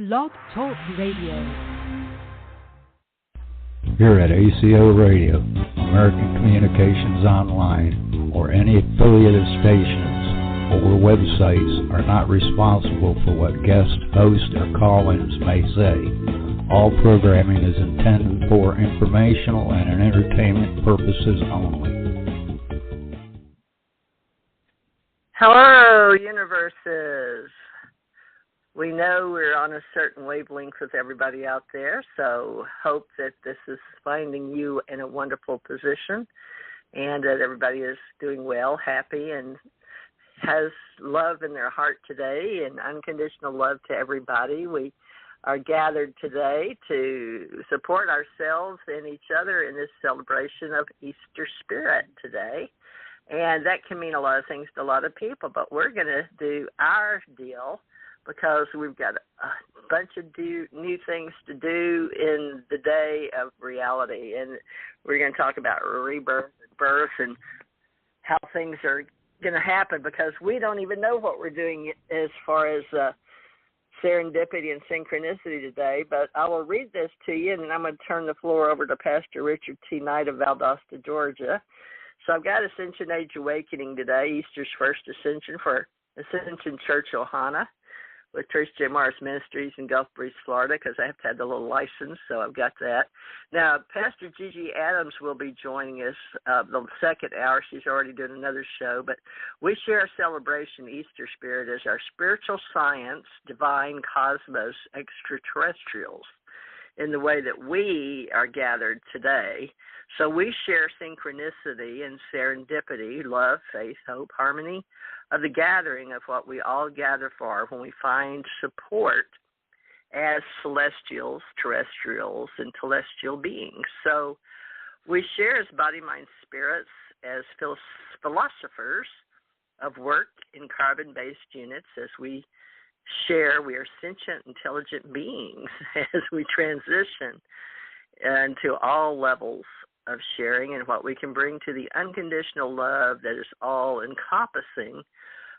Blog Talk Radio. Here at ACO Radio, American Communications Online, or any affiliated stations or websites are not responsible for what guest hosts or call-ins may say. All programming is intended for informational and entertainment purposes only. Hello, universes. We know we're on a certain wavelength with everybody out there, so hope that this is finding you in a wonderful position and that everybody is doing well, happy, and has love in their heart today and unconditional love to everybody. We are gathered today to support ourselves and each other in this celebration of Easter Spirit today. And that can mean a lot of things to a lot of people, but we're going to do our deal because we've got a bunch of new things to do in the day of reality. And we're going to talk about rebirth and birth and how things are going to happen because we don't even know what we're doing as far as serendipity and synchronicity today. But I will read this to you, and then I'm going to turn the floor over to Pastor Richard T. Knight of Valdosta, Georgia. So I've got Ascension Age Awakening today, Easter's first ascension for Asension Chruch Ohana with Theresa J Morris Ministries in Gulf Breeze, Florida, because I have to have the little license, so I've got that. Now, Pastor Gigi Adams will be joining us the second hour. She's already doing another show, but we share our celebration, Easter Spirit, as our spiritual science, divine cosmos, extraterrestrials, in the way that we are gathered today. So we share synchronicity and serendipity, love, faith, hope, harmony of the gathering of what we all gather for when we find support as celestials, terrestrials, and telestial beings. So we share as body, mind, spirits, as philosophers of work in carbon-based units as we share. We are sentient, intelligent beings as we transition into all levels of sharing and what we can bring to the unconditional love that is all encompassing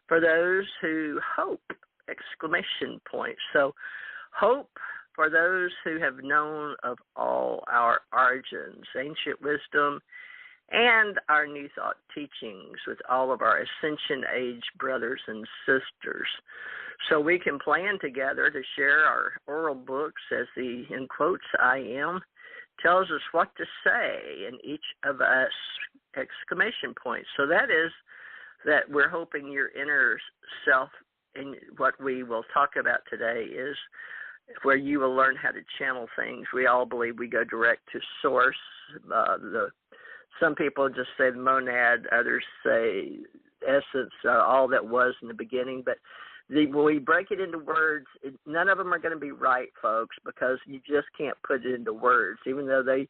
for those who hope, exclamation point. So hope for those who have known of all our origins, ancient wisdom, and our new thought teachings with all of our Ascension Age brothers and sisters. So we can plan together to share our oral books as the, in quotes, I am, tells us what to say in each of us, exclamation point. So that is that we're hoping your inner self, and what we will talk about today is where you will learn how to channel things. We all believe we go direct to source. Some people just say the monad, others say essence, all that was in the beginning, but when we break it into words, none of them are going to be right, folks, because you just can't put it into words, even though they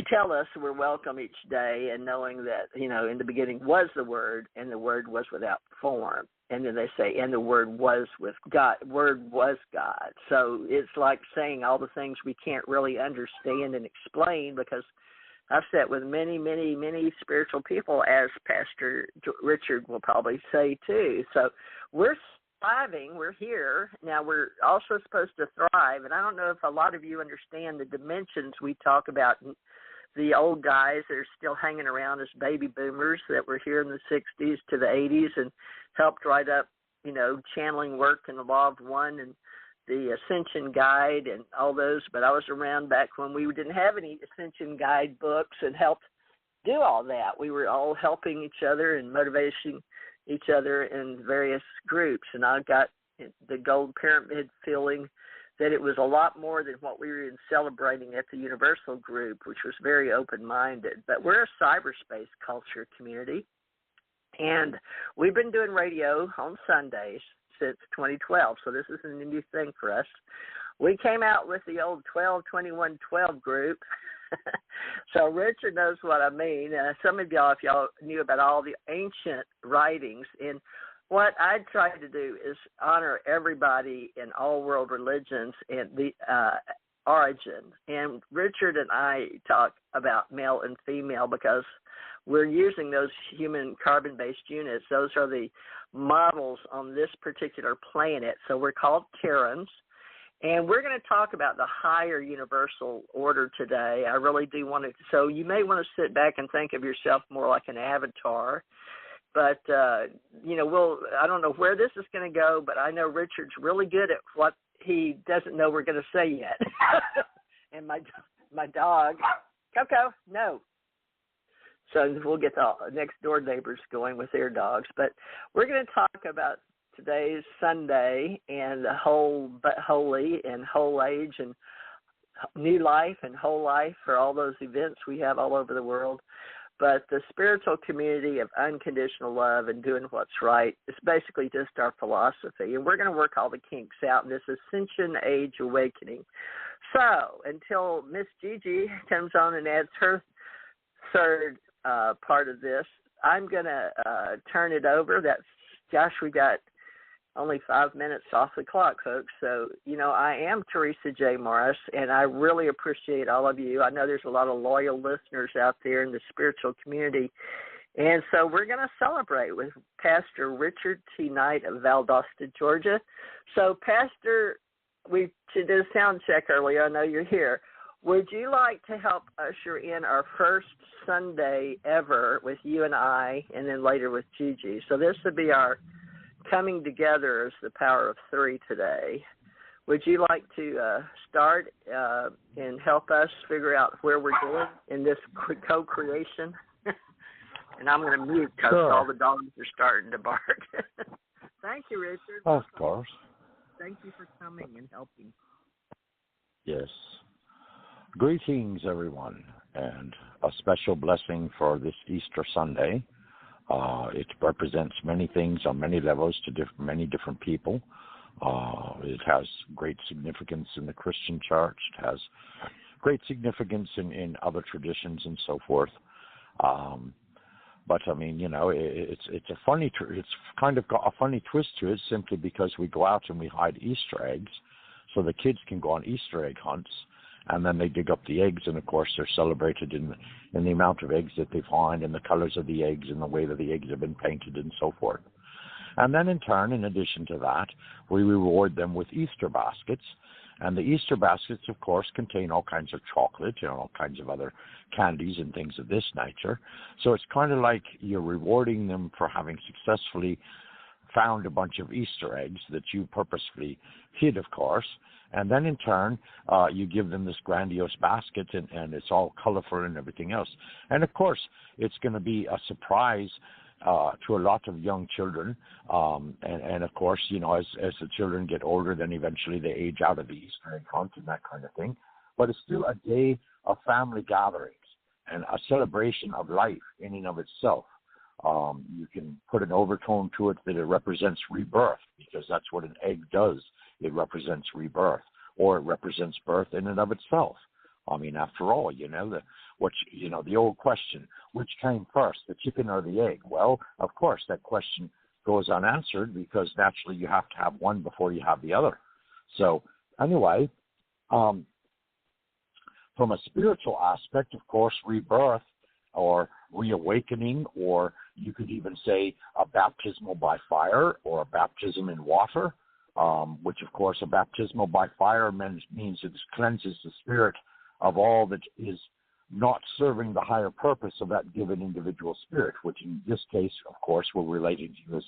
tell us we're welcome each day and knowing that, you know, in the beginning was the Word, and the Word was without form. And then they say, and the Word was with God. Word was God. So it's like saying all the things we can't really understand and explain, because I've sat with many, many, many spiritual people, as Pastor Richard will probably say too. So we're surviving. We're here. Now we're also supposed to thrive. And I don't know if a lot of you understand the dimensions we talk about. The old guys that are still hanging around as baby boomers that were here in the 60s to the 80s and helped write up, you know, channeling work and the Law of One and the Ascension Guide and all those, but I was around back when we didn't have any Ascension Guide books and helped do all that. We were all helping each other and motivating each other in various groups, and I got the gold pyramid feeling that it was a lot more than what we were celebrating at the Universal group, which was very open-minded. But we're a cyberspace culture community, and we've been doing radio on Sundays since 2012, so this isn't a new thing for us. We came out with the old 12-21-12 group. So Richard knows what I mean. Some of y'all, if y'all knew about all the ancient writings, and what I try to do is honor everybody in all world religions and the origin. And Richard and I talk about male and female because we're using those human carbon-based units. Those are the models on this particular planet. So we're called Terrans. And we're going to talk about the higher universal order today. I really do want to. So you may want to sit back and think of yourself more like an avatar. But, I don't know where this is going to go, but I know Richard's really good at what he doesn't know we're going to say yet. And my dog, Coco, no. So we'll get the next door neighbors going with their dogs. But we're going to talk about today's Sunday and the holy and whole age and new life and whole life for all those events we have all over the world. But the spiritual community of unconditional love and doing what's right is basically just our philosophy. And we're going to work all the kinks out in this Ascension Age Awakening. So until Miss Gigi comes on and adds her third part of this, I'm going to turn it over. Gosh, we got only 5 minutes off the clock, folks. So, I am Theresa J Morris, and I really appreciate all of you. I know there's a lot of loyal listeners out there in the spiritual community. And so we're going to celebrate with Pastor Richard T. Knight of Valdosta, Georgia. So, Pastor, we did a sound check earlier. I know you're here. Would you like to help usher in our first Sunday ever with you and I, and then later with Gigi? So this would be our coming together as the power of three today. Would you like to start and help us figure out where we're going in this co-creation? And I'm going to mute because all the dogs are starting to bark. Thank you, Richard. Of course. Thank you for coming and helping. Yes. Greetings, everyone, and a special blessing for this Easter Sunday. It represents many things on many levels to many different people. It has great significance in the Christian church. It has great significance in other traditions and so forth. But I mean, it's a funny. It's kind of got a funny twist to it, simply because we go out and we hide Easter eggs, so the kids can go on Easter egg hunts. And then they dig up the eggs, and of course they're celebrated in the amount of eggs that they find, and the colors of the eggs, and the way that the eggs have been painted, and so forth. And then in turn, in addition to that, we reward them with Easter baskets. And the Easter baskets, of course, contain all kinds of chocolate, all kinds of other candies and things of this nature. So it's kind of like you're rewarding them for having successfully found a bunch of Easter eggs that you purposefully hid, of course. And then in turn, you give them this grandiose basket, and it's all colorful and everything else. And of course, it's going to be a surprise to a lot of young children. And of course, as the children get older, then eventually they age out of the Easter egg hunt and that kind of thing. But it's still a day of family gatherings and a celebration of life in and of itself. You can put an overtone to it that it represents rebirth, because that's what an egg does. It represents rebirth, or it represents birth in and of itself. I mean, after all, the old question, which came first, the chicken or the egg? Well, of course, that question goes unanswered, because naturally you have to have one before you have the other. So anyway, from a spiritual aspect, of course, rebirth or reawakening, or you could even say a baptismal by fire or a baptism in water, which, of course, a baptismal by fire means it cleanses the spirit of all that is not serving the higher purpose of that given individual spirit, which in this case, of course, we're relating to as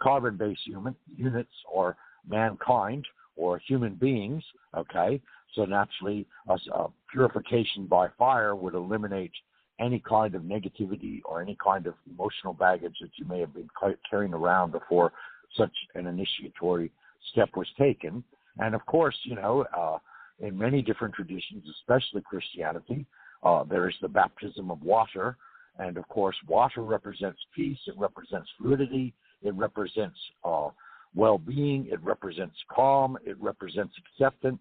carbon-based units or mankind or human beings, okay? So naturally, a purification by fire would eliminate any kind of negativity or any kind of emotional baggage that you may have been carrying around before such an initiatory step was taken. And of course, in many different traditions, especially Christianity, there is the baptism of water. And of course, water represents peace. It represents fluidity. It represents well-being. It represents calm. It represents acceptance.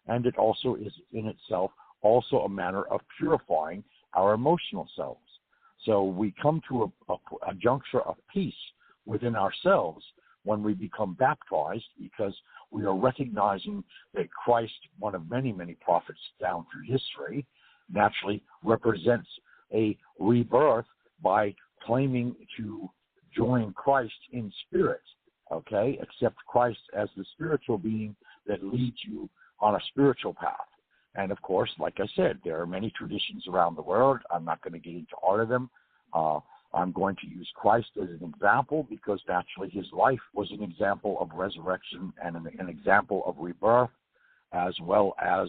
And it also is in itself also a manner of purifying our emotional selves. So we come to a juncture of peace within ourselves when we become baptized, because we are recognizing that Christ, one of many, many prophets down through history, naturally represents a rebirth by claiming to join Christ in spirit, okay? Accept Christ as the spiritual being that leads you on a spiritual path. And, of course, like I said, there are many traditions around the world. I'm not going to get into all of them. I'm going to use Christ as an example because naturally his life was an example of resurrection and an example of rebirth, as well as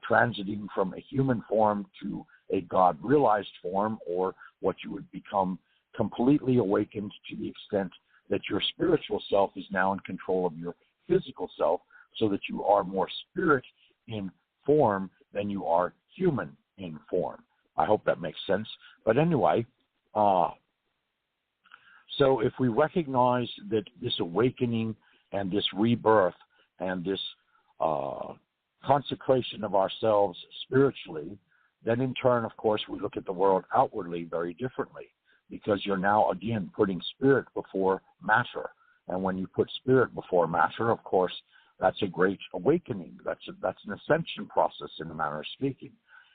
transiting from a human form to a God-realized form, or what you would become completely awakened to the extent that your spiritual self is now in control of your physical self, so that you are more spirit in form than you are human in form. I hope that makes sense. But anyway, so if we recognize that this awakening and this rebirth and this consecration of ourselves spiritually, then in turn, of course, we look at the world outwardly very differently, because you're now, again, putting spirit before matter. And when you put spirit before matter, of course, that's a great awakening. That's an ascension process, in a manner of speaking.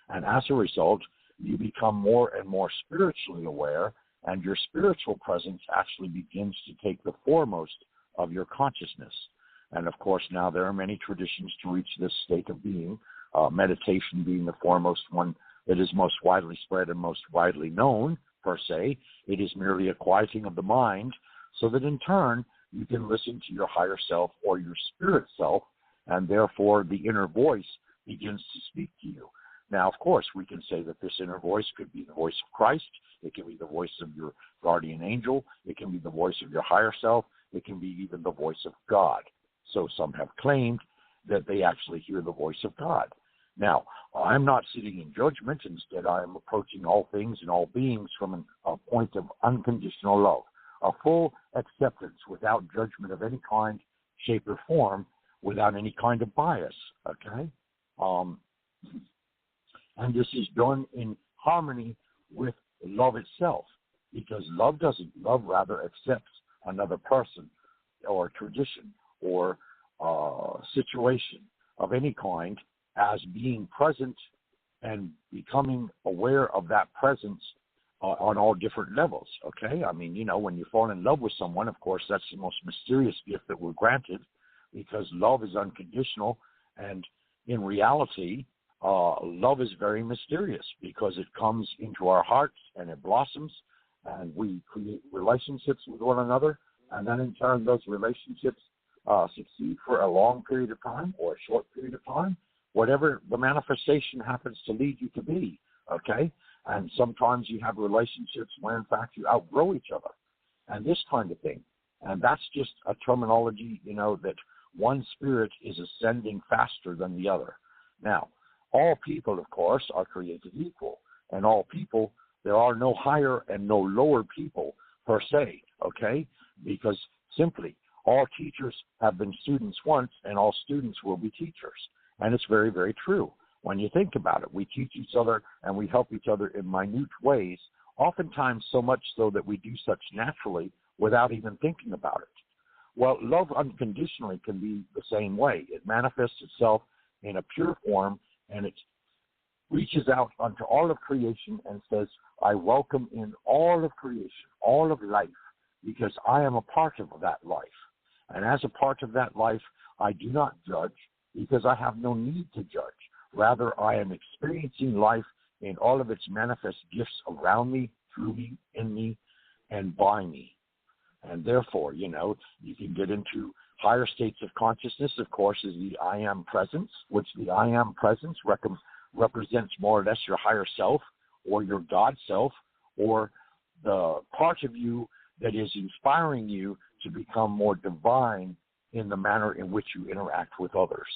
And as a result, you become more and more spiritually aware, and your spiritual presence actually begins to take the foremost of your consciousness. And, of course, now there are many traditions to reach this state of being, meditation being the foremost one that is most widely spread and most widely known, per se. It is merely a quieting of the mind so that in turn you can listen to your higher self or your spirit self, and therefore the inner voice begins to speak to you. Now, of course, we can say that this inner voice could be the voice of Christ. It can be the voice of your guardian angel. It can be the voice of your higher self. It can be even the voice of God. So some have claimed that they actually hear the voice of God. Now, I'm not sitting in judgment. Instead, I am approaching all things and all beings from a point of unconditional love, a full acceptance without judgment of any kind, shape, or form, without any kind of bias, okay? And this is done in harmony with love itself, because love rather accepts another person or tradition or situation of any kind as being present and becoming aware of that presence on all different levels, okay? I mean, you know, when you fall in love with someone, of course, that's the most mysterious gift that we're granted, because love is unconditional, and in reality, love is very mysterious, because it comes into our hearts and it blossoms, and we create relationships with one another, and then in turn those relationships succeed for a long period of time or a short period of time, whatever the manifestation happens to lead you to be, okay? And sometimes you have relationships where, in fact, you outgrow each other, and this kind of thing. And that's just a terminology, you know, that one spirit is ascending faster than the other. Now, all people, of course, are created equal, and all people, there are no higher and no lower people per se, okay? Because simply, all teachers have been students once, and all students will be teachers. And it's very, very true. When you think about it, we teach each other and we help each other in minute ways, oftentimes so much so that we do such naturally without even thinking about it. Well, love unconditionally can be the same way. It manifests itself in a pure form, and it reaches out unto all of creation and says, I welcome in all of creation, all of life, because I am a part of that life. And as a part of that life, I do not judge, because I have no need to judge. Rather, I am experiencing life in all of its manifest gifts around me, through me, in me, and by me. And therefore, you know, you can get into higher states of consciousness, of course, is the I am presence, which the I am presence represents more or less your higher self or your God self, or the part of you that is inspiring you to become more divine in the manner in which you interact with others.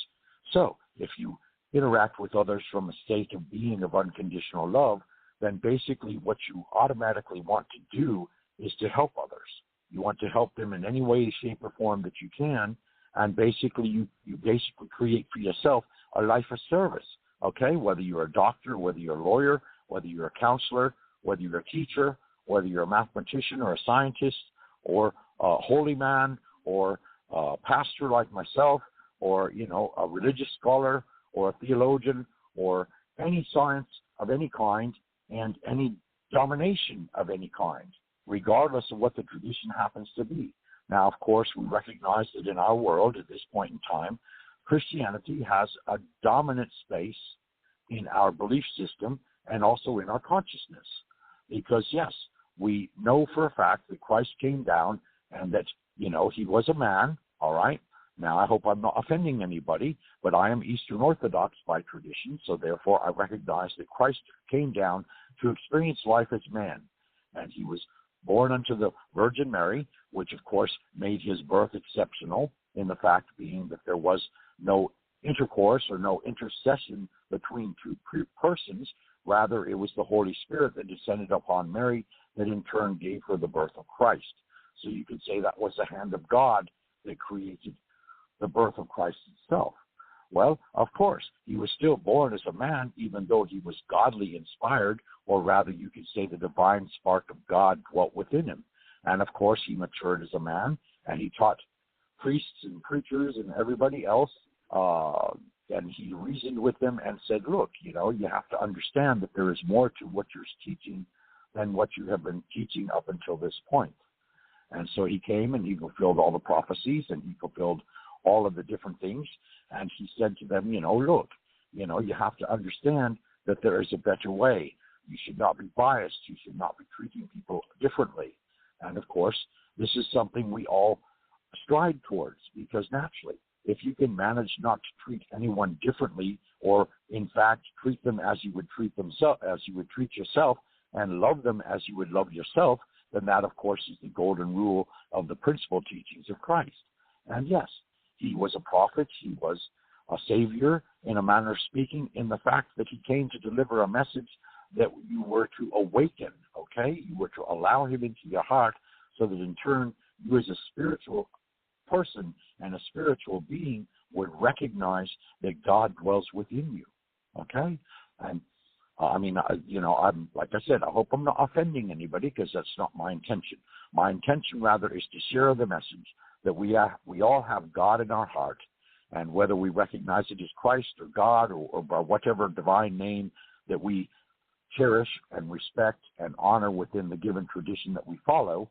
So if you interact with others from a state of being of unconditional love, then basically what you automatically want to do is to help others. You want to help them in any way, shape, or form that you can, and basically you basically create for yourself a life of service, okay? Whether you're a doctor, whether you're a lawyer, whether you're a counselor, whether you're a teacher, whether you're a mathematician or a scientist or a holy man or a pastor like myself, or, you know, a religious scholar or a theologian or any science of any kind and any domination of any kind. regardless of what the tradition happens to be. Now, of course, we recognize that in our world at this point in time, Christianity has a dominant space in our belief system and also in our consciousness. Because, yes, we know for a fact that Christ came down and that, you know, he was a man, all right? Now, I hope I'm not offending anybody, but I am Eastern Orthodox by tradition, so therefore I recognize that Christ came down to experience life as man. And he was born unto the Virgin Mary, which, of course, made his birth exceptional in the fact being that there was no intercourse or no intercession between two persons. Rather, it was the Holy Spirit that descended upon Mary that in turn gave her the birth of Christ. So you could say that was the hand of God that created the birth of Christ itself. Well, of course, he was still born as a man, even though he was godly inspired, or rather you could say the divine spark of God dwelt within him. And of course, he matured as a man, and he taught priests and preachers and everybody else, and he reasoned with them and said, look, you know, you have to understand that there is more to what you're teaching than what you have been teaching up until this point. And so he came and he fulfilled all the prophecies and he fulfilled all of the different things. And he said to them, you know, look, you know, you have to understand that there is a better way. You should not be biased. You should not be treating people differently. And of course, this is something we all strive towards, because naturally, if you can manage not to treat anyone differently, or in fact treat them as you would treat yourself, and love them as you would love yourself, then that, of course, is the golden rule of the principal teachings of Christ. And yes, he was a prophet. He was a savior, in a manner of speaking, in the fact that he came to deliver a message that you were to awaken, okay? You were to allow him into your heart so that in turn you as a spiritual person and a spiritual being would recognize that God dwells within you, okay? And I'm like I said, I hope I'm not offending anybody, because that's not my intention. My intention, rather, is to share the message that we all have God in our heart, and whether we recognize it as Christ or God or by whatever divine name that we cherish and respect and honor within the given tradition that we follow,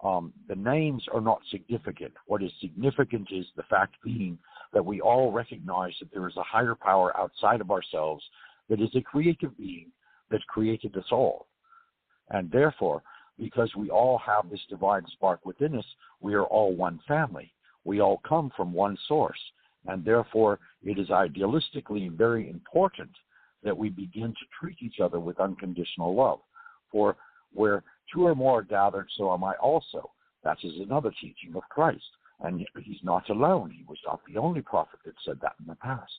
the names are not significant. What is significant is the fact being that we all recognize that there is a higher power outside of ourselves that is a creative being that created us all. And therefore, because we all have this divine spark within us, we are all one family. We all come from one source. And therefore, it is idealistically very important that we begin to treat each other with unconditional love. For where two or more are gathered, so am I also. That is another teaching of Christ. And he's not alone. He was not the only prophet that said that in the past.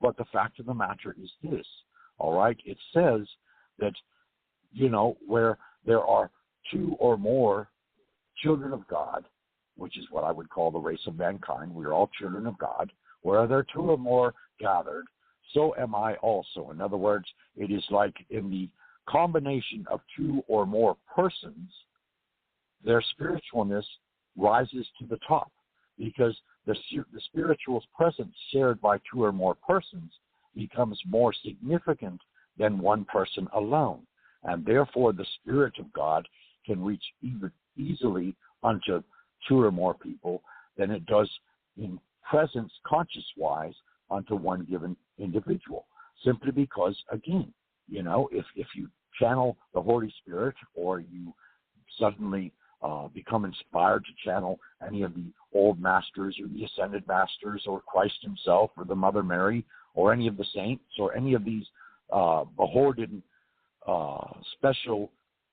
But the fact of the matter is this, all right? It says that, you know, where there are two or more children of God, which is what I would call the race of mankind, we are all children of God, where there are two or more gathered, so am I also. In other words, it is like in the combination of two or more persons, their spiritualness rises to the top, because the spiritual presence shared by two or more persons becomes more significant than one person alone. And therefore, the Spirit of God can reach even easily unto two or more people than it does in presence, conscious-wise, unto one given individual. Simply because, again, you know, if you channel the Holy Spirit, or you suddenly become inspired to channel any of the old masters or the ascended masters or Christ himself or the Mother Mary or any of the saints or any of these beholden special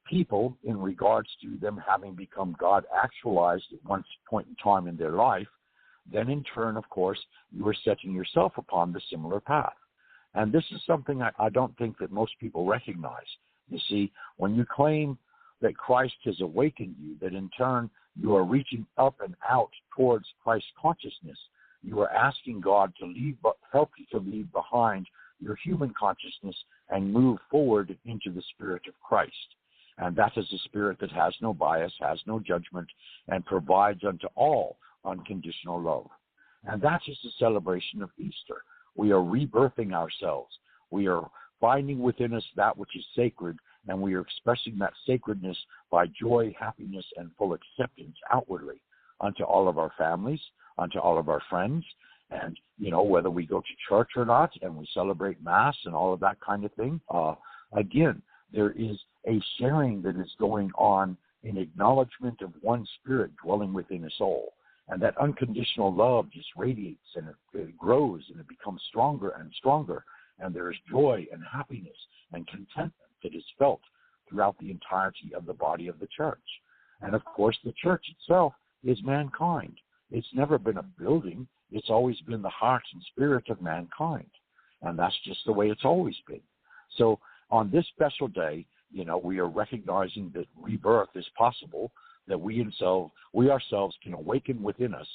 people in regards to them having become God actualized at one point in time in their life, then in turn, of course, you are setting yourself upon the similar path. And this is something I don't think that most people recognize. You see, when you claim that Christ has awakened you, that in turn you are reaching up and out towards Christ consciousness, you are asking God to help you to leave behind your human consciousness and move forward into the Spirit of Christ. And that is a spirit that has no bias, has no judgment, and provides unto all unconditional love. And that is the celebration of Easter. We are rebirthing ourselves. We are finding within us that which is sacred and we are expressing that sacredness by joy, happiness, and full acceptance outwardly unto all of our families, unto all of our friends, and, whether we go to church or not, and we celebrate Mass and all of that kind of thing. Again, there is a sharing that is going on in acknowledgement of one spirit dwelling within us all. And that unconditional love just radiates, and it grows, and it becomes stronger and stronger. And there is joy and happiness and contentment that is felt throughout the entirety of the body of the church. And, of course, the church itself is mankind. It's never been a building. It's always been the heart and spirit of mankind. And that's just the way it's always been. So on this special day, we are recognizing that rebirth is possible, that we ourselves can awaken within us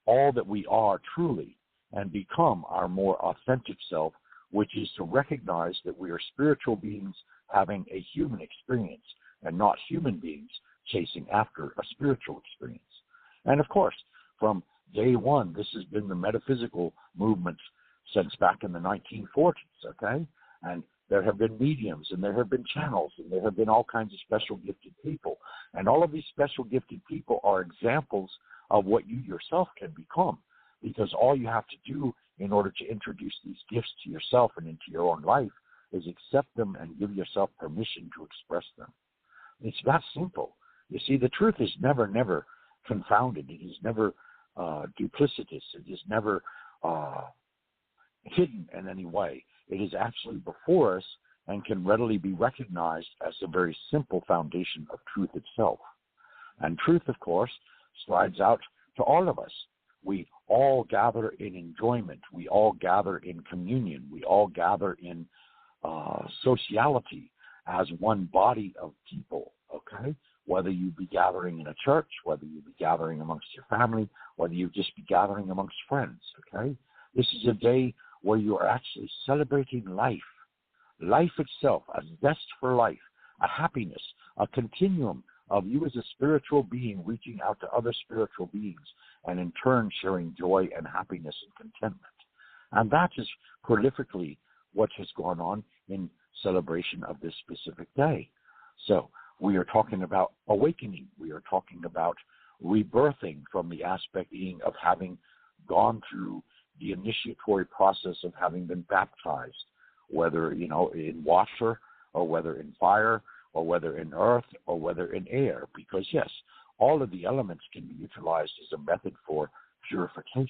all that we are truly and become our more authentic self, which is to recognize that we are spiritual beings having a human experience and not human beings chasing after a spiritual experience. And, of course, from day one, this has been the metaphysical movement since back in the 1940s, okay? And there have been mediums, and there have been channels, and there have been all kinds of special gifted people. And all of these special gifted people are examples of what you yourself can become, because all you have to do in order to introduce these gifts to yourself and into your own life is accept them and give yourself permission to express them. It's that simple. You see, the truth is never confounded. It is never duplicitous. It is never hidden in any way. It is actually before us and can readily be recognized as a very simple foundation of truth itself. And truth, of course, strides out to all of us. We all gather in enjoyment. We all gather in communion. We all gather in sociality as one body of people, okay? Whether you be gathering in a church, whether you be gathering amongst your family, whether you just be gathering amongst friends, okay? This is a day where you are actually celebrating life itself, a zest for life, a happiness, a continuum of you as a spiritual being reaching out to other spiritual beings and in turn sharing joy and happiness and contentment. And that is prolifically what has gone on in celebration of this specific day. So we are talking about awakening. We are talking about rebirthing from the aspect being of having gone through the initiatory process of having been baptized, whether, in water or whether in fire or whether in earth or whether in air, because, yes, all of the elements can be utilized as a method for purification,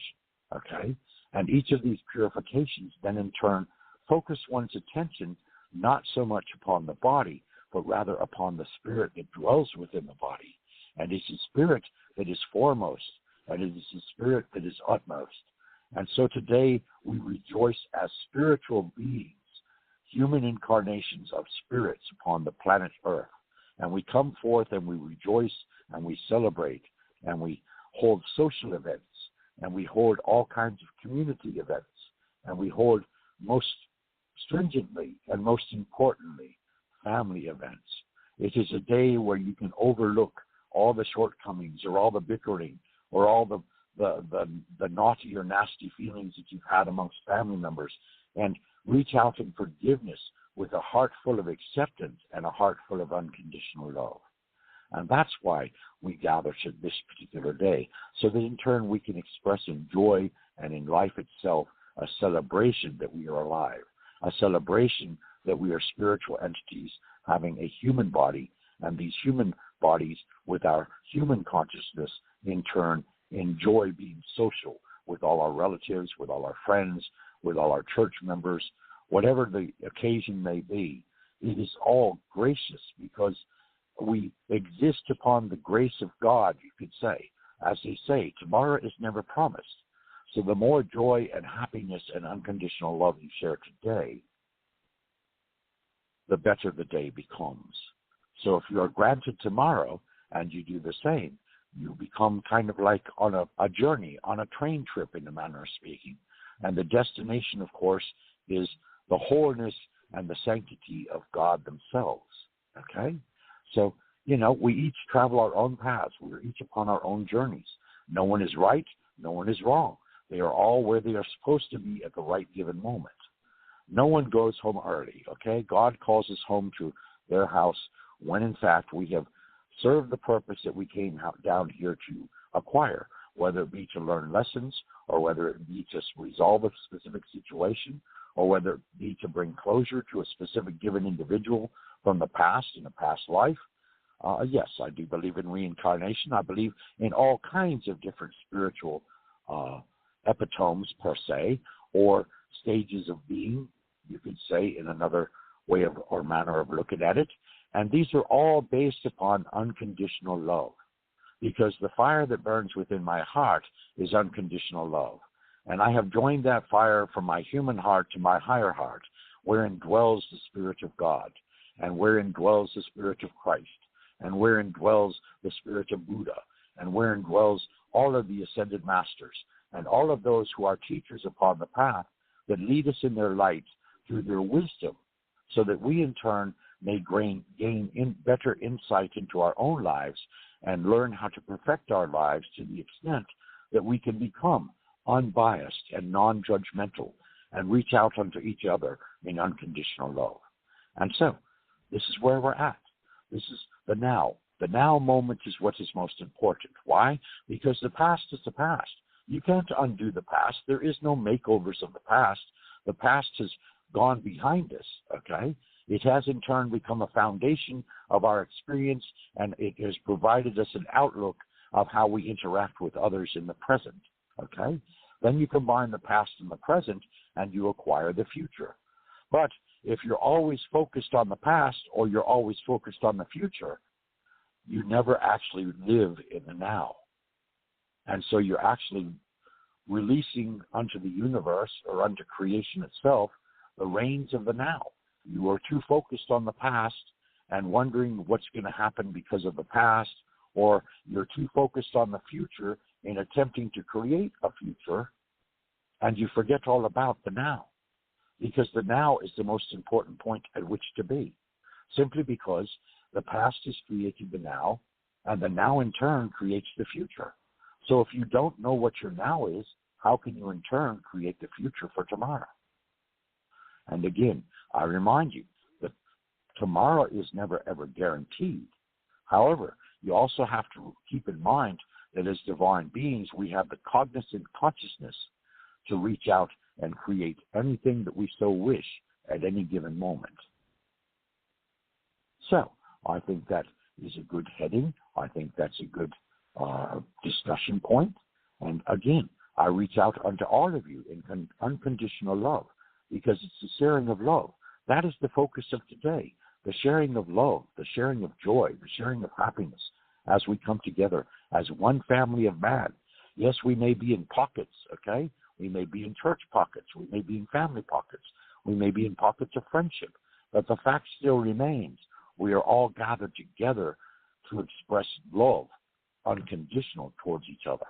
okay? And each of these purifications then in turn focus one's attention not so much upon the body, but rather upon the spirit that dwells within the body. And it's the spirit that is foremost, and it is the spirit that is utmost. And so today we rejoice as spiritual beings, human incarnations of spirits upon the planet Earth. And we come forth and we rejoice and we celebrate and we hold social events and we hold all kinds of community events and we hold most stringently and most importantly family events. It is a day where you can overlook all the shortcomings or all the bickering or all the naughty or nasty feelings that you've had amongst family members and reach out in forgiveness with a heart full of acceptance and a heart full of unconditional love. And that's why we gather to this particular day, so that in turn we can express in joy and in life itself a celebration that we are alive, a celebration that we are spiritual entities having a human body, and these human bodies with our human consciousness in turn enjoy being social with all our relatives, with all our friends, with all our church members, whatever the occasion may be. It is all gracious because we exist upon the grace of God, you could say. As they say, tomorrow is never promised. So the more joy and happiness and unconditional love you share today, the better the day becomes. So if you are granted tomorrow and you do the same, you become kind of like on a journey, on a train trip in a manner of speaking. And the destination, of course, is the wholeness and the sanctity of God themselves, okay? So, we each travel our own paths. We are each upon our own journeys. No one is right. No one is wrong. They are all where they are supposed to be at the right given moment. No one goes home early, okay? God calls us home to their house, when in fact we have served the purpose that we came down here to acquire, whether it be to learn lessons, or whether it be to resolve a specific situation, or whether it be to bring closure to a specific given individual from the past, in a past life. Yes, I do believe in reincarnation. I believe in all kinds of different spiritual epitomes, per se, or stages of being, you could say, in another way of or manner of looking at it. And these are all based upon unconditional love, because the fire that burns within my heart is unconditional love. And I have joined that fire from my human heart to my higher heart, wherein dwells the Spirit of God, and wherein dwells the Spirit of Christ, and wherein dwells the Spirit of Buddha, and wherein dwells all of the ascended masters, and all of those who are teachers upon the path that lead us in their light through their wisdom, so that we in turn may gain better insight into our own lives and learn how to perfect our lives to the extent that we can become unbiased and non-judgmental and reach out unto each other in unconditional love. And so, this is where we're at. This is the now. The now moment is what is most important. Why? Because the past is the past. You can't undo the past. There is no makeovers of the past. The past has gone behind us, okay? It has in turn become a foundation of our experience, and it has provided us an outlook of how we interact with others in the present, okay? Then you combine the past and the present, and you acquire the future. But if you're always focused on the past, or you're always focused on the future, you never actually live in the now. And so you're actually releasing unto the universe, or unto creation itself, the reins of the now. You are too focused on the past and wondering what's going to happen because of the past, or you're too focused on the future in attempting to create a future, and you forget all about the now, because the now is the most important point at which to be, simply because the past is creating the now, and the now in turn creates the future. So if you don't know what your now is, how can you in turn create the future for tomorrow? And again, I remind you that tomorrow is never ever guaranteed. However, you also have to keep in mind that as divine beings, we have the cognizant consciousness to reach out and create anything that we so wish at any given moment. So, I think that is a good heading. I think that's a good discussion point. And again, I reach out unto all of you in unconditional love, because it's the sharing of love. That is the focus of today, the sharing of love, the sharing of joy, the sharing of happiness as we come together as one family of man. Yes, we may be in pockets, okay? We may be in church pockets. We may be in family pockets. We may be in pockets of friendship. But the fact still remains, we are all gathered together to express love, unconditional, towards each other.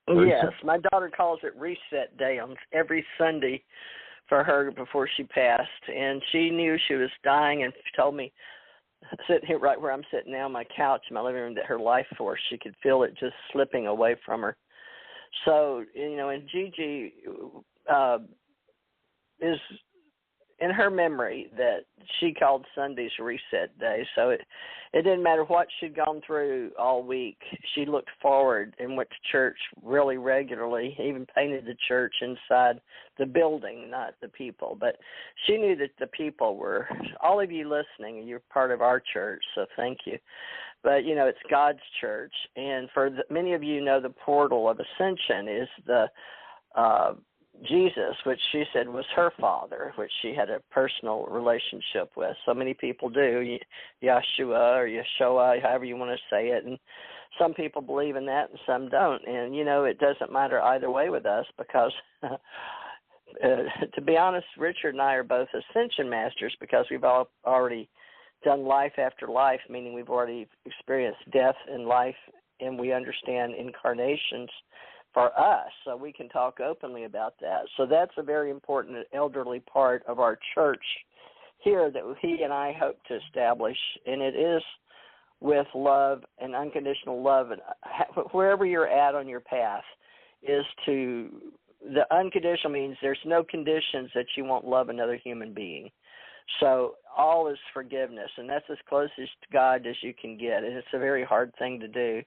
Yes, my daughter calls it Reset Day on every Sunday for her before she passed, and she knew she was dying and told me, sitting here right where I'm sitting now on my couch in my living room, that her life force, she could feel it just slipping away from her. So, and Gigi is in her memory that she called Sundays Reset Day. So it didn't matter what she'd gone through all week. She looked forward and went to church really regularly, even painted the church inside the building, not the people. But she knew that the people were, all of you listening, you're part of our church, so thank you. But, it's God's church. And for many of you know, the portal of Ascension is the Jesus, which she said was her father, which she had a personal relationship with. So many people do, Yeshua or Yeshua, however you want to say it. And some people believe in that and some don't. And, it doesn't matter either way with us, because to be honest, Richard and I are both Ascension Masters, because we've all already done life after life, meaning we've already experienced death and life, and we understand incarnations for us, so we can talk openly about that. So that's a very important elderly part of our church here that he and I hope to establish, and it is with love and unconditional love. And wherever you're at on your path is the unconditional means there's no conditions that you won't love another human being. So all is forgiveness, and that's as closest to God as you can get. And it's a very hard thing to do,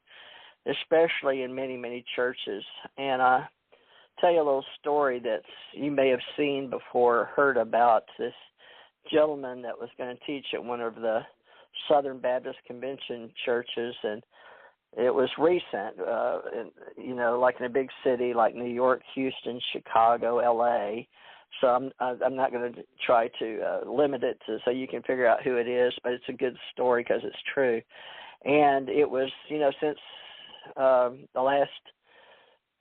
especially in many, many churches. And I tell you a little story that you may have seen before or heard about this gentleman that was going to teach at one of the Southern Baptist Convention churches, and it was recent, like in a big city like New York, Houston, Chicago, L.A., so I'm not going to try to limit it to so you can figure out who it is, but it's a good story because it's true. And it was, since the last,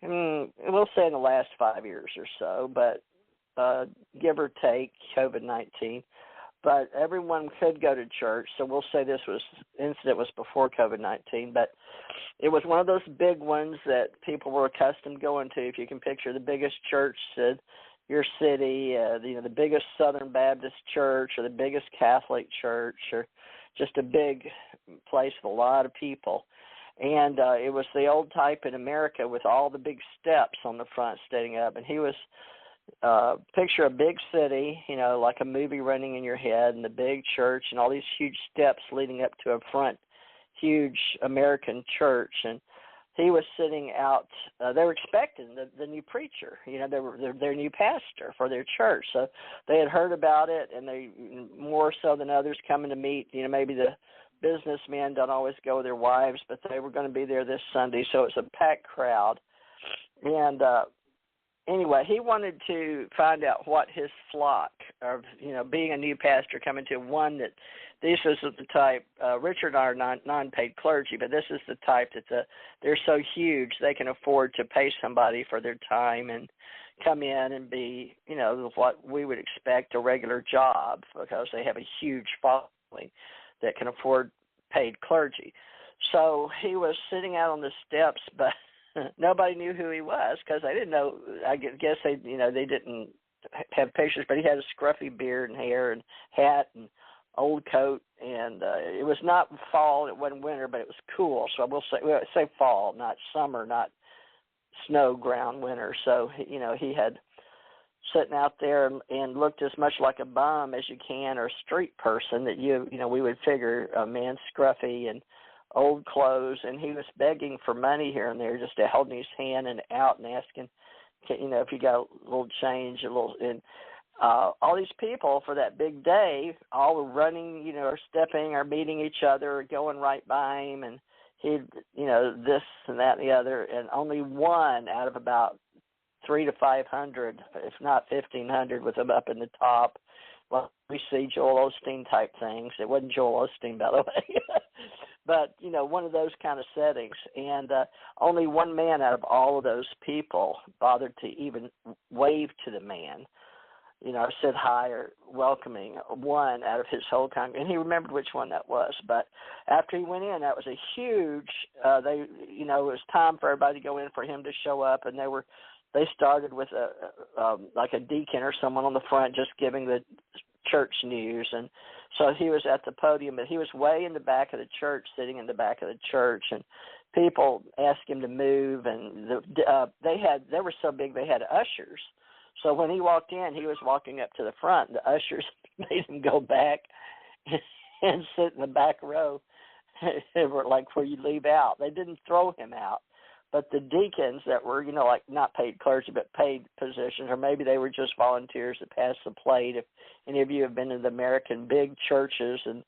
we'll say in the last 5 years or so, but give or take COVID-19. But everyone could go to church, so we'll say this incident was before COVID-19, but it was one of those big ones that people were accustomed going to. If you can picture the biggest church in your city, the biggest Southern Baptist church or the biggest Catholic church or just a big place with a lot of people. And it was the old type in America with all the big steps on the front standing up. And he was, picture a big city, like a movie running in your head, and the big church and all these huge steps leading up to a front huge American church. And he was sitting out, they were expecting the new preacher, their new pastor for their church. So they had heard about it, and they, more so than others, coming to meet, maybe the businessmen don't always go with their wives, but they were going to be there this Sunday, so it was a packed crowd. And anyway, he wanted to find out what his flock of, being a new pastor coming to one that this is the type, Richard and I are non-paid clergy, but this is the type that they're so huge they can afford to pay somebody for their time and come in and be, what we would expect a regular job because they have a huge following that can afford paid clergy. So he was sitting out on the steps, but nobody knew who he was because they didn't know. I guess they didn't have pictures, but he had a scruffy beard and hair and hat and old coat, and it was not fall, it wasn't winter, but it was cool. So I will say fall, not summer, not snow ground winter. So he had sitting out there and looked as much like a bum as you can, or a street person that we would figure a man scruffy and old clothes, and he was begging for money here and there, just holding his hand and out and asking, if you got a little change, and all these people for that big day, all were running, or stepping or meeting each other or going right by him, and he'd, this and that and the other, and only one out of about 300 to 500, if not 1,500, with him up in the top. Well, we see Joel Osteen type things. It wasn't Joel Osteen, by the way. But, one of those kind of settings. And only one man out of all of those people bothered to even wave to the man, said hi or welcoming, one out of his whole congregation. And he remembered which one that was. But after he went in, that was a huge, it was time for everybody to go in for him to show up. And they started with like a deacon or someone on the front just giving the church news. And so he was at the podium, but he was way in the back of the church, sitting in the back of the church, and people asked him to move, and they were so big they had ushers. So when he walked in, he was walking up to the front, and the ushers made him go back and sit in the back row, like where you leave out. They didn't throw him out. But the deacons that were, like not paid clergy, but paid positions, or maybe they were just volunteers that passed the plate. If any of you have been to the American big churches, and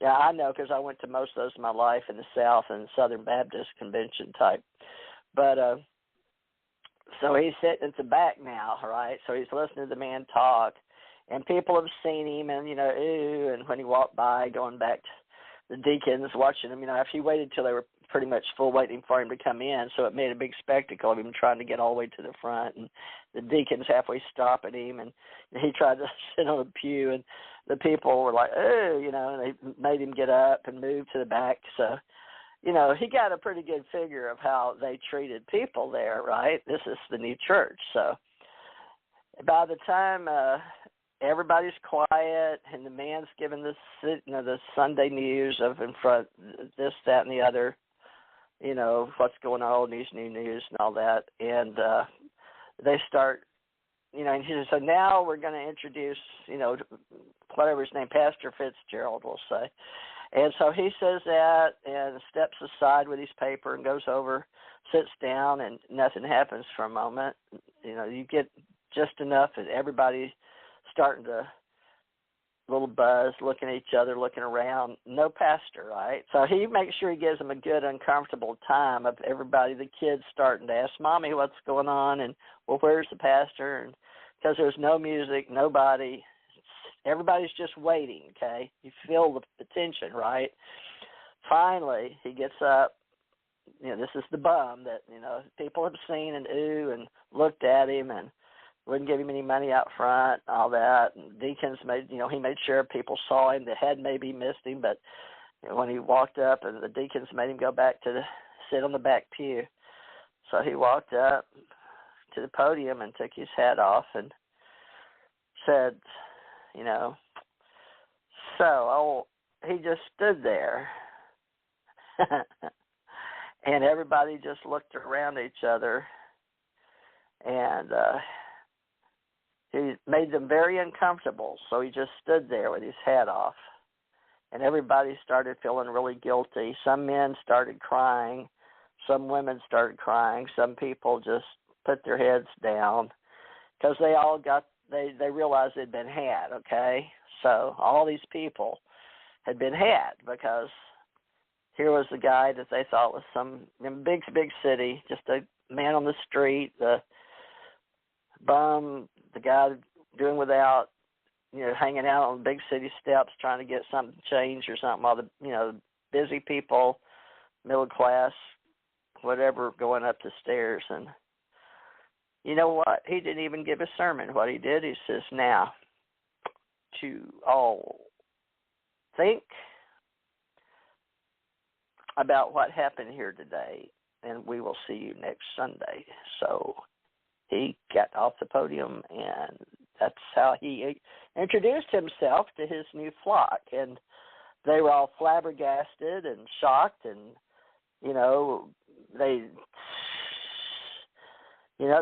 yeah, I know because I went to most of those in my life in the South and Southern Baptist convention type. But so he's sitting at the back now, right? So he's listening to the man talk, and people have seen him, and ooh, and when he walked by, going back to the deacons watching him, if he waited till they were pretty much full waiting for him to come in, so it made a big spectacle of him trying to get all the way to the front, and the deacons halfway stopping him, and he tried to sit on a pew, and the people were like, oh, and they made him get up and move to the back. So, he got a pretty good figure of how they treated people there, right? This is the new church. So by the time everybody's quiet and the man's giving the Sunday news of in front, this, that, and the other, what's going on, these new news and all that. And they start, and he said, so now we're going to introduce, whatever his name, Pastor Fitzgerald, we'll say. And so he says that and steps aside with his paper and goes over, sits down, and nothing happens for a moment. You get just enough and everybody starting to little buzz, looking at each other, looking around. No pastor, right? So he makes sure he gives them a good, uncomfortable time of everybody, the kids starting to ask, Mommy, what's going on? And, well, where's the pastor? And because there's no music, nobody. Everybody's just waiting, okay? You feel the tension, right? Finally, he gets up. This is the bum that, people have seen and and looked at him and wouldn't give him any money out front, all that. And deacons he made sure people saw him. The head maybe missed him, but when he walked up, and the deacons made him go back to sit on the back pew. So he walked up to the podium and took his hat off and said, he just stood there. And everybody just looked around each other, and he made them very uncomfortable. So he just stood there with his hat off, and everybody started feeling really guilty. Some men started crying. Some women started crying. Some people just put their heads down because they realized they'd been had, okay? So all these people had been had because here was the guy that they thought was some big city, just a man on the street, the bum, the guy doing without, hanging out on big city steps trying to get something changed or something. All the, busy people, middle class, whatever, going up the stairs. And you know what? He didn't even give a sermon. What he did, he says, now, to all think about what happened here today, and we will see you next Sunday. So he got off the podium, and that's how he introduced himself to his new flock. And they were all flabbergasted and shocked, and,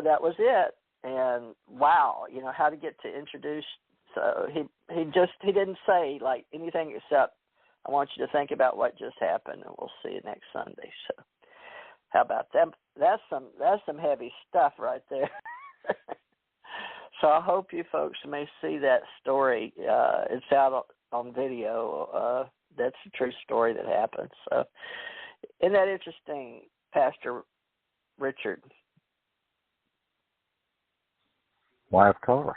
that was it. And wow, how to get to introduce. So he didn't say like anything except, I want you to think about what just happened, and we'll see you next Sunday. So, how about that? That's some heavy stuff right there. So I hope you folks may see that story. It's out on video. That's a true story that happened. So, isn't that interesting, Pastor Richard? Why, of course.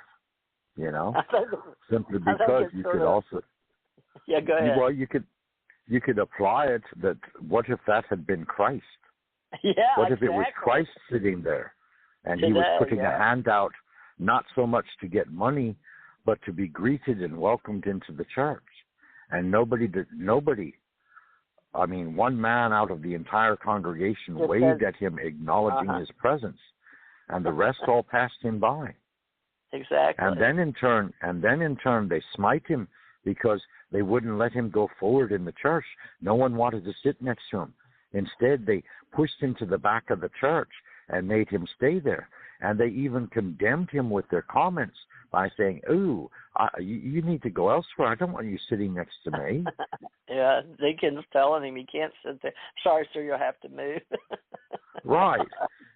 Simply because you could also. Yeah, go ahead. Well, you could apply it that what if that had been Christ? Yeah, what if exactly. it was Christ sitting there and Today, he was putting a hand out not so much to get money, but to be greeted and welcomed into the church. And nobody, one man out of the entire congregation waved at him, acknowledging his presence, and the rest all passed him by. Exactly. And then in turn, they smite him because they wouldn't let him go forward in the church. No one wanted to sit next to him. Instead, they pushed him to the back of the church and made him stay there. And they even condemned him with their comments by saying, ooh, you need to go elsewhere. I don't want you sitting next to me. Yeah, deacons telling him he can't sit there. Sorry, sir, you'll have to move. Right.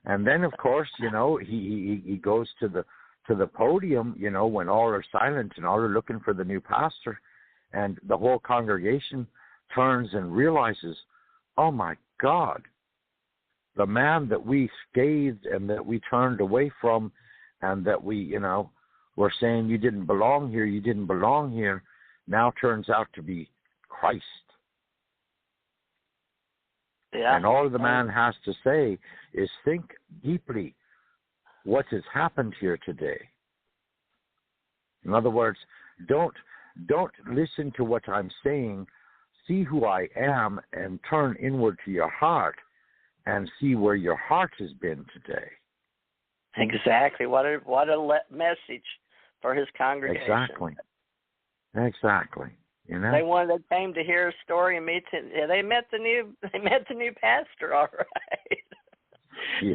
And then, of course, he goes to the podium, when all are silent and all are looking for the new pastor, and the whole congregation turns and realizes, oh my God, the man that we scathed and that we turned away from and that we, were saying you didn't belong here, now turns out to be Christ. Yeah. And all the man has to say is think deeply what has happened here today. In other words, don't listen to what I'm saying. See who I am and turn inward to your heart and see where your heart has been today. Exactly. What a message for his congregation. Exactly. They came to hear a story and they met the new pastor, all right.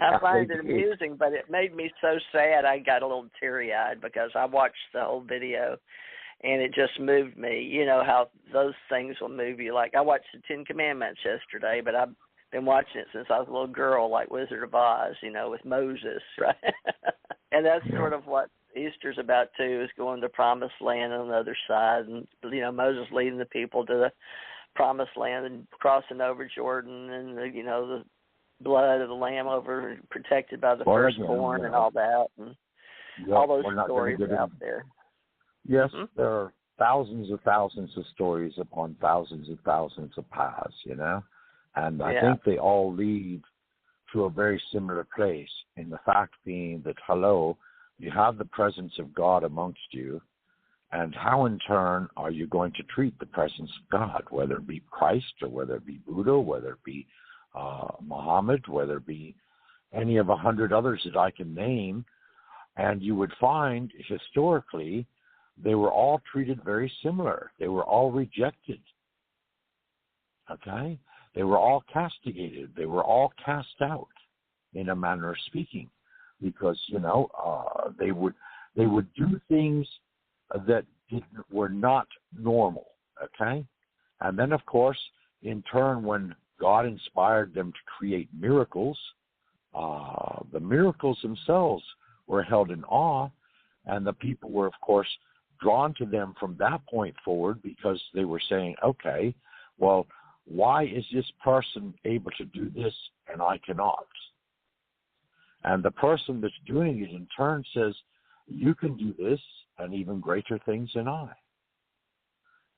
I find it amusing, but it made me so sad I got a little teary-eyed because I watched the whole video, and it just moved me. You know how those things will move you. Like I watched the Ten Commandments yesterday, but I've been watching it since I was a little girl, like Wizard of Oz, you know, with Moses, right? And that's sort of what Easter's about too, is going to Promised Land on the other side, and you know, Moses leading the people to the Promised Land and crossing over Jordan, and the blood of the Lamb over protected by the firstborn and all that, and all those stories are out there. Yes, there are thousands of stories upon thousands of paths, you know, and I think they all lead to a very similar place, in the fact being that, you have the presence of God amongst you, and how in turn are you going to treat the presence of God, whether it be Christ or whether it be Buddha, whether it be Muhammad, whether it be any of 100 others that I can name, and you would find historically they were all treated very similar. They were all rejected. Okay? They were all castigated. They were all cast out, in a manner of speaking, because they would do things that were not normal. Okay, and then of course, in turn, when God inspired them to create miracles, the miracles themselves were held in awe, and the people were, of course, drawn to them from that point forward, because they were saying, okay, well, why is this person able to do this and I cannot? And the person that's doing it in turn says, you can do this and even greater things than I.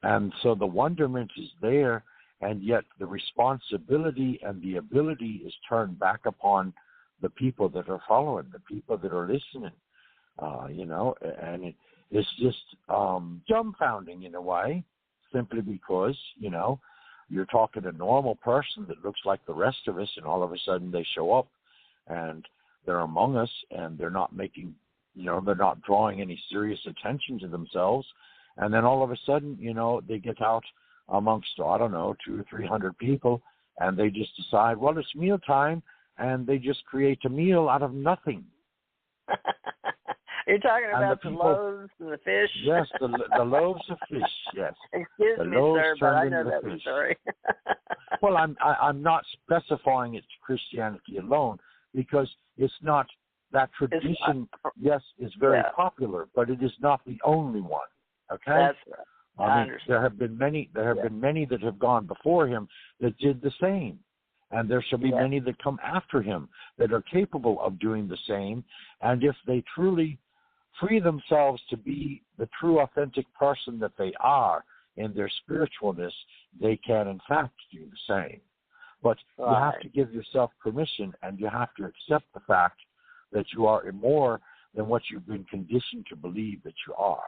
And so the wonderment is there, and yet the responsibility and the ability is turned back upon the people that are following, the people that are listening, and it's just dumbfounding in a way, simply because, you're talking to a normal person that looks like the rest of us, and all of a sudden they show up and they're among us, and they're not making, they're not drawing any serious attention to themselves. And then all of a sudden, they get out amongst, 200 or 300 people, and they just decide, well, it's mealtime, and they just create a meal out of nothing. You're talking about the loaves and the fish? Yes, the loaves of fish, yes. Excuse me, sir, but I know that story. Well, I'm not specifying it's Christianity alone, because it's not, that tradition, is very popular, but it is not the only one, okay? That's right. I mean, there have been many that have gone before him that did the same. And there shall be many that come after him that are capable of doing the same. And if they truly free themselves to be the true, authentic person that they are in their spiritualness, they can, in fact, do the same. But you have to give yourself permission, and you have to accept the fact that you are more than what you've been conditioned to believe that you are.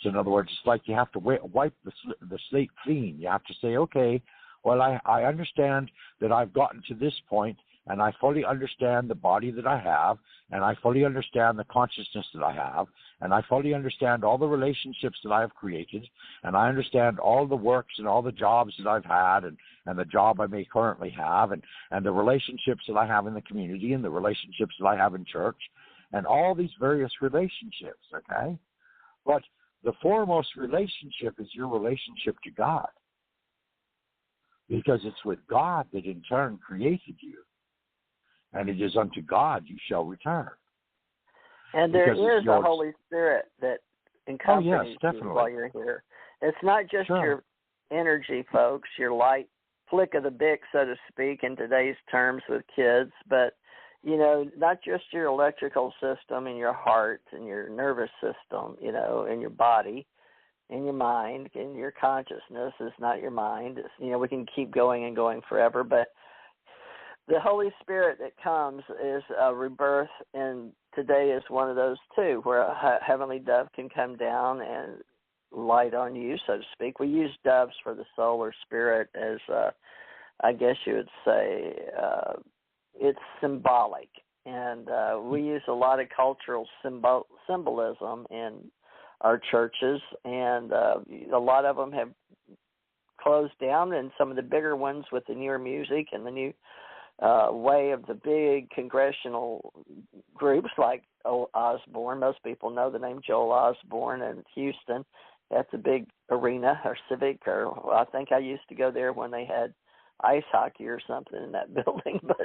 So in other words, it's like you have to wipe the slate clean. You have to say, okay, well, I understand that I've gotten to this point, and I fully understand the body that I have, and I fully understand the consciousness that I have, and I fully understand all the relationships that I have created, and I understand all the works and all the jobs that I've had, and the job I may currently have, and the relationships that I have in the community, and the relationships that I have in church, and all these various relationships, okay? But the foremost relationship is your relationship to God, because it's with God that in turn created you, and it is unto God you shall return. And there is a Holy Spirit that accompanies you while you're here. It's not just your energy, folks, your light flick of the Bic, so to speak, in today's terms with kids, but, not just your electrical system and your heart and your nervous system, and your body and your mind and your consciousness is not your mind. It's, we can keep going and going forever, but the Holy Spirit that comes is a rebirth, and today is one of those too, where a heavenly dove can come down and light on you, so to speak. We use doves for the soul or spirit as, I guess you would say, it's symbolic. And we use a lot of cultural symbolism in our churches, and a lot of them have closed down, and some of the bigger ones with the newer music and the new way of the big congressional groups like Osborne. Most people know the name Joel Osborne in Houston. That's a big arena or civic, or I think I used to go there when they had ice hockey or something in that building. But,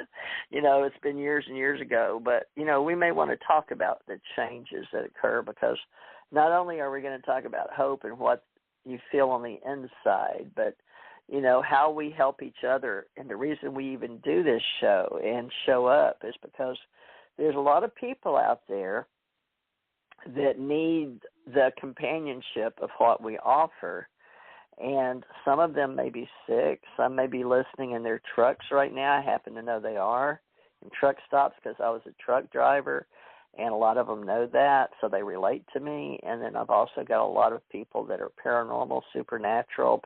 it's been years and years ago. But, we may want to talk about the changes that occur, because not only are we going to talk about hope and what you feel on the inside, but how we help each other. And the reason we even do this show and show up is because there's a lot of people out there that need the companionship of what we offer. And some of them may be sick. Some may be listening in their trucks right now. I happen to know they are in truck stops because I was a truck driver, and a lot of them know that, so they relate to me. And then I've also got a lot of people that are paranormal, supernatural,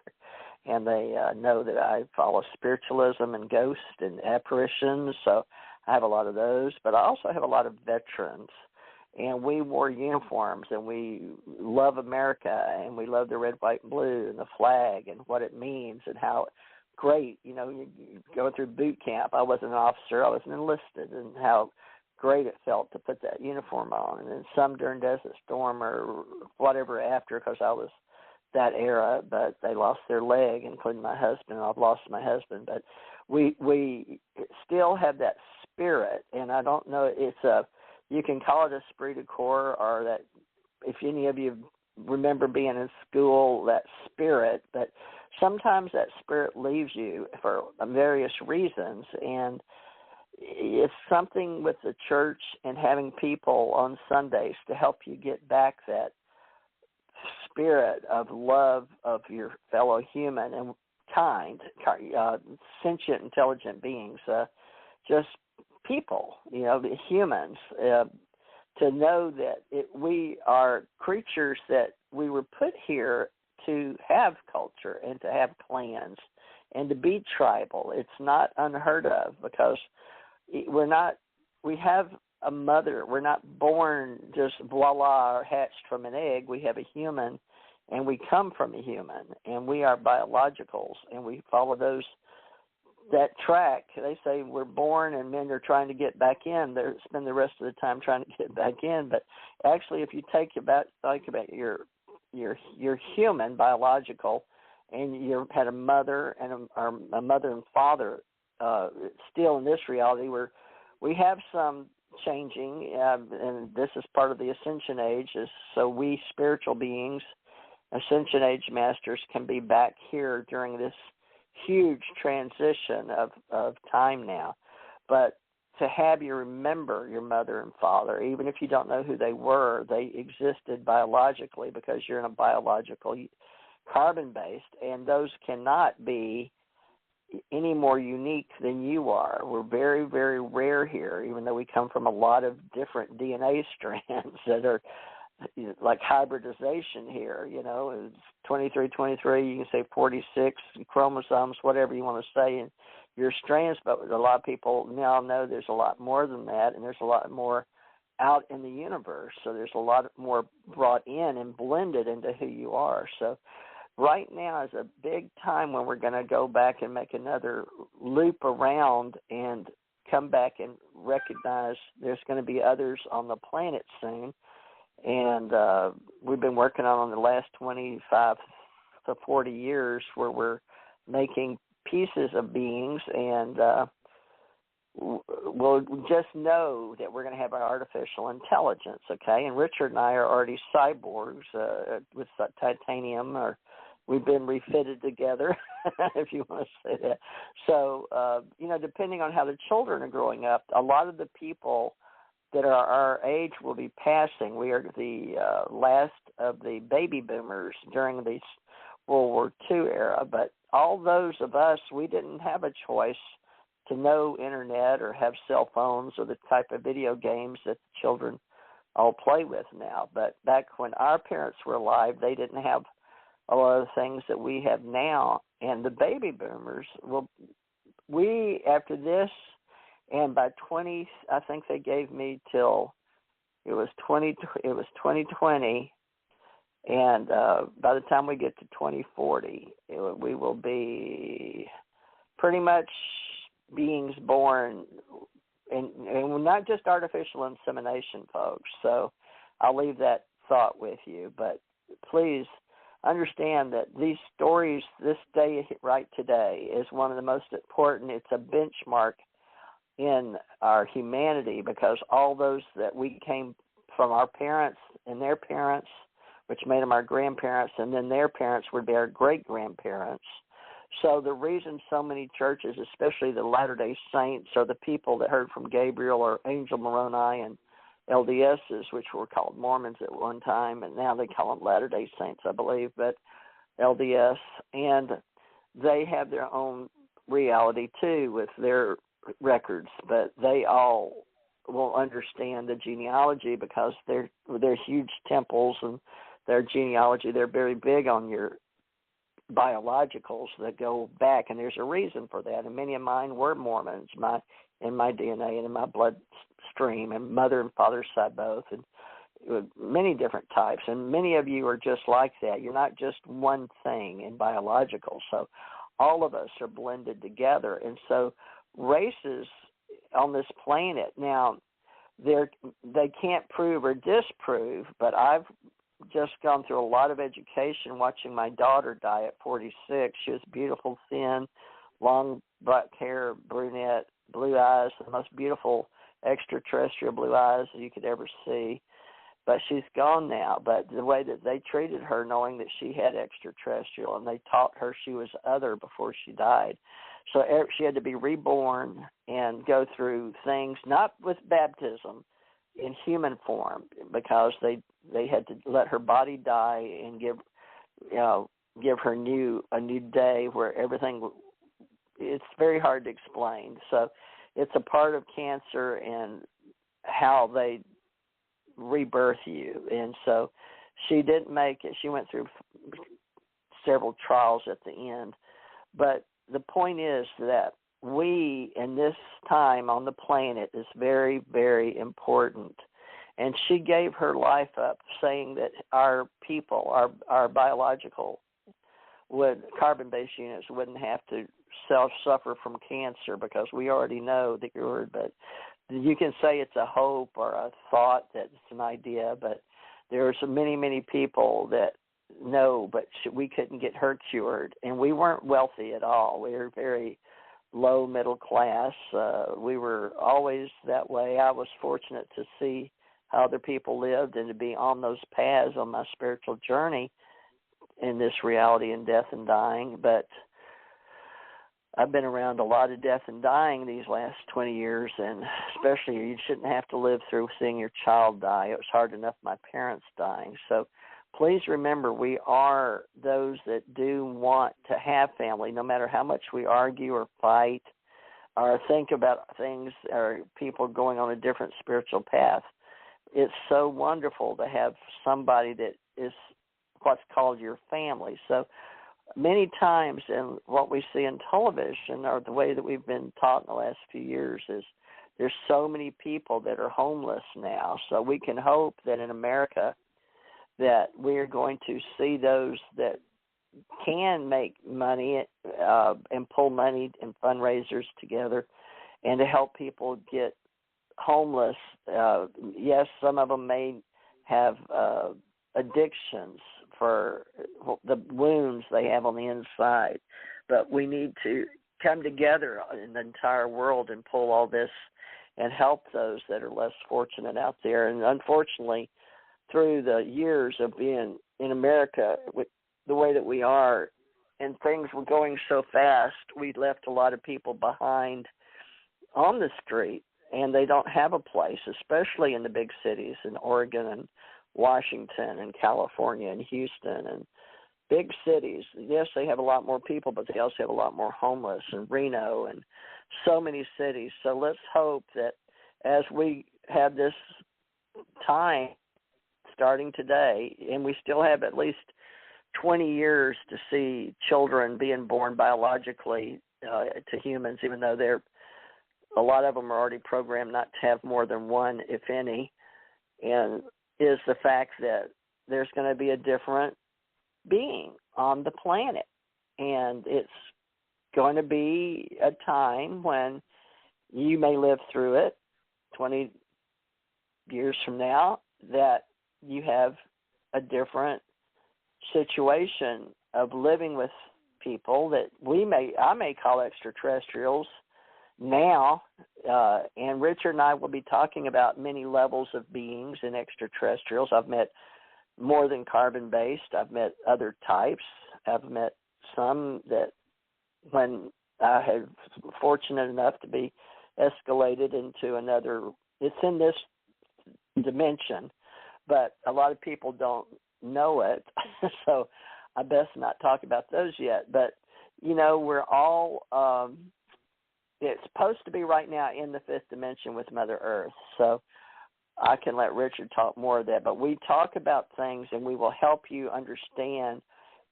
and they know that I follow spiritualism and ghosts and apparitions, so I have a lot of those. But I also have a lot of veterans, and we wore uniforms, and we love America, and we love the red, white, and blue, and the flag, and what it means, and how great, you go through boot camp. I wasn't an officer, I wasn't enlisted, and how great it felt to put that uniform on. And then some during Desert Storm or whatever after, because I was that era, but they lost their leg, including my husband. I've lost my husband, but we still have that spirit, and I don't know, you can call it a Sprit de corps, or that, if any of you remember being in school, that spirit, but sometimes that spirit leaves you for various reasons, and it's something with the church and having people on Sundays to help you get back that spirit of love of your fellow human and sentient, intelligent beings, just people, the humans, to know that we are creatures that we were put here to have culture and to have clans and to be tribal. It's not unheard of, because we have a mother. We're not born just voila or hatched from an egg. We have a human, and we come from a human, and we are biologicals, and we follow that track. They say we're born and men are trying to get back in. They spend the rest of the time trying to get back in. But actually, if you think about your human, biological, and you had a mother and a mother and father, still in this reality where we have some changing, and this is part of the Ascension Age, is so we spiritual beings, Ascension Age masters, can be back here during this huge transition of time now. But to have you remember your mother and father, even if you don't know who they were, they existed biologically, because you're in a biological carbon-based, and those cannot be any more unique than you are. We're very, very rare here, even though we come from a lot of different DNA strands that are like hybridization here. It's 23, you can say 46 chromosomes, whatever you want to say, in your strands. But a lot of people now know there's a lot more than that, and there's a lot more out in the universe. So there's a lot more brought in and blended into who you are. So right now is a big time when we're going to go back and make another loop around and come back and recognize there's going to be others on the planet soon. And we've been working on the last 25 to 40 years where we're making pieces of beings, and we'll just know that we're going to have our artificial intelligence, okay? And Richard and I are already cyborgs with titanium, or we've been refitted together, if you want to say that. So, depending on how the children are growing up, a lot of the people that are our age will be passing. We are the last of the baby boomers during the World War II era. But all those of us, we didn't have a choice to know internet or have cell phones or the type of video games that the children all play with now. But back when our parents were alive, they didn't have a lot of the things that we have now. And the baby boomers, after this, and by 20, I think they gave me till it was 2020, and by the time we get to 2040, we will be pretty much beings born, and not just artificial insemination, folks. So I'll leave that thought with you. But please understand that these stories, this day right today, is one of the most important. It's a benchmark in our humanity, because all those that we came from, our parents and their parents, which made them our grandparents, and then their parents would be our great-grandparents. So the reason so many churches, especially the Latter-day Saints, are the people that heard from Gabriel or Angel Moroni and LDSs, which were called Mormons at one time, and now they call them Latter-day Saints, I believe, but LDS. And they have their own reality, too, with their records, but they all will understand the genealogy, because they're huge temples and their genealogy, they're very big on your biologicals that go back, and there's a reason for that. And many of mine were Mormons, in my DNA and in my bloodstream, and mother and father side both, and many different types. And many of you are just like that. You're not just one thing in biological. So all of us are blended together. And so races on this planet now, they can't prove or disprove, but I've just gone through a lot of education watching my daughter die at 46. She was beautiful, thin, long black hair, brunette, blue eyes, the most beautiful extraterrestrial blue eyes you could ever see. But she's gone now. But the way that they treated her, knowing that she had extraterrestrial, and they taught her she was other before she died. So she had to be reborn and go through things, not with baptism, in human form, because they had to let her body die and give her a new day where everything. It's very hard to explain. So it's a part of cancer and how they rebirth you. And so she didn't make it. She went through several trials at the end. But the point is that we, in this time on the planet, is very, very important. And she gave her life up, saying that our people, our biological carbon-based units wouldn't have to suffer from cancer, because we already know the cure. But you can say it's a hope or a thought, that it's an idea, but there are so many, many people that know, but we couldn't get her cured. And we weren't wealthy at all. We were very low middle class. We were always that way. I was fortunate to see how other people lived and to be on those paths on my spiritual journey in this reality and death and dying. But I've been around a lot of death and dying these last 20 years, and especially you shouldn't have to live through seeing your child die. It was hard enough my parents dying. So please remember, we are those that do want to have family, no matter how much we argue or fight or think about things or people going on a different spiritual path. It's so wonderful to have somebody that is what's called your family. So many times in what we see in television, or the way that we've been taught in the last few years, is there's so many people that are homeless now. So we can hope that in America that we're going to see those that can make money and pull money and fundraisers together and to help people get homeless. Yes, some of them may have addictions for the wounds they have on the inside, but we need to come together in the entire world and pull all this and help those that are less fortunate out there. And unfortunately, through the years of being in America with the way that we are, and things were going so fast, we left a lot of people behind on the street, and they don't have a place, especially in the big cities in Oregon and Washington and California and Houston and big cities. Yes, they have a lot more people, but they also have a lot more homeless, and Reno and so many cities. So let's hope that as we have this time starting today, and we still have at least 20 years to see children being born biologically to humans, even though a lot of them are already programmed not to have more than one, if any, and is the fact that there's going to be a different being on the planet. And it's going to be a time when you may live through it 20 years from now, that you have a different situation of living with people that I may call extraterrestrials now, and Richard and I will be talking about many levels of beings in extraterrestrials. I've met more than carbon-based. I've met other types. I've met some that when I had fortunate enough to be escalated into another, it's in this dimension, but a lot of people don't know it, so I best not talk about those yet. But, we're all, it's supposed to be right now in the fifth dimension with Mother Earth, so I can let Richard talk more of that. But we talk about things, and we will help you understand,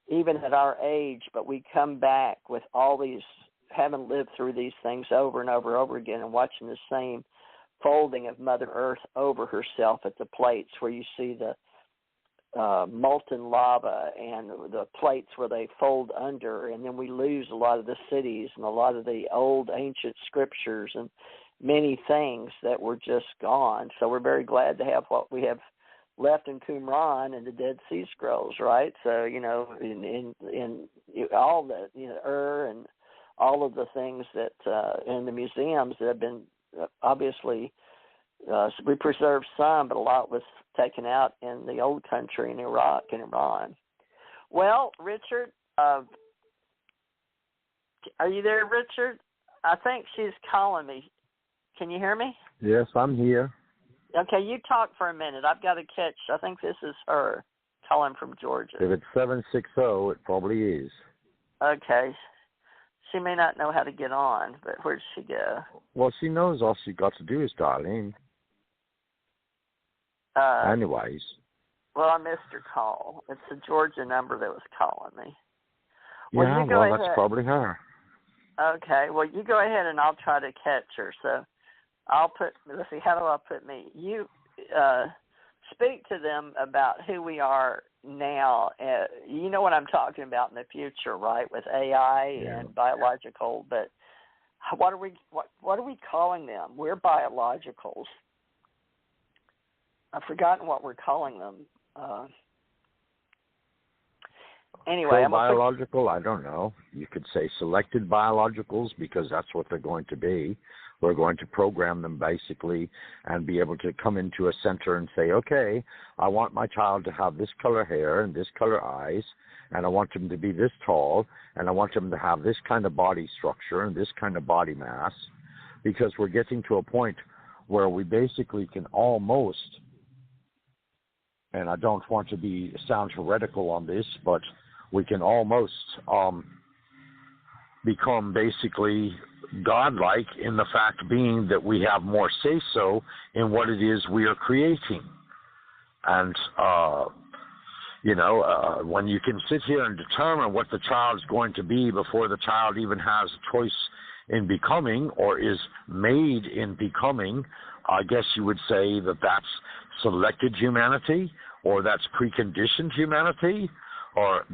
even at our age, but we come back with all these, having lived through these things over and over and over again, and watching the same folding of Mother Earth over herself at the plates where you see the molten lava and the plates where they fold under, and then we lose a lot of the cities and a lot of the old ancient scriptures and many things that were just gone. So we're very glad to have what we have left in Qumran and the Dead Sea Scrolls, right? So, in all the, and all of the things that in the museums that have been obviously, we preserved some, but a lot was taken out in the old country in Iraq and Iran. Well, Richard, are you there, Richard? I think she's calling me. Can you hear me? Yes, I'm here. Okay, you talk for a minute. I've got to catch, I think this is her calling from Georgia. If it's 760, it probably is. Okay. She may not know how to get on, but where'd she go? Well, she knows all she got to do is dial in. Anyways. Well, I missed her call. It's the Georgia number that was calling me. That's probably her. Okay, well, you go ahead and I'll try to catch her. So let's see, how do I put me? You speak to them about who we are now. You know what I'm talking about in the future, right, with AI and biological, but what are we calling them? We're biologicals. I've forgotten what we're calling them. Anyway, biological, I don't know. You could say selected biologicals, because that's what they're going to be. We're going to program them basically and be able to come into a center and say, okay, I want my child to have this color hair and this color eyes, and I want them to be this tall, and I want them to have this kind of body structure and this kind of body mass, because we're getting to a point where we basically can almost, and I don't want to sound heretical on this, but we can almost become basically godlike in the fact being that we have more say-so in what it is we are creating. And, when you can sit here and determine what the child's going to be before the child even has a choice in becoming or is made in becoming, I guess you would say that that's selected humanity, or that's preconditioned humanity, or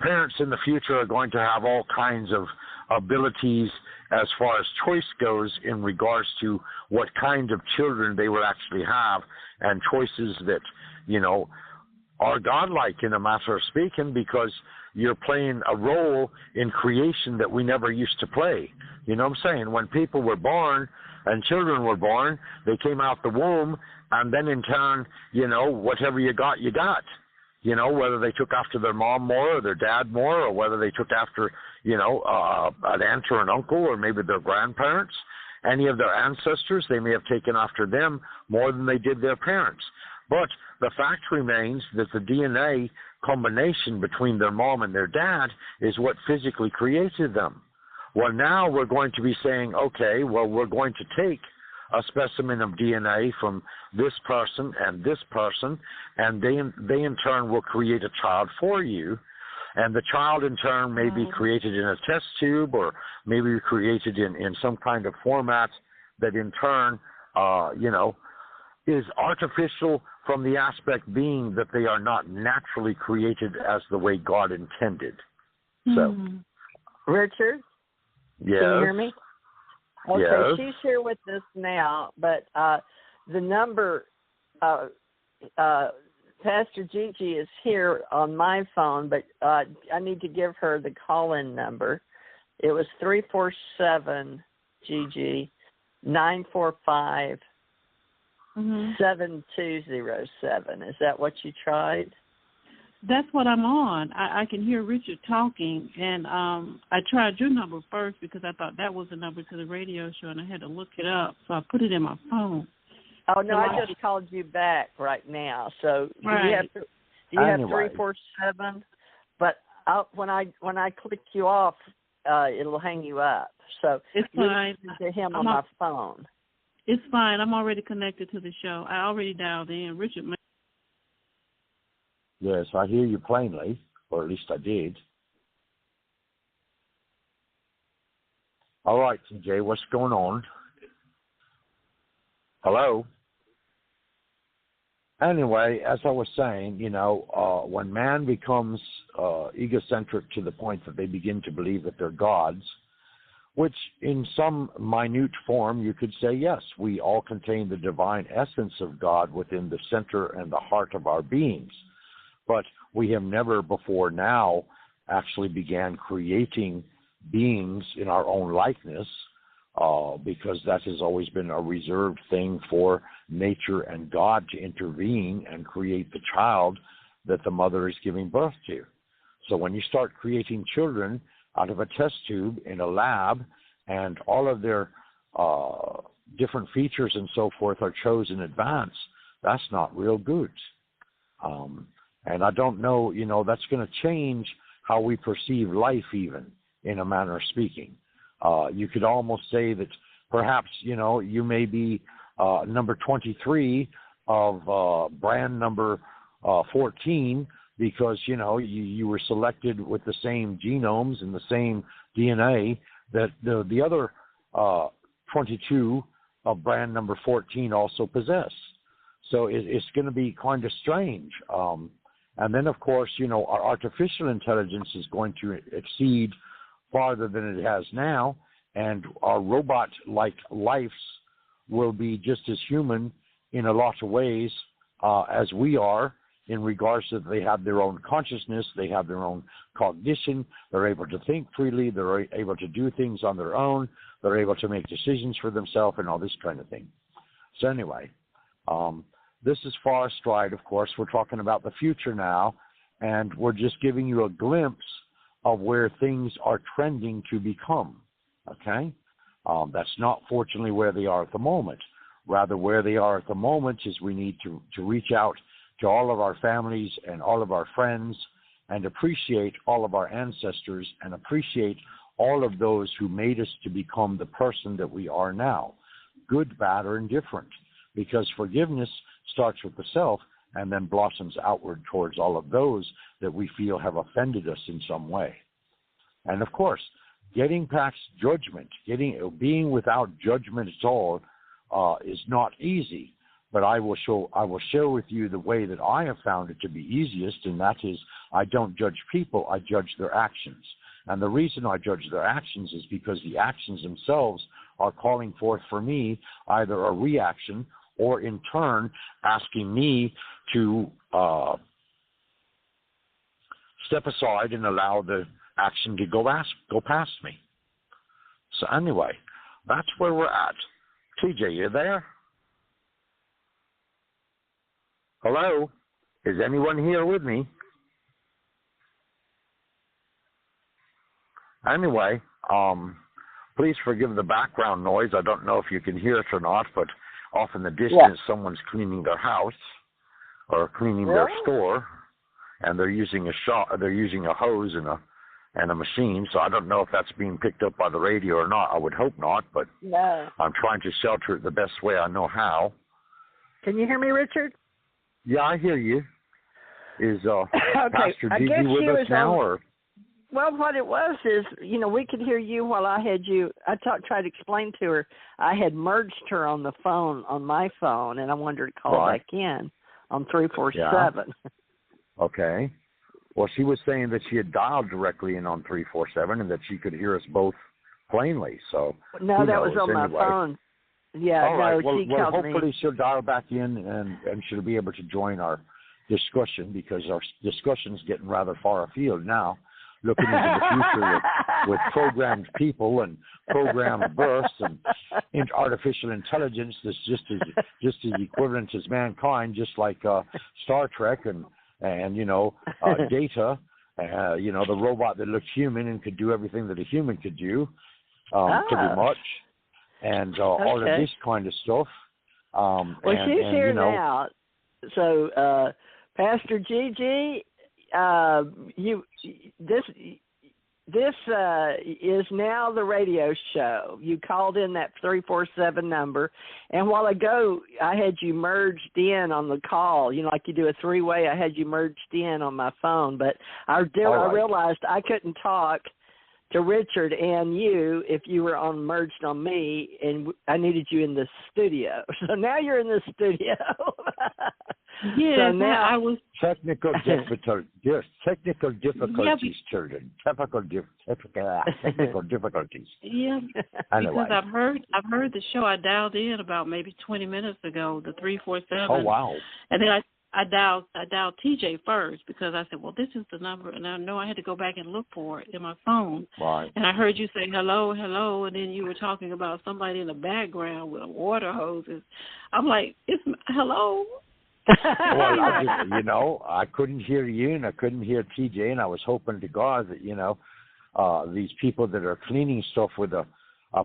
parents in the future are going to have all kinds of abilities as far as choice goes in regards to what kind of children they will actually have, and choices that, are godlike in a matter of speaking, because you're playing a role in creation that we never used to play. You know what I'm saying? When people were born and children were born, they came out the womb, and then in turn, whatever you got, you got. Whether they took after their mom more or their dad more, or whether they took after, an aunt or an uncle, or maybe their grandparents, any of their ancestors, they may have taken after them more than they did their parents. But the fact remains that the DNA combination between their mom and their dad is what physically created them. Well, now we're going to be saying, okay, well, we're going to take a specimen of DNA from this person, and they in turn will create a child for you. And the child in turn may be created in a test tube, or maybe created in some kind of format that in turn, is artificial, from the aspect being that they are not naturally created as the way God intended. So, Richard? yes. Can you hear me? Okay, yes. she's here with us now, but the number, Pastor Gigi is here on my phone, but I need to give her the call-in number. It was 347, Gigi, 945 7207. Is that what you tried? That's what I'm on. I can hear Richard talking, and I tried your number first because I thought that was the number to the radio show, and I had to look it up, so I put it in my phone. Oh, no, I just called you back right now. So do right. you have 347? But when I click you off, it'll hang you up. So it's fine. To him on my phone. It's fine. I'm already connected to the show. I already dialed in. Richard. Yes, I hear you plainly, or at least I did. All right, TJ, what's going on? Hello? Anyway, as I was saying, when man becomes egocentric to the point that they begin to believe that they're gods, which in some minute form you could say, yes, we all contain the divine essence of God within the center and the heart of our beings. But we have never before now actually began creating beings in our own likeness, because that has always been a reserved thing for nature and God to intervene and create the child that the mother is giving birth to. So when you start creating children out of a test tube in a lab, and all of their different features and so forth are chosen in advance, that's not real good. And I don't know, that's going to change how we perceive life even, in a manner of speaking. You could almost say that perhaps, you may be number 23 of brand number 14 because, you were selected with the same genomes and the same DNA that the other 22 of brand number 14 also possess. So it's going to be kind of strange. And then, of course, our artificial intelligence is going to exceed farther than it has now, and our robot-like lives will be just as human in a lot of ways as we are, in regards to they have their own consciousness, they have their own cognition, they're able to think freely, they're able to do things on their own, they're able to make decisions for themselves and all this kind of thing. So anyway, this is far astride, of course. We're talking about the future now, and we're just giving you a glimpse of where things are trending to become, okay? That's not, fortunately, where they are at the moment. Rather, where they are at the moment is we need to reach out to all of our families and all of our friends and appreciate all of our ancestors and appreciate all of those who made us to become the person that we are now, good, bad, or indifferent, because forgiveness starts with the self and then blossoms outward towards all of those that we feel have offended us in some way. And of course, getting past judgment, being without judgment at all is not easy. But I will share with you the way that I have found it to be easiest, and that is I don't judge people, I judge their actions. And the reason I judge their actions is because the actions themselves are calling forth for me either a reaction or in turn asking me to step aside and allow the action to go past me. So anyway, that's where we're at. TJ, you there? Hello? Is anyone here with me? Anyway, please forgive the background noise. I don't know if you can hear it or not, but off in the distance, someone's cleaning their house or cleaning their store, and they're using a hose and a machine. So I don't know if that's being picked up by the radio or not. I would hope not, but no. I'm trying to shelter it the best way I know how. Can you hear me, Richard? Yeah, I hear you. Is okay. Pastor Gigi with us now, or? Well, what it was is, we could hear you while I had you. I tried to explain to her. I had merged her on the phone, on my phone, and I wanted her to call back in on 347. Yeah. Okay. Well, she was saying that she had dialed directly in on 347 and that she could hear us both plainly. So no, that was on my phone. Yeah, all right. no, she called hopefully me. she'll dial back in and she'll be able to join our discussion, because our discussion's getting rather far afield now, looking into the future with programmed people and programmed births and artificial intelligence that's just as equivalent as mankind, just like Star Trek and Data, the robot that looked human and could do everything that a human could do, pretty much, and all of this kind of stuff. She's here now. So, Pastor Gigi, this is now the radio show. You called in that 347 number, and while ago I had you merged in on the call. Like you do a three-way. I had you merged in on my phone, but I realized I couldn't talk to Richard and you if you were merged on me, and I needed you in the studio. So now you're in the studio. Yeah, so now I was technical difficulties, children. Technical difficulties. Yeah, anyway. Because I've heard the show. I dialed in about maybe 20 minutes ago, the 347. Oh wow! And then I dialed TJ first, because I said, well, this is the number, and I know I had to go back and look for it in my phone. Right. And I heard you say hello, and then you were talking about somebody in the background with water hoses. I'm like, it's hello. Well, I couldn't hear you and I couldn't hear TJ, and I was hoping to God that these people that are cleaning stuff with a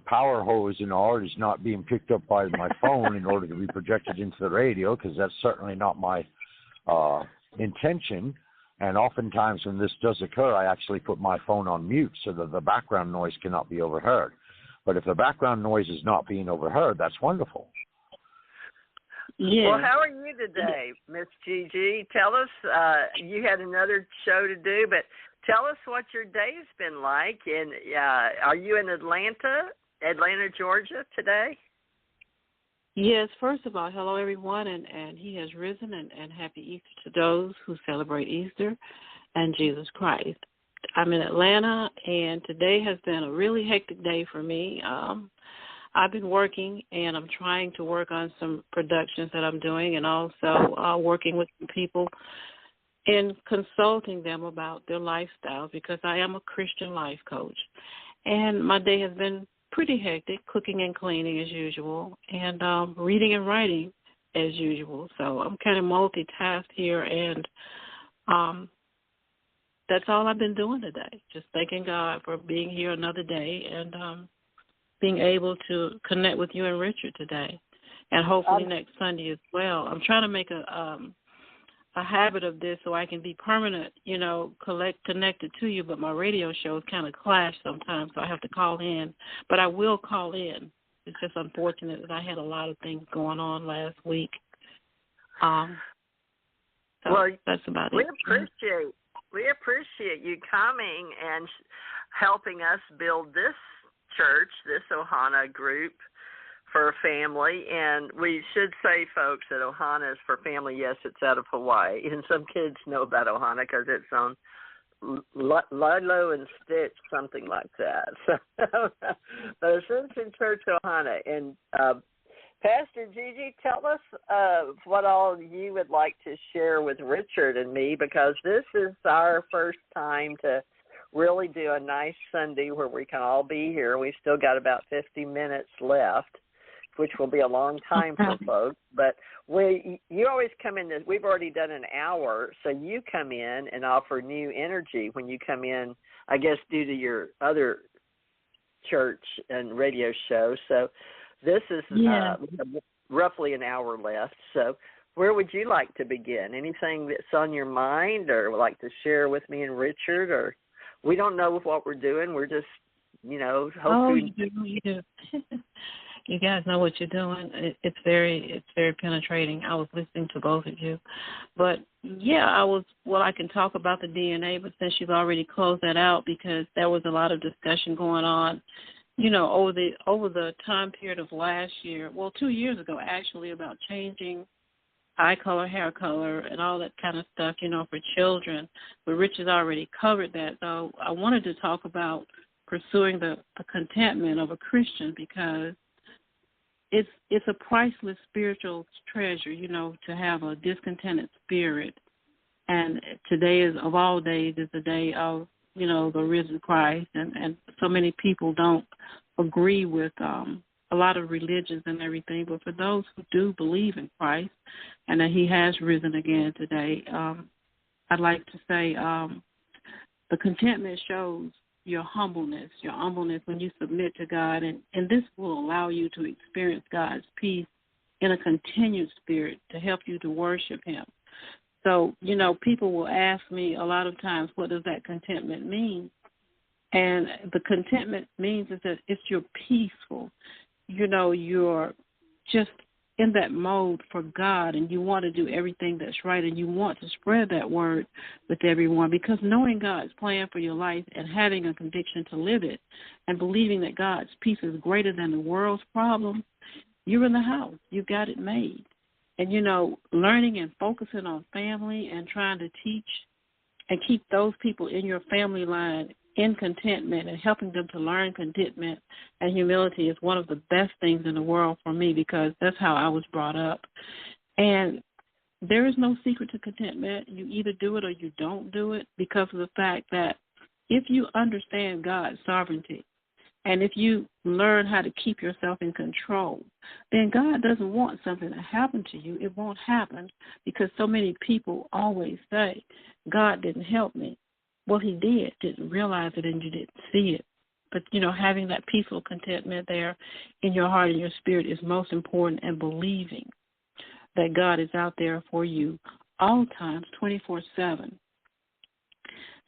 power hose and all is not being picked up by my phone in order to be projected into the radio, because that's certainly not my intention. And oftentimes when this does occur, I actually put my phone on mute so that the background noise cannot be overheard. But if the background noise is not being overheard, that's wonderful. Yeah. Well, how are you today, Miss Gigi? Tell us, you had another show to do, but tell us what your day's been like. And are you in Atlanta, Georgia today? Yes, first of all, hello, everyone, and he has risen, and happy Easter to those who celebrate Easter and Jesus Christ. I'm in Atlanta, and today has been a really hectic day for me. I've been working, and I'm trying to work on some productions that I'm doing, and also working with people and consulting them about their lifestyle, because I am a Christian life coach. And my day has been pretty hectic, cooking and cleaning as usual, and reading and writing as usual. So I'm kind of multitasked here, and that's all I've been doing today, just thanking God for being here another day, and being able to connect with you and Richard today, and hopefully next Sunday as well. I'm trying to make a habit of this so I can be permanent, connected to you, but my radio shows kind of clash sometimes, so I have to call in. But I will call in. It's just unfortunate that I had a lot of things going on last week. So that's about it. We appreciate you coming and helping us build this church, this Ohana group for family. And we should say, folks, that Ohana is for family. Yes, it's out of Hawaii, and some kids know about Ohana because it's on Lilo and Stitch, something like that. So, but Ascension Chruch Ohana. And Pastor Gigi, tell us what all you would like to share with Richard and me, because this is our first time to really do a nice Sunday where we can all be here. We still got about 50 minutes left, which will be a long time for folks. But you always come in, we've already done an hour, so you come in and offer new energy when you come in, I guess, due to your other church and radio show. So this is roughly an hour left. So where would you like to begin? Anything that's on your mind or would like to share with me and Richard? Or we don't know what we're doing. We're just, hoping. You do. You guys know what you're doing. It's very penetrating. I was listening to both of you. But, I can talk about the DNA, but since you've already closed that out, because there was a lot of discussion going on, over the time period of last year, 2 years ago, actually, about changing eye color, hair color, and all that kind of stuff, for children. But Rich has already covered that. So I wanted to talk about pursuing the contentment of a Christian, because it's a priceless spiritual treasure, to have a discontented spirit. And today is, of all days, is the day of, the risen Christ. And so many people don't agree with a lot of religions and everything. But for those who do believe in Christ and that he has risen again today, I'd like to say the contentment shows your humbleness when you submit to God. And this will allow you to experience God's peace in a continued spirit to help you to worship him. So, people will ask me a lot of times, what does that contentment mean? And the contentment means is that it's you're peaceful. You're just in that mode for God, and you want to do everything that's right, and you want to spread that word with everyone, because knowing God's plan for your life and having a conviction to live it and believing that God's peace is greater than the world's problem, you're in the house. You got it made. And, learning and focusing on family and trying to teach and keep those people in your family line in contentment and helping them to learn contentment and humility is one of the best things in the world for me, because that's how I was brought up. And there is no secret to contentment. You either do it or you don't do it, because of the fact that if you understand God's sovereignty and if you learn how to keep yourself in control, then God doesn't want something to happen to you. It won't happen, because so many people always say, God didn't help me. Well, he did, didn't realize it, and you didn't see it. But, having that peaceful contentment there in your heart and your spirit is most important, and believing that God is out there for you all times, 24/7.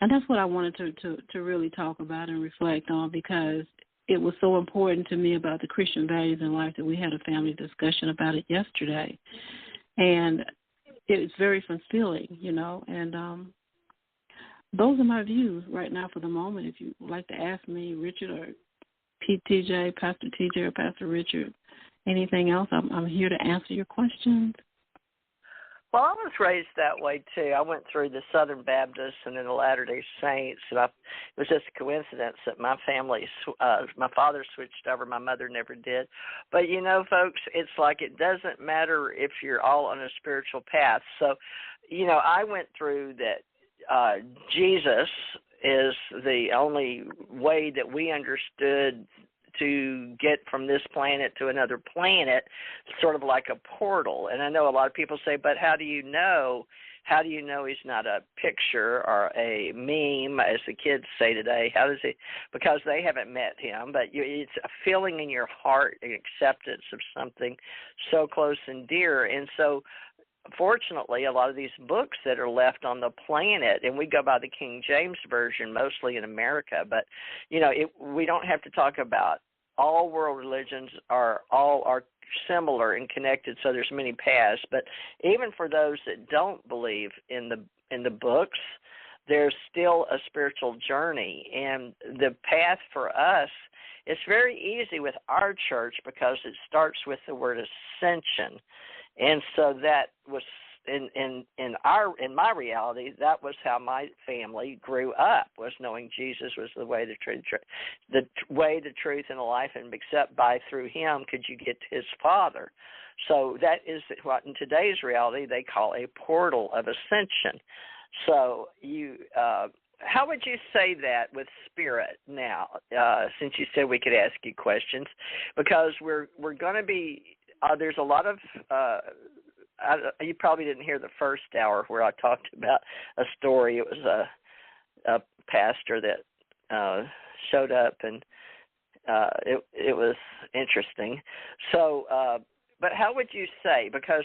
And that's what I wanted to really talk about and reflect on, because it was so important to me about the Christian values in life that we had a family discussion about it yesterday. And it's very fulfilling, and those are my views right now for the moment. If you would like to ask me, Richard or PTJ, Pastor TJ or Pastor Richard, anything else, I'm here to answer your questions. Well, I was raised that way, too. I went through the Southern Baptist and then the Latter-day Saints, and it was just a coincidence that my family, my father switched over, my mother never did. But, folks, it's like it doesn't matter if you're all on a spiritual path. So, I went through that Jesus is the only way that we understood to get from this planet to another planet, sort of like a portal. And I know a lot of people say, but how do you know? How do you know he's not a picture or a meme, as the kids say today? How does he? Because they haven't met him, but it's a feeling in your heart, an acceptance of something so close and dear. And so, fortunately, a lot of these books that are left on the planet, and we go by the King James Version mostly in America, but, we don't have to talk about all world religions are similar and connected, so there's many paths. But even for those that don't believe in the books, there's still a spiritual journey. And the path for us, it's very easy with our church because it starts with the word ascension. And so that was in my reality, that was how my family grew up, was knowing Jesus was the way, the truth, and the life, and except through him could you get to his Father. So that is what in today's reality they call a portal of ascension. So how would you say that with spirit now? Since you said we could ask you questions, because we're going to be. There's a lot of, you probably didn't hear the first hour where I talked about a story. It was a pastor that showed up, and it was interesting. So, but how would you say, because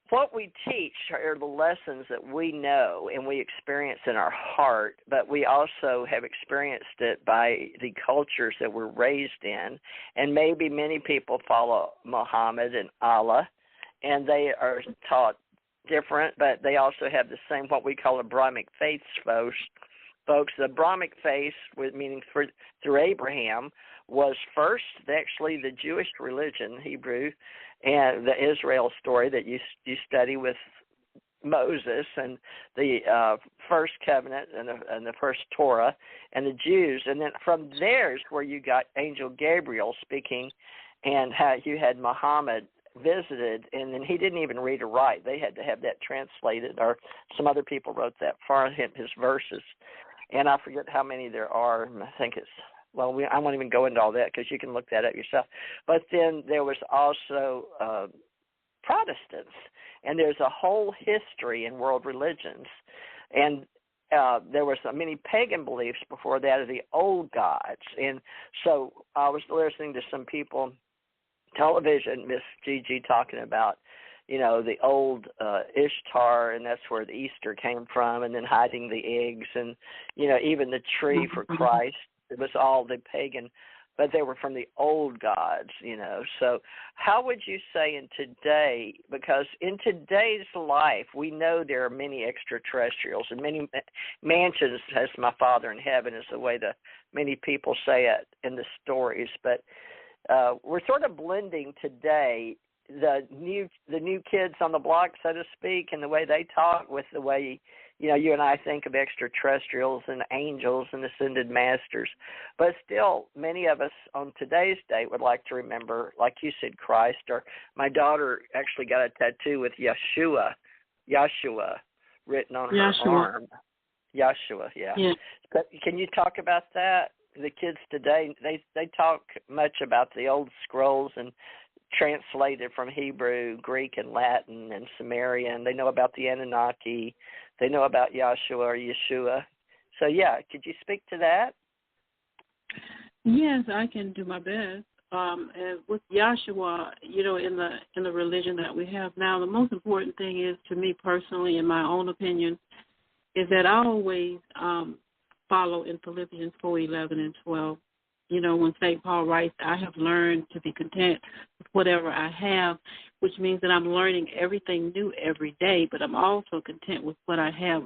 what we teach are the lessons that we know and we experience in our heart, but we also have experienced it by the cultures that we're raised in. And maybe many people follow Muhammad and Allah, and they are taught different, but they also have the same, what we call a Brahmic faith, folks. The Brahmic faith, meaning through Abraham, was first actually the Jewish religion, Hebrew, and the Israel story that you study with Moses and the first covenant and the first Torah and the Jews. And then from there's where you got Angel Gabriel speaking, and how you had Muhammad visited, and then he didn't even read or write. They had to have that translated, or some other people wrote that for him, his verses. And I forget how many there are. I think it's, well, I won't even go into all that because you can look that up yourself. But then there was also Protestants, and there's a whole history in world religions. And there were so many pagan beliefs before that of the old gods. And so I was listening to some people, television, Miss Gigi, talking about, the old Ishtar, and that's where the Easter came from, and then hiding the eggs, and, even the tree for Christ. It was all the pagan, but they were from the old gods, So how would you say in today, because in today's life, we know there are many extraterrestrials and many mansions, as my Father in heaven is the way that many people say it in the stories, but we're sort of blending today the new kids on the block, so to speak, and the way they talk with the way, you and I think of extraterrestrials and angels and ascended masters. But still, many of us on today's date would like to remember, like you said, Christ, or my daughter actually got a tattoo with Yeshua written on her arm. Yeshua, yeah. But can you talk about that? The kids today, they talk much about the old scrolls and translated from Hebrew, Greek, and Latin, and Sumerian. They know about the Anunnaki. They know about Yahshua or Yeshua. So, yeah, could you speak to that? Yes, I can do my best. And with Yahshua, in the religion that we have now, the most important thing is, to me personally, in my own opinion, is that I always follow in Philippians 4:11 and 12. When St. Paul writes, I have learned to be content with whatever I have, which means that I'm learning everything new every day, but I'm also content with what I have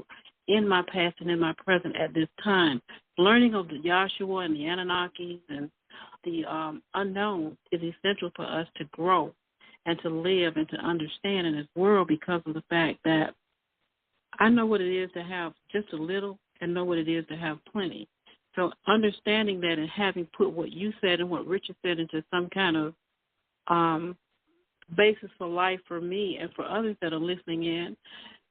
in my past and in my present at this time. Learning of the Yahshua and the Anunnakis and the unknown is essential for us to grow and to live and to understand in this world, because of the fact that I know what it is to have just a little and know what it is to have plenty. So understanding that and having put what you said and what Richard said into some kind of basis for life for me and for others that are listening in,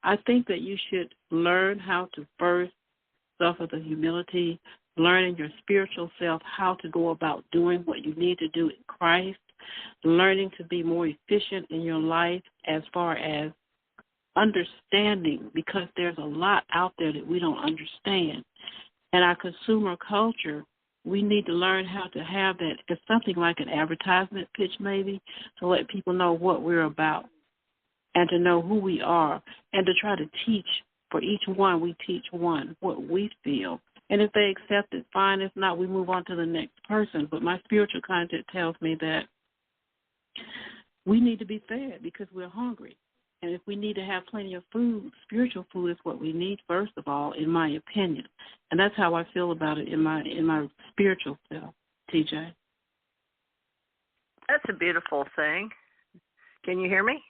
I think that you should learn how to first suffer the humility, learning your spiritual self how to go about doing what you need to do in Christ, learning to be more efficient in your life as far as understanding, because there's a lot out there that we don't understand. And our consumer culture, we need to learn how to have that. It's something like an advertisement pitch, maybe, to let people know what we're about and to know who we are, and to try to teach. For each one, we teach one what we feel. And if they accept it, fine. If not, we move on to the next person. But my spiritual content tells me that we need to be fed because we're hungry. And if we need to have plenty of food, spiritual food is what we need, first of all, in my opinion. And that's how I feel about it in my spiritual self, TJ. That's a beautiful thing. Can you hear me?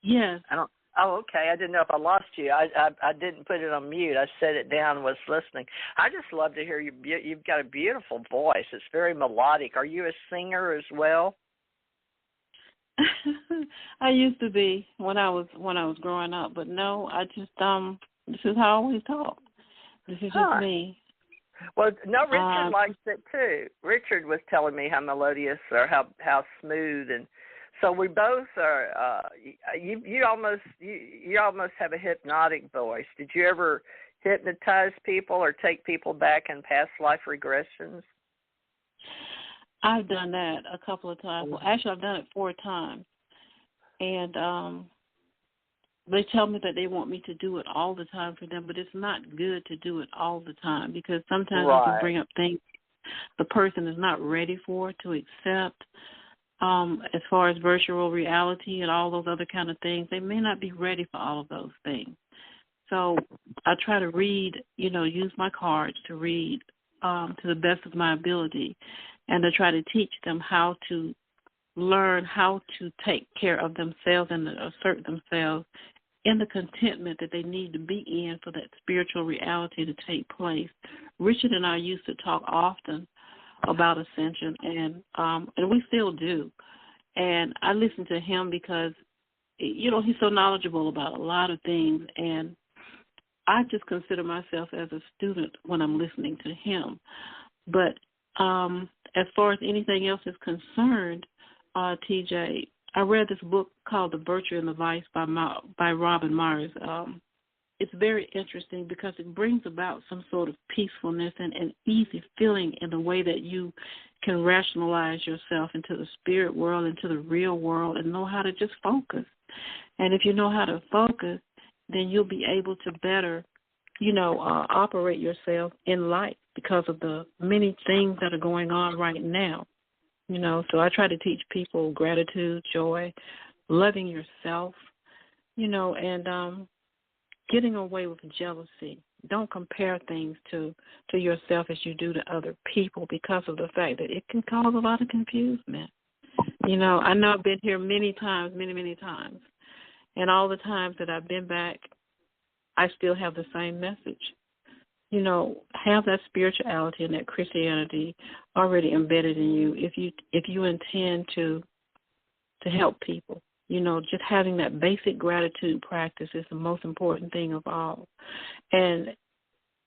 Yes. Oh, okay. I didn't know if I lost you. I didn't put it on mute. I set it down and was listening. I just love to hear you. You've got a beautiful voice. It's very melodic. Are you a singer as well? I used to be when I was growing up, but no, I just this is how I always talk. This is just me. Well, no, Richard likes it too. Richard was telling me how melodious or how smooth, and so we both are. You almost have a hypnotic voice. Did you ever hypnotize people or take people back in past life regressions? I've done that a couple of times. Well, actually, I've done it 4 times. And they tell me that they want me to do it all the time for them, but it's not good to do it all the time, because sometimes you can bring up things the person is not ready for to accept. As far as virtual reality and all those other kind of things, they may not be ready for all of those things. So I try to read, use my cards to read to the best of my ability, and to try to teach them how to learn how to take care of themselves and assert themselves in the contentment that they need to be in for that spiritual reality to take place. Richard and I used to talk often about ascension, and we still do. And I listen to him because, he's so knowledgeable about a lot of things, and I just consider myself as a student when I'm listening to him. But as far as anything else is concerned, TJ, I read this book called The Virtue and the Vice by Robin Myers. It's very interesting because it brings about some sort of peacefulness and easy feeling in the way that you can rationalize yourself into the spirit world, into the real world, and know how to just focus. And if you know how to focus, then you'll be able to better, operate yourself in life because of the many things that are going on right now. So I try to teach people gratitude, joy, loving yourself, and getting away with jealousy. Don't compare things to yourself as you do to other people because of the fact that it can cause a lot of confusion. I know I've been here many times, many times, and all the times that I've been back, I still have the same message. Have that spirituality and that Christianity already embedded in you if you intend to help people. Just having that basic gratitude practice is the most important thing of all. And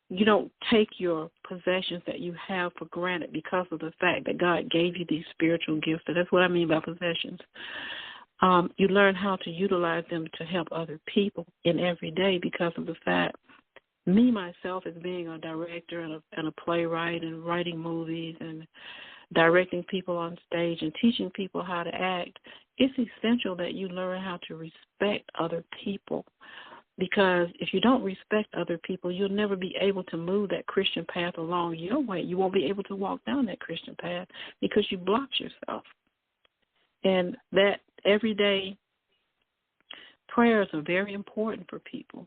you don't take your possessions that you have for granted because of the fact that God gave you these spiritual gifts. And that's what I mean by possessions. You learn how to utilize them to help other people in every day because of the fact, me, myself, as being a director and a playwright and writing movies and directing people on stage and teaching people how to act, it's essential that you learn how to respect other people. Because if you don't respect other people, you'll never be able to move that Christian path along your way. You won't be able to walk down that Christian path because you blocked yourself. And that everyday prayers are very important for people,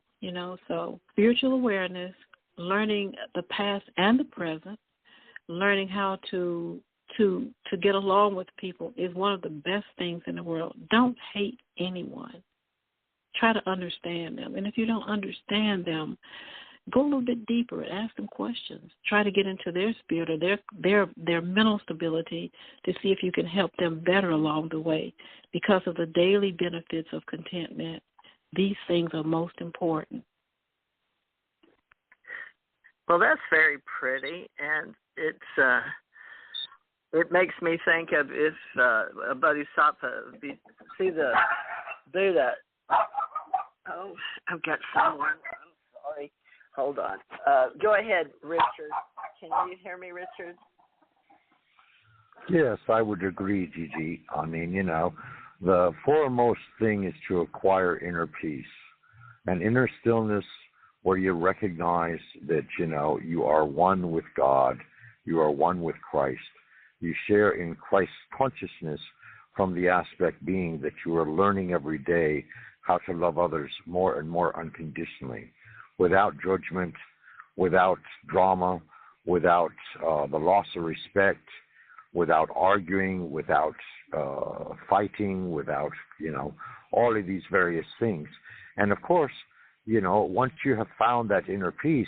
So spiritual awareness, learning the past and the present, learning how to get along with people is one of the best things in the world. Don't hate anyone. Try to understand them. And if you don't understand them, go a little bit deeper and ask them questions. Try to get into their spirit or their mental stability to see if you can help them better along the way. Because of the daily benefits of contentment, these things are most important. Well, that's very pretty, and it makes me think of if a bodhisattva do that. Oh, I've got someone. I'm sorry. Hold on. Go ahead, Richard. Can you hear me, Richard? Yes, I would agree, Gigi. I mean, the foremost thing is to acquire inner peace and inner stillness where you recognize that, you are one with God. You are one with Christ. You share in Christ's consciousness from the aspect being that you are learning every day how to love others more and more unconditionally, without judgment, without drama, without the loss of respect, without arguing, without fighting, without, all of these various things. And of course, once you have found that inner peace,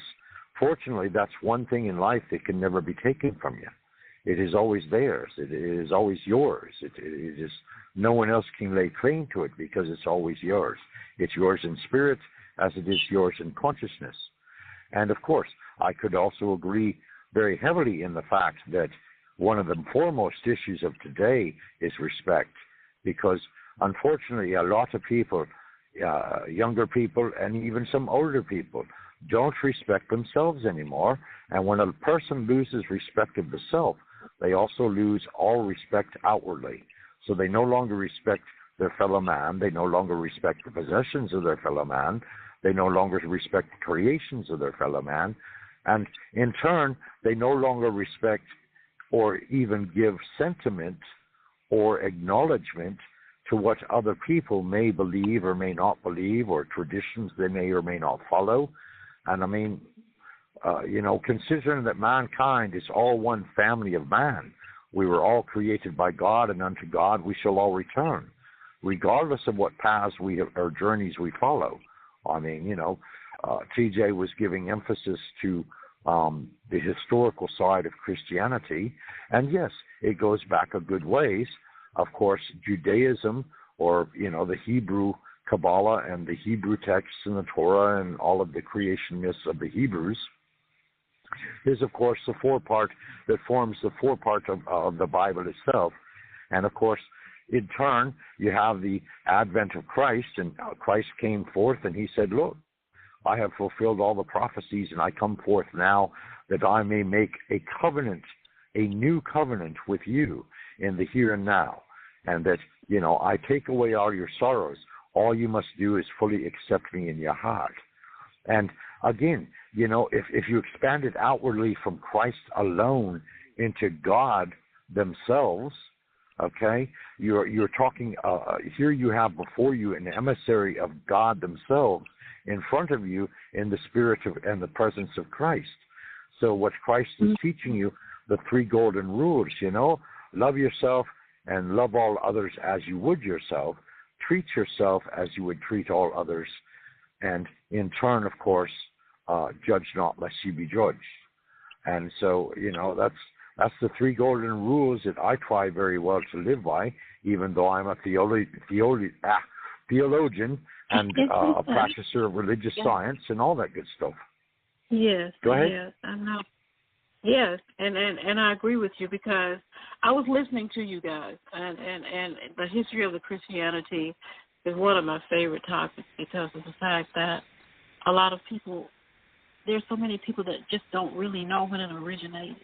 fortunately, that's one thing in life that can never be taken from you. It is always theirs. It is always yours. It is no one else can lay claim to it because it's always yours. It's yours in spirit as it is yours in consciousness. And of course, I could also agree very heavily in the fact that one of the foremost issues of today is respect, because unfortunately a lot of people, younger people and even some older people, don't respect themselves anymore. And when a person loses respect of the self, they also lose all respect outwardly. So they no longer respect their fellow man. They no longer respect the possessions of their fellow man. They no longer respect the creations of their fellow man. And in turn, they no longer respect or even give sentiment or acknowledgement to what other people may believe or may not believe, or traditions they may or may not follow. And I mean, considering that mankind is all one family of man, we were all created by God, and unto God we shall all return, regardless of what paths or journeys we follow. I mean, TJ was giving emphasis to the historical side of Christianity, and yes, it goes back a good ways. Of course, Judaism, or the Hebrew Kabbalah and the Hebrew texts and the Torah and all of the creation myths of the Hebrews, is of course the forepart that forms the forepart of the Bible itself. And of course, in turn, you have the advent of Christ, and Christ came forth and he said, look, I have fulfilled all the prophecies, and I come forth now that I may make a covenant, a new covenant with you in the here and now, and that, I take away all your sorrows. All you must do is fully accept me in your heart. And again, if you expand it outwardly from Christ alone into God themselves, okay, you're talking, here you have before you an emissary of God themselves in front of you in the spirit and the presence of Christ. So what Christ is teaching you, the 3 golden rules, love yourself and love all others as you would yourself. Treat yourself as you would treat all others. And in turn, of course, judge not lest you be judged. And so, that's the 3 golden rules that I try very well to live by, even though I'm a theologian and a practicer of religious science and all that good stuff. Yes. Go ahead. Yes, I know. Yes, and I agree with you, because I was listening to you guys, and the history of the Christianity is one of my favorite topics, because of the fact that a lot of people, there's so many people that just don't really know when it originated.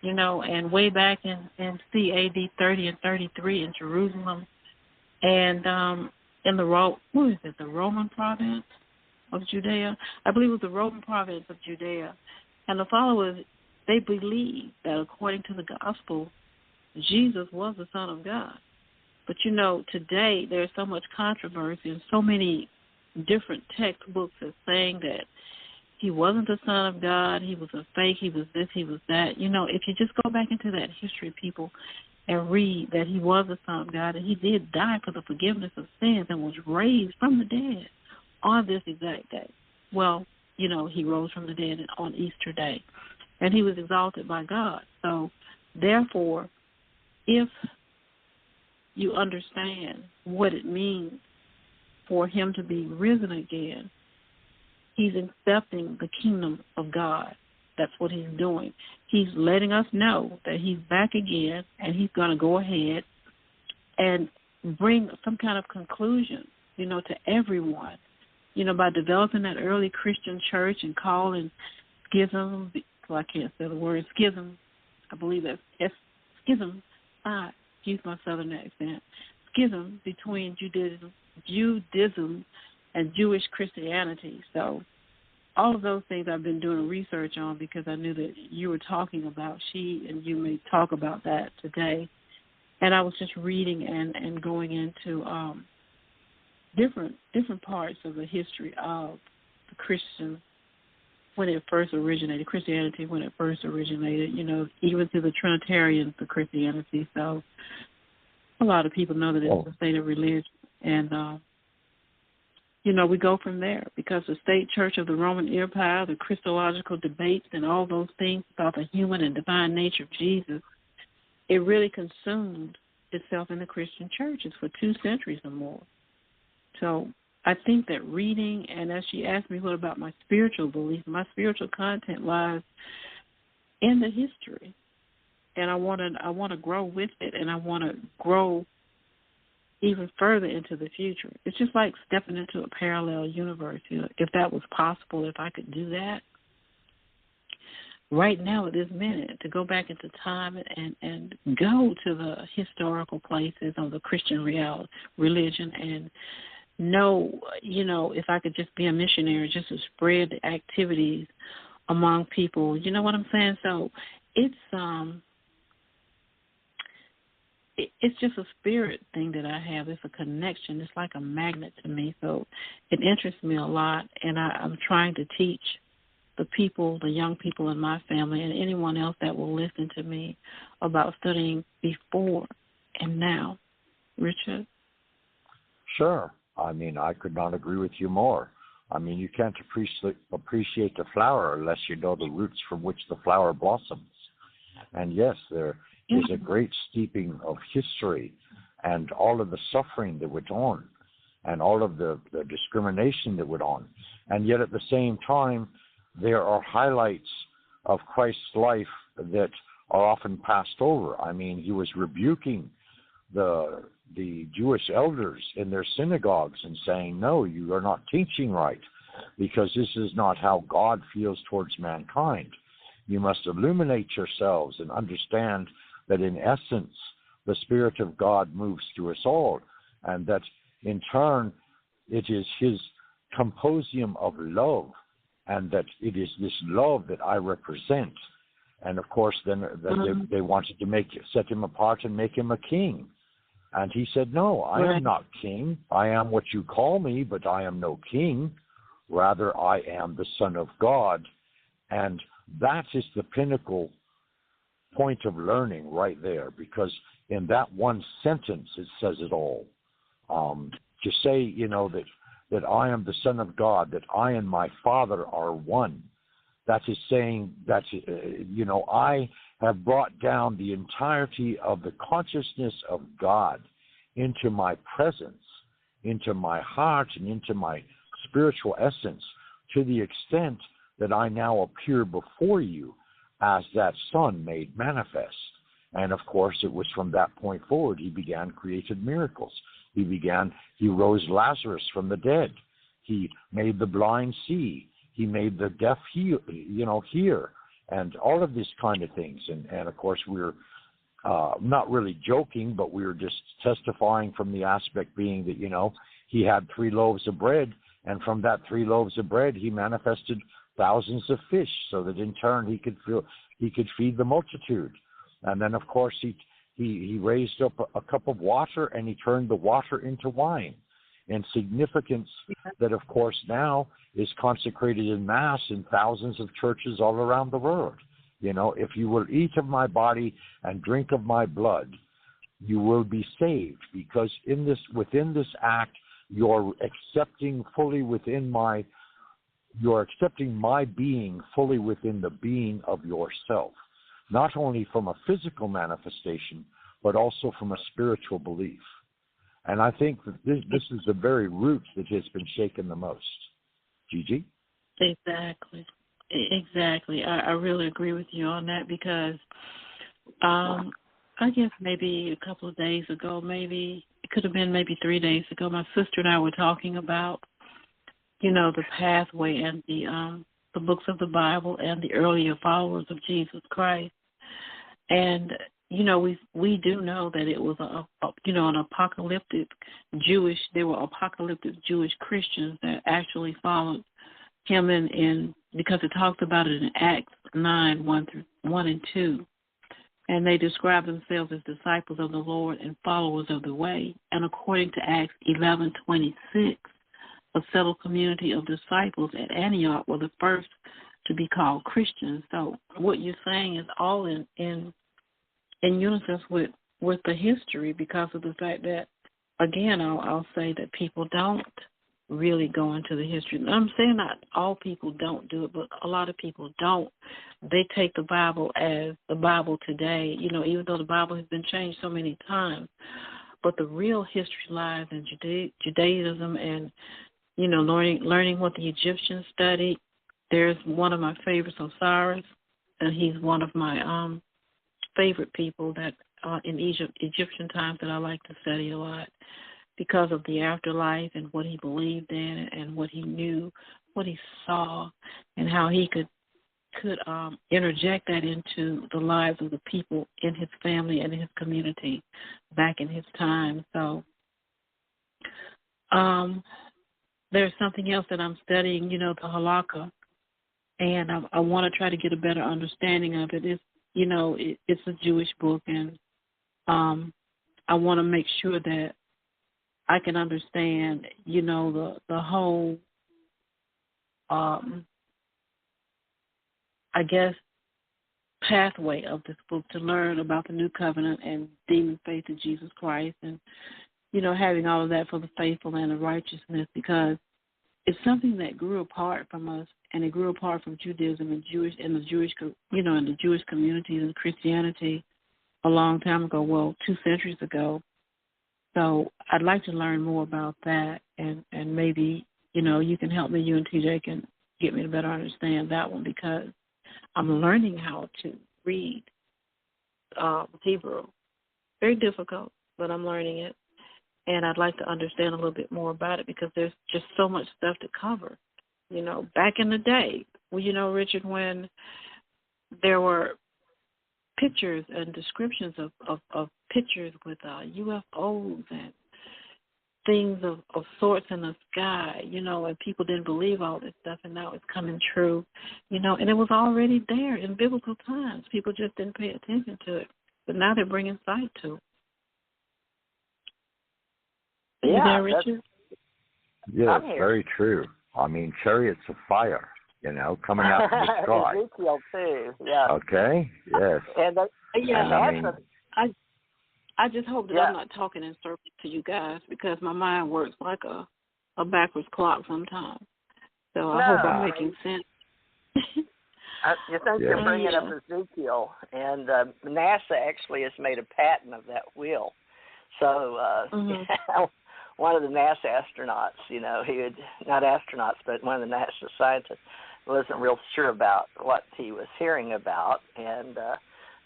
And way back in CAD 30 and 33 in Jerusalem, and in the Roman province of Judea. I believe it was the Roman province of Judea. And the followers, they believed that according to the gospel, Jesus was the Son of God. But today there's so much controversy and so many different textbooks are saying that he wasn't the Son of God, he was a fake, he was this, he was that. If you just go back into that history, people, and read that he was the Son of God, and he did die for the forgiveness of sins and was raised from the dead on this exact day. Well, he rose from the dead on Easter Day, and he was exalted by God. So, therefore, if you understand what it means for him to be risen again, he's accepting the kingdom of God. That's what he's doing. He's letting us know that he's back again, and he's going to go ahead and bring some kind of conclusion, to everyone, by developing that early Christian church and calling schism, well, I can't say the word schism. I believe that's schism. Excuse my southern accent. Schism between Judaism and Jewish Christianity. So all of those things I've been doing research on, because I knew that you were talking about and you may talk about that today. And I was just reading and going into different parts of the history of the Christian when it first originated, Christianity when it first originated, even to the Trinitarians of Christianity. So a lot of people know that it's a state of religion. And we go from there, because the state church of the Roman Empire, the Christological debates, and all those things about the human and divine nature of Jesus, it really consumed itself in the Christian churches for 2 centuries or more. So I think that reading, and as she asked me what about my spiritual beliefs, my spiritual content lies in the history, and I want to grow with it, and I want to grow even further into the future. It's just like stepping into a parallel universe. If that was possible, if I could do that right now at this minute, to go back into time and go to the historical places of the Christian religion and know, if I could just be a missionary, just to spread the activities among people. You know what I'm saying? So it's it's just a spirit thing that I have. It's a connection. It's like a magnet to me. So it interests me a lot, and I'm trying to teach the people, the young people in my family, and anyone else that will listen to me about studying before and now. Richard? Sure. I mean, I could not agree with you more. I mean, you can't appreciate the flower unless you know the roots from which the flower blossoms. And yes, there is a great steeping of history and all of the suffering that went on and all of the discrimination that went on. And yet at the same time, there are highlights of Christ's life that are often passed over. I mean, he was rebuking the Jewish elders in their synagogues and saying, no, you are not teaching right, because this is not how God feels towards mankind. You must illuminate yourselves and understand that in essence, the Spirit of God moves through us all, and that in turn, it is his composium of love, and that it is this love that I represent. And of course, then they wanted to set him apart and make him a king. And he said, no, I am not king. I am what you call me, but I am no king. Rather, I am the Son of God. And that is the pinnacle point of learning right there, because in that one sentence, it says it all. To say, that I am the Son of God, that I and my Father are one, that is saying that, I have brought down the entirety of the consciousness of God into my presence, into my heart, and into my spiritual essence, to the extent that I now appear before you as that Son made manifest. And of course, it was from that point forward he began created miracles. He rose Lazarus from the dead. He made the blind see. He made the deaf hear, and all of these kind of things. And of course, we're not really joking, but we were just testifying from the aspect being that, he had 3 loaves of bread, and from that 3 loaves of bread, he manifested thousands of fish, so that in turn he could feed the multitude. And then, of course, he raised up a cup of water, and he turned the water into wine. And significance that, of course, now is consecrated in Mass in thousands of churches all around the world. If you will eat of my body and drink of my blood, you will be saved, because within this act, you're accepting my being fully within the being of yourself, not only from a physical manifestation, but also from a spiritual belief. And I think that this is the very root that has been shaken the most. Gigi? Exactly. I really agree with you on that, because I guess maybe a couple of days ago, it could have been maybe 3 days ago, my sister and I were talking about, the pathway and the books of the Bible and the earlier followers of Jesus Christ. And we do know that it was an apocalyptic there were apocalyptic Jewish Christians that actually followed him because it talks about it in Acts 9, 1 and 2. And they describe themselves as disciples of the Lord and followers of the way. And according to Acts 11:26, a settled community of disciples at Antioch were the first to be called Christians. So what you're saying is all in unison with the history, because of the fact that, again, I'll say that people don't really go into the history. I'm saying not all people don't do it, but a lot of people don't. They take the Bible as the Bible today, even though the Bible has been changed so many times. But the real history lies in Judaism and, learning what the Egyptians studied. There's one of my favorites, Osiris, and he's one of my favorite people that in Egyptian times that I like to study a lot, because of the afterlife and what he believed in and what he knew, what he saw, and how he could interject that into the lives of the people in his family and in his community back in his time. So there's something else that I'm studying, the Halakha, and I want to try to get a better understanding of it. It's a Jewish book, and I want to make sure that I can understand, the whole, I guess, pathway of this book to learn about the new covenant and demon faith in Jesus Christ and, having all of that for the faithful and the righteousness, because it's something that grew apart from us, and it grew apart from Judaism and the Jewish communities and Christianity a long time ago, 2 centuries ago. So I'd like to learn more about that, and maybe, you can help me, you and TJ can get me to better understand that one, because I'm learning how to read Hebrew. Very difficult, but I'm learning it. And I'd like to understand a little bit more about it, because there's just so much stuff to cover. Back in the day, Richard, when there were pictures and descriptions of pictures with UFOs and things of sorts in the sky, and people didn't believe all this stuff, and now it's coming true, and it was already there in biblical times. People just didn't pay attention to it, but now they're bringing sight to it. Yeah, there, Richard? Yes, very true. I mean, chariots of fire, coming out of the sky. Ezekiel too, yeah. Okay, yes. I just hope that I'm not talking in circles to you guys, because my mind works like a backwards clock sometimes. So I hope I'm making sense. You think you're bringing up Ezekiel, and NASA actually has made a patent of that wheel. So one of the NASA astronauts, he had, not astronauts, but one of the NASA scientists, wasn't real sure about what he was hearing about, and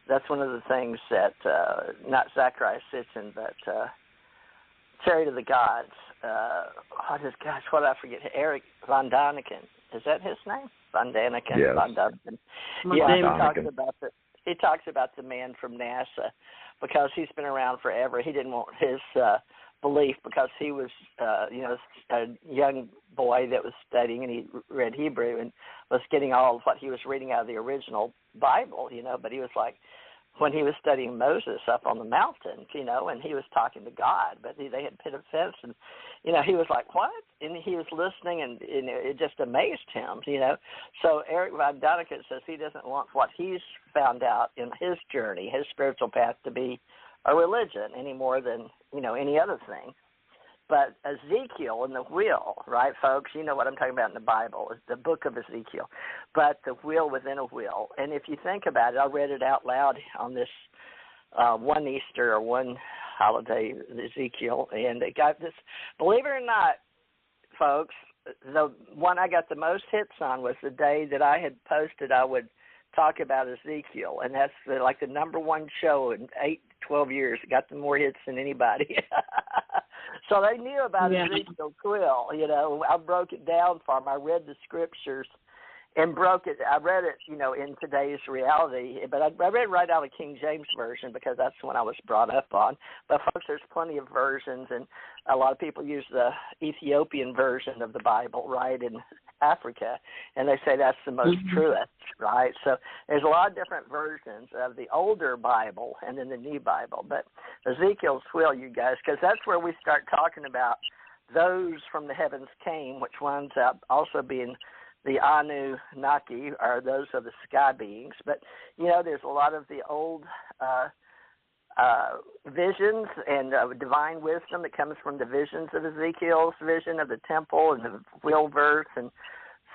that's one of the things that, not Zachariah Sitchin, but Chariot of the Gods, what I forget, Eric Von Daniken, is that his name? Von Daniken? Yes. Von Daniken. He talks about the man from NASA, because he's been around forever. He didn't want his belief, because he was, a young boy that was studying, and he read Hebrew and was getting all of what he was reading out of the original Bible, but he was like, when he was studying Moses up on the mountain, and he was talking to God, but they had put a fence, and, he was like, what? And he was listening, and it just amazed him, So Eric Von Daniken says he doesn't want what he's found out in his journey, his spiritual path, to be a religion any more than, any other thing. But Ezekiel and the wheel, right, folks? You know what I'm talking about in the Bible, is the book of Ezekiel. But the wheel within a wheel. And if you think about it, I read it out loud on this one Easter or one holiday, Ezekiel, and it got this, believe it or not, folks, the one I got the most hits on was the day that I had posted I would talk about Ezekiel, and that's the number one show in 12 years. It got the more hits than anybody. So they knew about Ezekiel quill. I broke it down for them. I read the scriptures and broke it. I read it, in today's reality, but I read right out of King James Version, because that's the one I was brought up on. But, folks, there's plenty of versions, and a lot of people use the Ethiopian version of the Bible, right, in Africa, and they say that's the most truest, right? So there's a lot of different versions of the older Bible and then the new Bible. But Ezekiel's wheel, you guys, because that's where we start talking about those from the heavens came, which winds up also being the Anunnaki, or those are the sky beings. But, there's a lot of the old visions and divine wisdom that comes from the visions of Ezekiel's vision of the temple and the wheel verse. And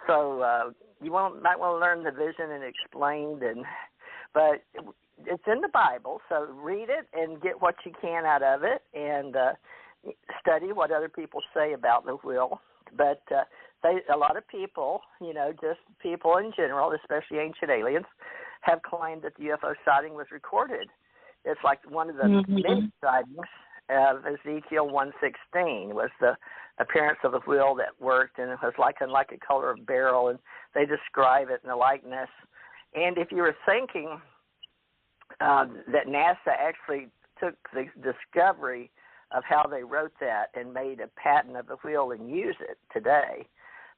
so you might want to learn the vision and explained. But it's in the Bible, so read it and get what you can out of it, and study what other people say about the wheel. But a lot of people, just people in general, especially ancient aliens, have claimed that the UFO sighting was recorded. It's like one of the many sightings of Ezekiel 1:16 was the appearance of a wheel that worked, and it was like a color of beryl, and they describe it in the likeness. And if you were thinking that NASA actually took the discovery of how they wrote that and made a patent of the wheel and use it today,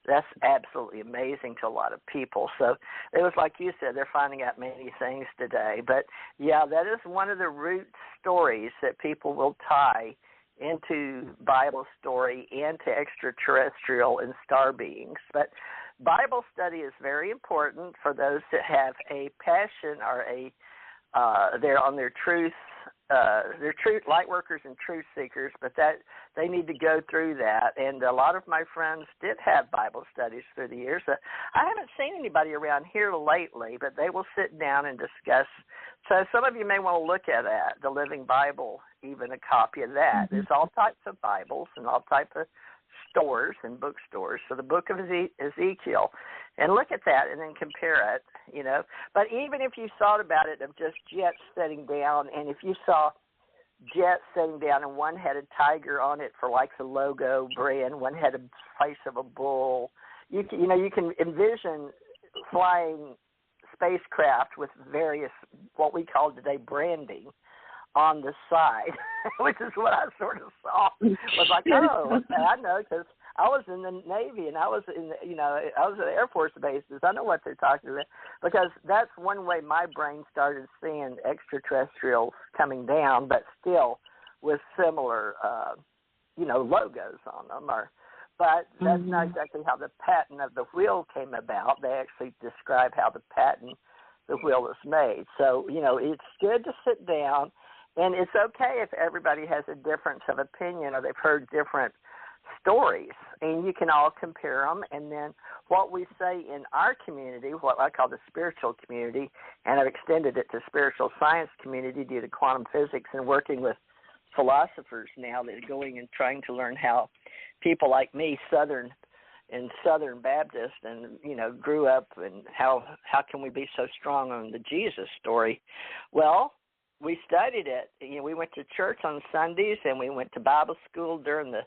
that's absolutely amazing to a lot of people. So it was like you said, they're finding out many things today. But, yeah, that is one of the root stories that people will tie into Bible story and to extraterrestrial and star beings. But Bible study is very important for those that have a passion or they're on their truth. They're truth light workers and truth seekers, but that they need to go through that. And a lot of my friends did have Bible studies through the years. I haven't seen anybody around here lately, but they will sit down and discuss. So some of you may want to look at that, the Living Bible, even a copy of that. There's all types of Bibles and all types of stores and bookstores. So the book of Ezekiel, and look at that and then compare it, you know. But even if you thought about it of just jets sitting down, and if you saw jets sitting down and one had a tiger on it for like the logo brand, one had a face of a bull, you can envision flying spacecraft with various what we call today branding on the side, which is what I sort of saw. Was like, oh, I know, because I was in the Navy and I was in, I was at Air Force bases. I know what they're talking about, because that's one way my brain started seeing extraterrestrials coming down, but still with similar, logos on them. But that's not exactly how the pattern of the wheel came about. They actually describe how the pattern, the wheel is made. So, it's good to sit down. And it's okay if everybody has a difference of opinion or they've heard different stories, and you can all compare them. And then what we say in our community, what I call the spiritual community, and I've extended it to spiritual science community due to quantum physics and working with philosophers now that are going and trying to learn how people like me, Southern Baptist, and grew up, and how can we be so strong on the Jesus story? Well, we studied it. We went to church on Sundays, and we went to Bible school during the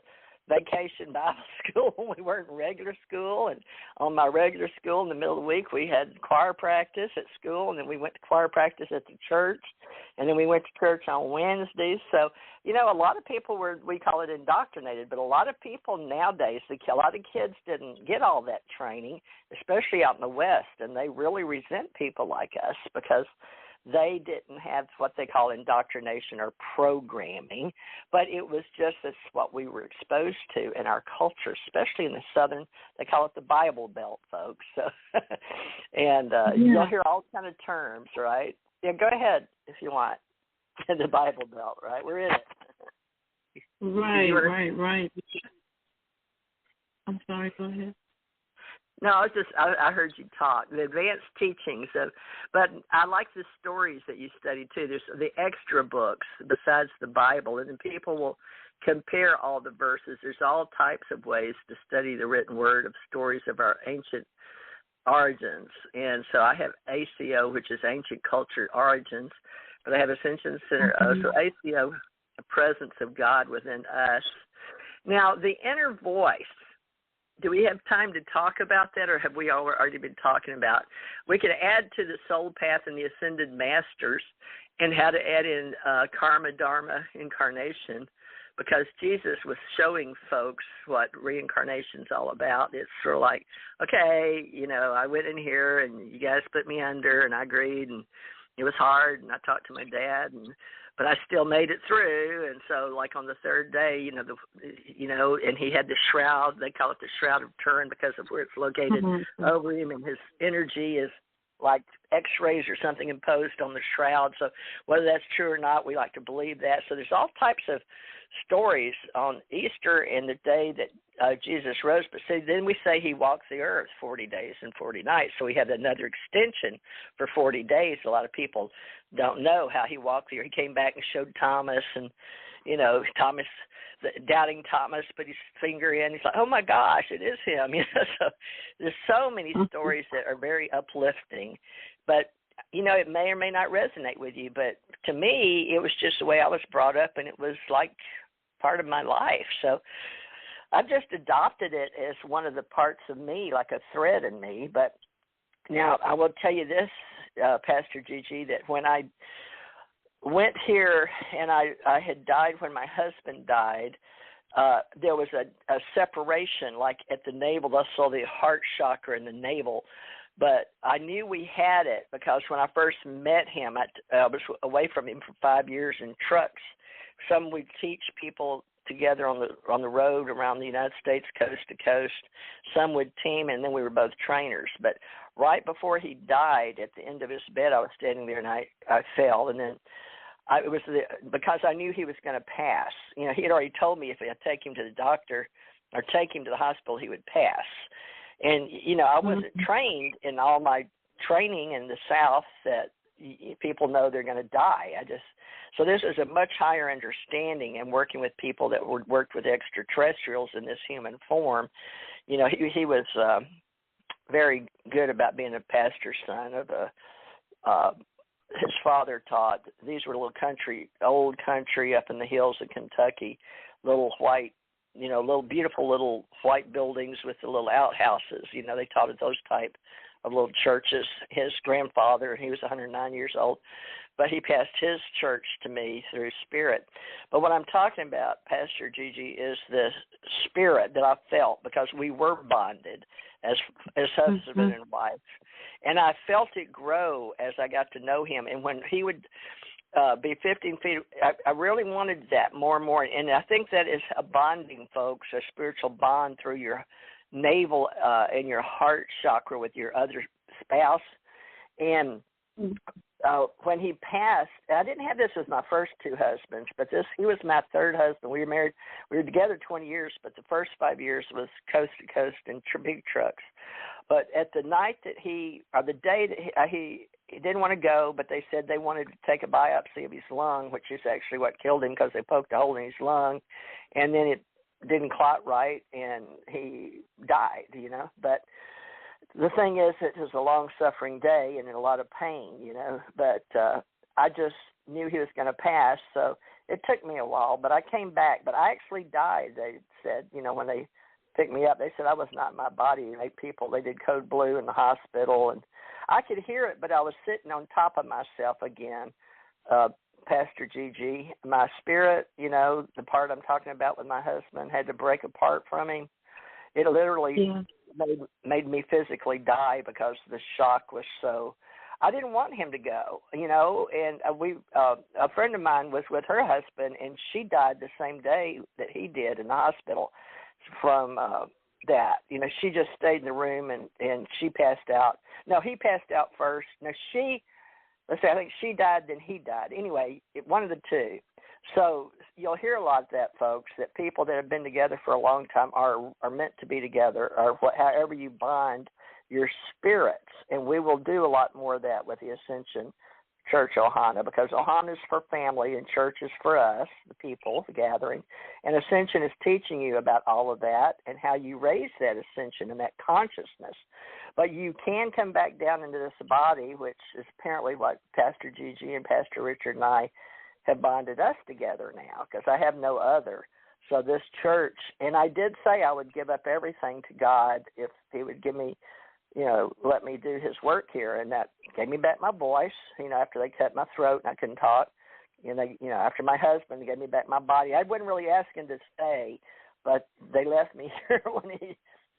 vacation Bible school when we weren't in regular school. And on my regular school in the middle of the week, we had choir practice at school, and then we went to choir practice at the church, and then we went to church on Wednesdays. So, a lot of people we call it indoctrinated, but a lot of people nowadays, a lot of kids didn't get all that training, especially out in the West, and they really resent people like us because they didn't have what they call indoctrination or programming, but it was just what we were exposed to in our culture, especially in the Southern. They call it the Bible Belt, folks. So, and you'll hear all kind of terms, right? Yeah, go ahead if you want. The Bible Belt, right? We're in it. Right. I'm sorry, go ahead. No, I heard you talk, the advanced teachings but I like the stories that you study too. There's the extra books besides the Bible, and then people will compare all the verses. There's all types of ways to study the written word of stories of our ancient origins. And so I have ACO, which is Ancient Culture Origins, but I have Ascension Center. So ACO, the presence of God within us. Now, the inner voice. Do we have time to talk about that, or have we already been talking about? We could add to the soul path and the ascended masters, and how to add in karma, dharma, incarnation, because Jesus was showing folks what reincarnation's all about. It's sort of like, okay, I went in here and you guys put me under, and I agreed, and it was hard, and I talked to my dad, but I still made it through. And so, like on the third day, and he had the shroud. They call it the Shroud of Turin because of where it's located over him, and his energy is like X-rays or something imposed on the shroud. So whether that's true or not, we like to believe that. So there's all types of stories on Easter and the day that Jesus rose. But see, then we say he walked the earth 40 days and 40 nights. So we had another extension for 40 days. A lot of people don't know how he walked the earth. He came back and showed Thomas, and, Thomas, doubting Thomas, put his finger in. He's like, oh, my gosh, it is him. So there's so many stories that are very uplifting. But, it may or may not resonate with you. But to me, it was just the way I was brought up, and it was like part of my life. So I've just adopted it as one of the parts of me, like a thread in me. But now I will tell you this, Pastor Gigi, that when I went here and I had died when my husband died, there was a separation, like at the navel. I saw the heart chakra in the navel. But I knew we had it because when I first met him, I was away from him for 5 years in trucks. Some we'd teach people together on the road around the United States, coast to coast. Some would team, and then we were both trainers. But right before he died, at the end of his bed, I was standing there, and I fell. And then because I knew he was going to pass. You know, he had already told me if I take him to the doctor or take him to the hospital, he would pass. And, you know, I wasn't trained in all my training in the South that people know they're going to die. So this is a much higher understanding and working with people that worked with extraterrestrials in this human form. You know, he was very good about being a pastor's son of his father taught. These were old country up in the hills of Kentucky, little white, you know, little beautiful little white buildings with the little outhouses. You know, they taught at those type of little churches. His grandfather, he was 109 years old, but he passed his church to me through spirit. But what I'm talking about, Pastor Gigi, is the spirit that I felt because we were bonded as husband and wife. And I felt it grow as I got to know him. And when he would be 15 feet, I really wanted that more and more. And I think that is a bonding, folks, a spiritual bond through your navel and your heart chakra with your other spouse. And when he passed, I didn't have this as my first two husbands, but he was my third husband. We were married. We were together 20 years, but the first 5 years was coast to coast in big trucks. But at the night that the day that he didn't want to go, but they said they wanted to take a biopsy of his lung, which is actually what killed him because they poked a hole in his lung, and then it didn't clot right, and he died, you know. But the thing is, it was a long-suffering day and in a lot of pain, you know. But I just knew he was going to pass, so it took me a while. But I came back. But I actually died, they said, you know, when they picked me up. They said I was not in my body. They did code blue in the hospital, and I could hear it, but I was sitting on top of myself again, Pastor Gigi. My spirit, you know, the part I'm talking about with my husband, had to break apart from him. It literally made me physically die because the shock was so. I didn't want him to go, you know, and a friend of mine was with her husband, and she died the same day that he did in the hospital from that. You know, she just stayed in the room, and she passed out. No, he passed out first. No, I think she died, then he died. Anyway, one of the two. So you'll hear a lot of that, folks, that people that have been together for a long time are meant to be together, or however you bond your spirits. And we will do a lot more of that with the Ascension Chruch Ohana, because Ohana is for family and church is for us, the people, the gathering. And Ascension is teaching you about all of that and how you raise that ascension and that consciousness. But you can come back down into this body, which is apparently what Pastor Gigi and Pastor Richard and I have bonded us together now, because I have no other. So this church, and I did say I would give up everything to God if he would give me, you know, let me do his work here. And that gave me back my voice, you know, after they cut my throat and I couldn't talk. After my husband gave me back my body. I wasn't really asking to stay, but they left me here when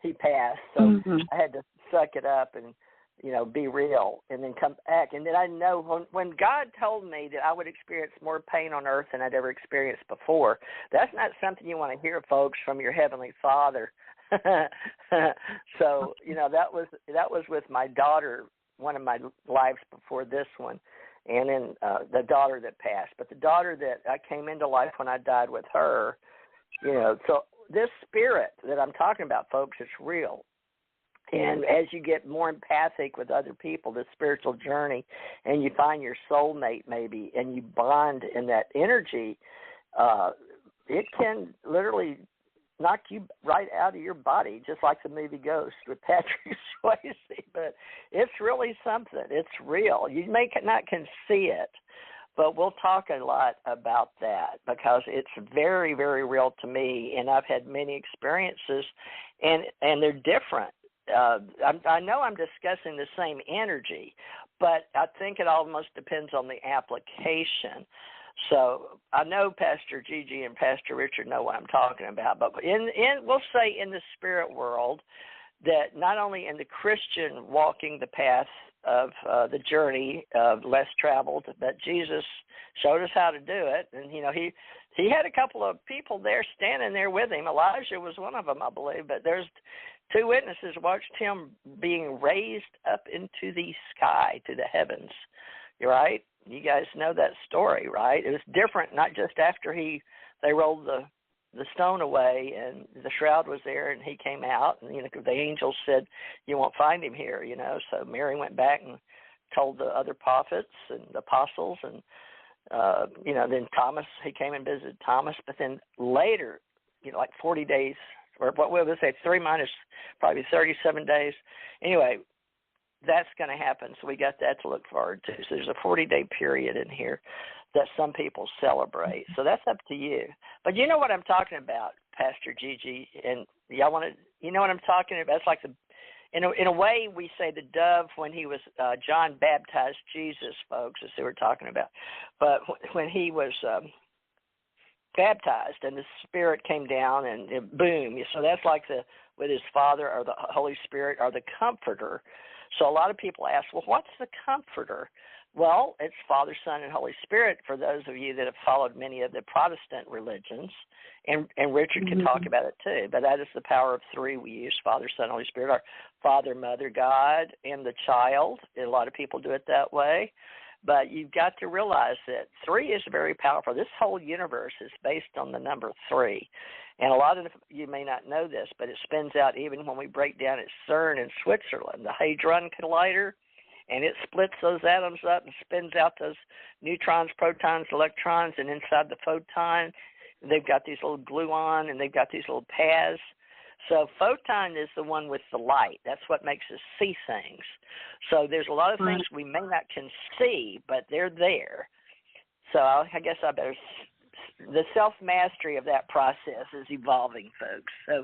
he passed. So I had to suck it up and, you know, be real and then come back. And then I know when God told me that I would experience more pain on earth than I'd ever experienced before, that's not something you want to hear, folks, from your Heavenly Father. So, you know, that was with my daughter, one of my lives before this one, and then the daughter that passed. But the daughter that I came into life when I died with her, you know, so this spirit that I'm talking about, folks, is real. And as you get more empathic with other people, the spiritual journey, and you find your soulmate maybe, and you bond in that energy, it can literally knock you right out of your body, just like the movie Ghost with Patrick Swayze. But it's really something. It's real. You may not can see it, but we'll talk a lot about that because it's very, very real to me, and I've had many experiences, and they're different. I know I'm discussing the same energy, but I think it almost depends on the application. So I know Pastor Gigi and Pastor Richard know what I'm talking about, but we'll say in the spirit world, that not only in the Christian walking the path of the journey of less traveled, but Jesus showed us how to do it. And, you know, he had a couple of people there standing there with him. Elijah was one of them, I believe, but there's two witnesses watched him being raised up into the sky, to the heavens. You're right? You guys know that story, right? It was different, not just after they rolled the stone away and the shroud was there and he came out, and, you know, the angels said, you won't find him here, you know. So Mary went back and told the other prophets and the apostles, and, you know, then Thomas, he came and visited Thomas. But then later, you know, like 40 days, or what we'll say 3 minus probably 37 days. Anyway, that's going to happen. So we got that to look forward to. So there's a 40-day period in here that some people celebrate. So that's up to you. But you know what I'm talking about, Pastor Gigi, and y'all want to, you know what I'm talking about? It's like in a way we say the dove when he was, John baptized Jesus, folks, is who we're talking about. But when he was baptized and the Spirit came down and boom. So that's like with his Father or the Holy Spirit or the Comforter. So a lot of people ask, well, what's the Comforter? Well, it's Father, Son, and Holy Spirit for those of you that have followed many of the Protestant religions, and Richard can talk about it too, but that is the power of three we use, Father, Son, Holy Spirit, our Father, Mother, God, and the child. And a lot of people do it that way, but you've got to realize that three is very powerful. This whole universe is based on the number three, and a lot of you may not know this, but it spins out even when we break down at CERN in Switzerland, the Hadron Collider, and it splits those atoms up and spins out those neutrons, protons, electrons, and inside the photon, they've got these little gluon, and they've got these little paths. So photon is the one with the light. That's what makes us see things. So there's a lot of things we may not can see, but they're there. So I guess I better – the self-mastery of that process is evolving, folks. So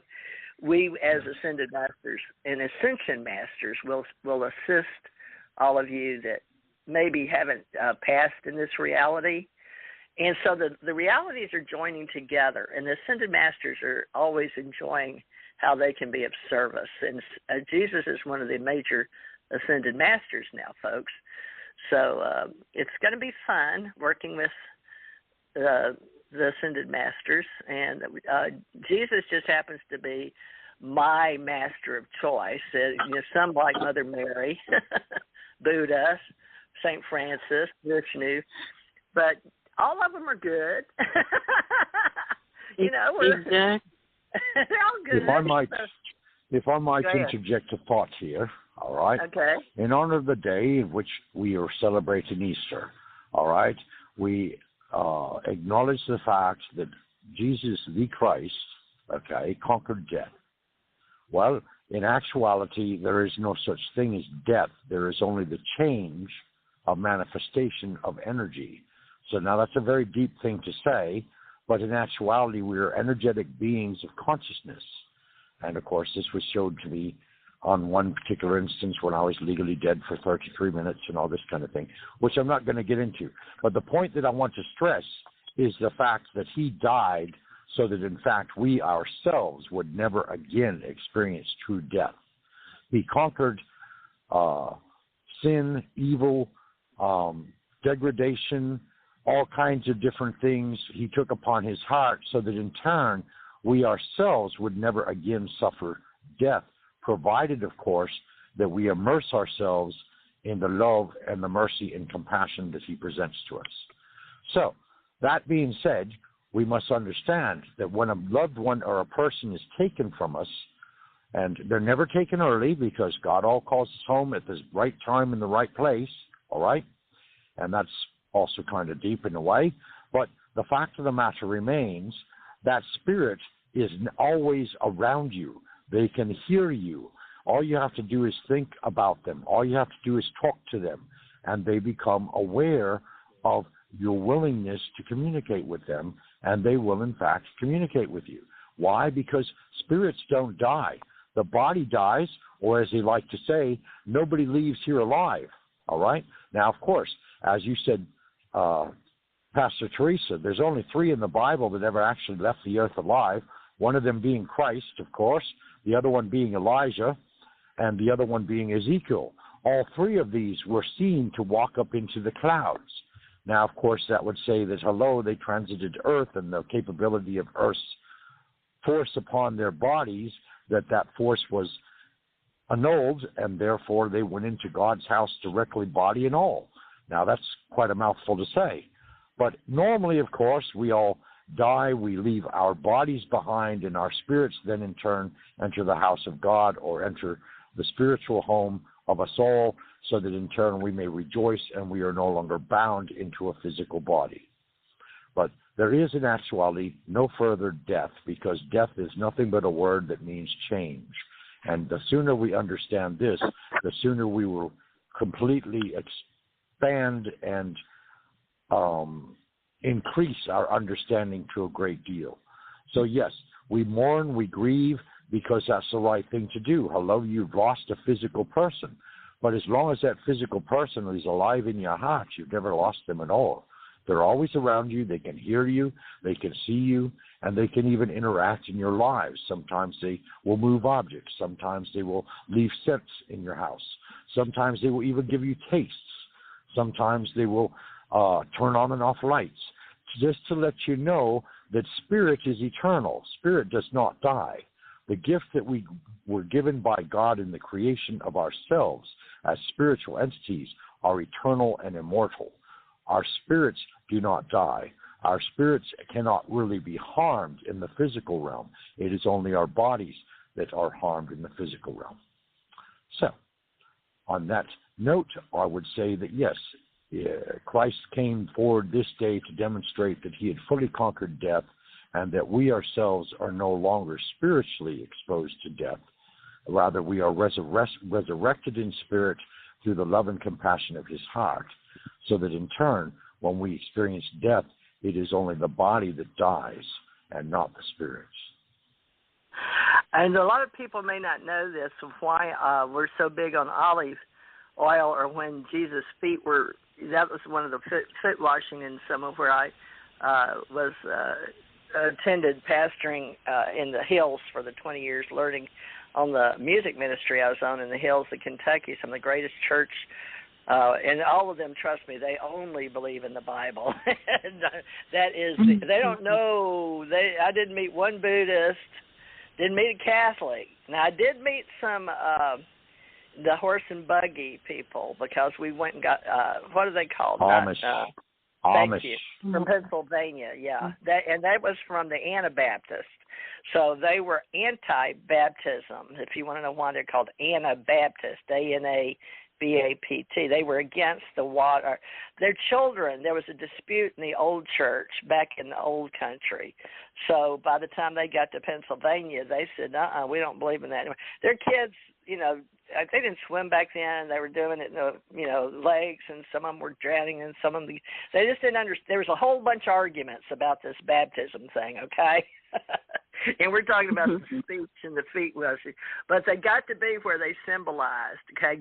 we as Ascended Masters and Ascension Masters will assist all of you that maybe haven't passed in this reality. And so the realities are joining together, and the Ascended Masters are always enjoying how they can be of service. And Jesus is one of the major Ascended Masters now, folks. So it's going to be fun working with the Ascended Masters. And Jesus just happens to be my master of choice. You know, some like Mother Mary, Buddha, St. Francis, Vishnu, but all of them are good. You know, they're all good. If I might interject a thought here, all right? Okay. In honor of the day in which we are celebrating Easter, all right, we acknowledge the fact that Jesus, the Christ, okay, conquered death. Well, in actuality, there is no such thing as death. There is only the change of manifestation of energy. So now that's a very deep thing to say, but in actuality, we are energetic beings of consciousness. And, of course, this was showed to me on one particular instance when I was legally dead for 33 minutes and all this kind of thing, which I'm not going to get into. But the point that I want to stress is the fact that he died so that, in fact, we ourselves would never again experience true death. He conquered sin, evil, degradation, all kinds of different things he took upon his heart so that, in turn, we ourselves would never again suffer death, provided, of course, that we immerse ourselves in the love and the mercy and compassion that he presents to us. So, that being said, we must understand that when a loved one or a person is taken from us, and they're never taken early because God all calls us home at the right time in the right place, all right? And that's also kind of deep in a way. But the fact of the matter remains that spirit is always around you. They can hear you. All you have to do is think about them. All you have to do is talk to them, and they become aware of your willingness to communicate with them, and they will, in fact, communicate with you. Why? Because spirits don't die. The body dies, or as they like to say, nobody leaves here alive, all right? Now, of course, as you said, Pastor Theresa, there's only 3 in the Bible that ever actually left the earth alive, one of them being Christ, of course, the other one being Elijah, and the other one being Ezekiel. All 3 of these were seen to walk up into the clouds. Now, of course, that would say that, hello, they transited Earth, and the capability of Earth's force upon their bodies, that force was annulled, and therefore they went into God's house directly, body and all. Now, that's quite a mouthful to say. But normally, of course, we all die, we leave our bodies behind, and our spirits then in turn enter the house of God, or enter the spiritual home of us all, so that in turn we may rejoice and we are no longer bound into a physical body. But there is in actuality no further death, because death is nothing but a word that means change. And the sooner we understand this, the sooner we will completely expand and increase our understanding to a great deal. So yes, we mourn, we grieve, because that's the right thing to do. Hello, you've lost a physical person. But as long as that physical person is alive in your heart, you've never lost them at all. They're always around you. They can hear you. They can see you. And they can even interact in your lives. Sometimes they will move objects. Sometimes they will leave scents in your house. Sometimes they will even give you tastes. Sometimes they will turn on and off lights. Just to let you know that spirit is eternal. Spirit does not die. The gift that we were given by God in the creation of ourselves as spiritual entities are eternal and immortal. Our spirits do not die. Our spirits cannot really be harmed in the physical realm. It is only our bodies that are harmed in the physical realm. So, on that note, I would say that yes, Christ came forward this day to demonstrate that he had fully conquered death, and that we ourselves are no longer spiritually exposed to death. Rather, we are resurrected in spirit through the love and compassion of his heart, so that in turn, when we experience death, it is only the body that dies and not the spirits. And a lot of people may not know this, of why we're so big on olive oil, or when Jesus' feet were, that was one of the foot washing in some of where I was attended pastoring in the hills for the 20 years, learning on the music ministry I was on in the hills of Kentucky, some of the greatest church, and all of them, trust me, they only believe in the Bible. And that is, they don't know, I didn't meet one Buddhist, didn't meet a Catholic. Now, I did meet some the horse and buggy people, because we went and got, what are they called? Amish. Thank you. From Pennsylvania, yeah. That was from the Anabaptist. So they were anti-baptism, if you want to know why they're called Anabaptist, A-N-A-B-A-P-T. They were against the water. Their children, there was a dispute in the old church back in the old country. So by the time they got to Pennsylvania, they said, we don't believe in that anymore. Their kids, they didn't swim back then. They were doing it in the, lakes, and some of them were drowning, and some of them, they just didn't understand. There was a whole bunch of arguments about this baptism thing, okay? And we're talking about the speech and the feet washing. But they got to be where they symbolized, okay?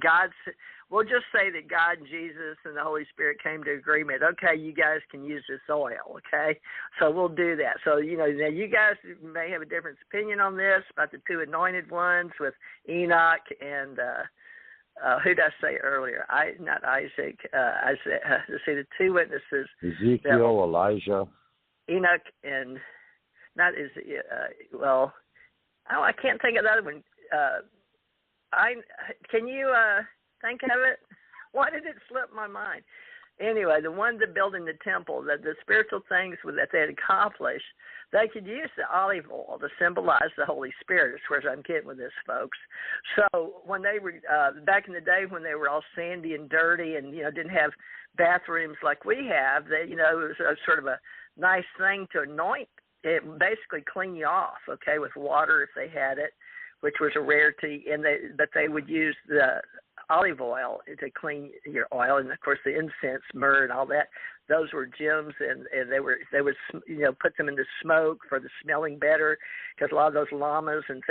We'll just say that God and Jesus and the Holy Spirit came to agreement. Okay, you guys can use this oil, okay? So we'll do that. So, now you guys may have a different opinion on this about the 2 anointed ones with Enoch and, who did I say earlier? Not Isaac. The 2 witnesses. Ezekiel, Elijah. Enoch and... Not is I can't think of the other one. Can you think of it? Why did it slip my mind? Anyway, the ones that building the temple, the spiritual things that they had accomplished, they could use the olive oil to symbolize the Holy Spirit, as far as I'm getting with this, folks. So when they were, back in the day when they were all sandy and dirty and, didn't have bathrooms like we have, it was a sort of a nice thing to anoint. It basically clean you off, okay, with water if they had it, which was a rarity, but they would use the olive oil to clean your oil, and of course the incense, myrrh, and all that. Those were gems, and they would put them into smoke for the smelling better, because a lot of those llamas and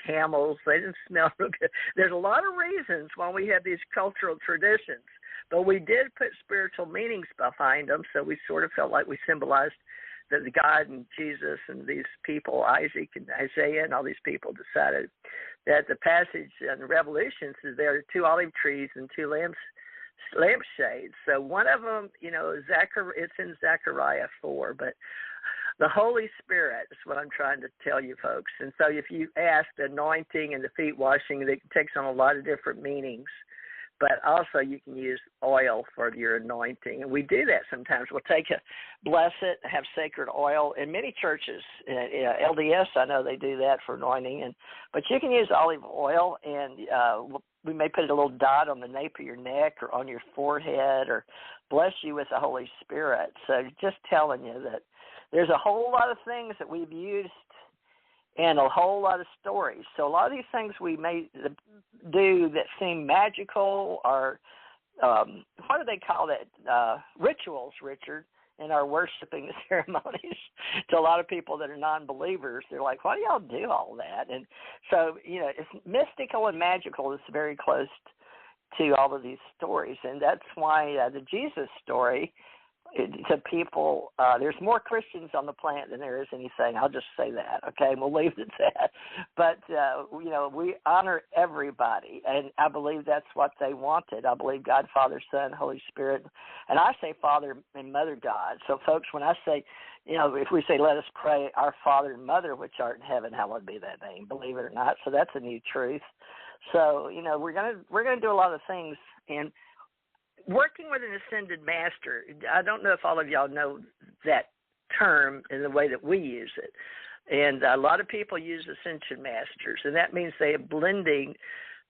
camels, they didn't smell real good. There's a lot of reasons why we have these cultural traditions. But we did put spiritual meanings behind them, so we sort of felt like we symbolized that the God and Jesus and these people, Isaac and Isaiah and all these people decided that the passage in the Revelations is there are 2 olive trees and 2 lampshades. So one of them, it's in Zechariah 4, but the Holy Spirit is what I'm trying to tell you folks. And so if you ask the anointing and the feet washing, it takes on a lot of different meanings. But also you can use oil for your anointing. And we do that sometimes. We'll bless it, have sacred oil. In many churches, LDS, I know they do that for anointing. But you can use olive oil, and we may put a little dot on the nape of your neck or on your forehead or bless you with the Holy Spirit. So just telling you that there's a whole lot of things that we've used and a whole lot of stories. So a lot of these things we may do that seem magical or, what do they call that, rituals, Richard, in our worshiping ceremonies. To a lot of people that are non-believers, they're like, why do y'all do all that? And so, it's mystical and magical is very close to all of these stories. And that's why the Jesus story, to people, there's more Christians on the planet than there is anything. I'll just say that, okay? We'll leave it at that. But, we honor everybody, and I believe that's what they wanted. I believe God, Father, Son, Holy Spirit, and I say Father and Mother God. So, folks, when I say, if we say, let us pray, our Father and Mother, which art in heaven, hallowed be thy name, believe it or not. So that's a new truth. So, we're gonna do a lot of things, and working with an ascended master, I don't know if all of y'all know that term in the way that we use it. And a lot of people use ascension masters, and that means they are blending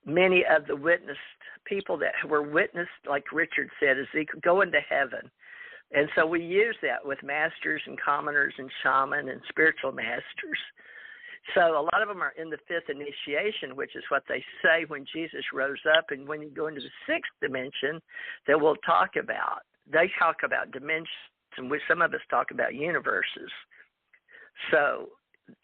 many of the witnessed people that were witnessed, like Richard said, as they go into heaven. And so we use that with masters and commoners and shaman and spiritual masters. So a lot of them are in the 5th initiation, which is what they say when Jesus rose up. And when you go into the 6th dimension that we'll talk about, they talk about dimensions, and some of us talk about universes. So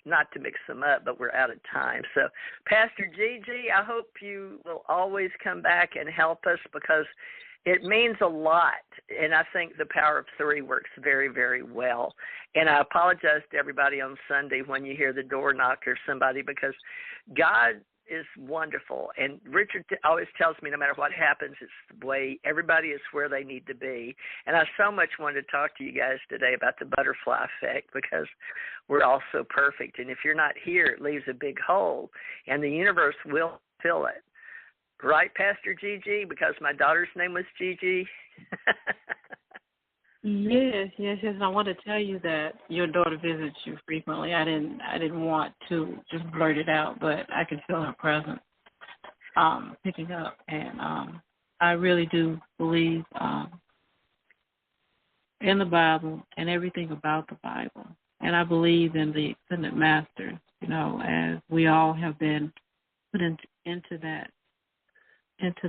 not to mix them up, but we're out of time. So Pastor Gigi, I hope you will always come back and help us, because it means a lot, and I think the power of 3 works very, very well. And I apologize to everybody on Sunday when you hear the door knock or somebody, because God is wonderful. And Richard always tells me no matter what happens, it's the way everybody is where they need to be. And I so much wanted to talk to you guys today about the butterfly effect, because we're all so perfect. And if you're not here, it leaves a big hole, and the universe will fill it. Right, Pastor Gigi? Because my daughter's name was Gigi. Yes. And I want to tell you that your daughter visits you frequently. I didn't want to just blurt it out, but I can feel her presence picking up, and I really do believe in the Bible and everything about the Bible, and I believe in the Ascended Masters. As we all have been put into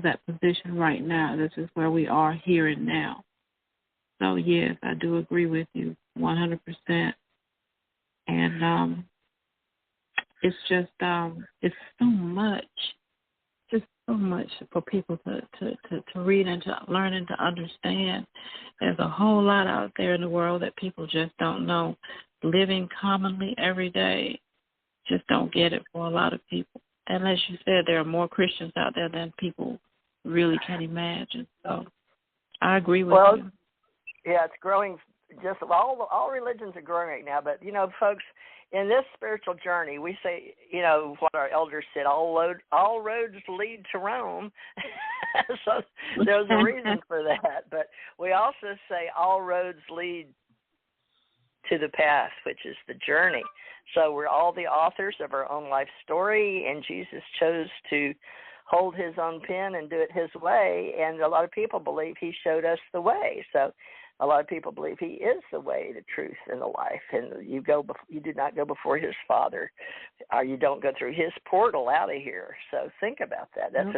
that position right now. This is where we are here and now. So, yes, I do agree with you 100%. And it's just, it's so much for people to read and to learn and to understand. There's a whole lot out there in the world that people just don't know. Living commonly every day, just don't get it for a lot of people. And as you said, there are more Christians out there than people really can imagine. So I agree with you. Yeah, it's growing. Just all religions are growing right now. But, folks, in this spiritual journey, we say, what our elders said, all roads lead to Rome. So there's a reason for that. But we also say all roads lead to the path, which is the journey. So we're all the authors of our own life story, and Jesus chose to hold his own pen and do it his way, and a lot of people believe he showed us the way. So a lot of people believe he is the way, the truth, and the life, and you do not go before his Father, or you don't go through his portal out of here. So think about that. That's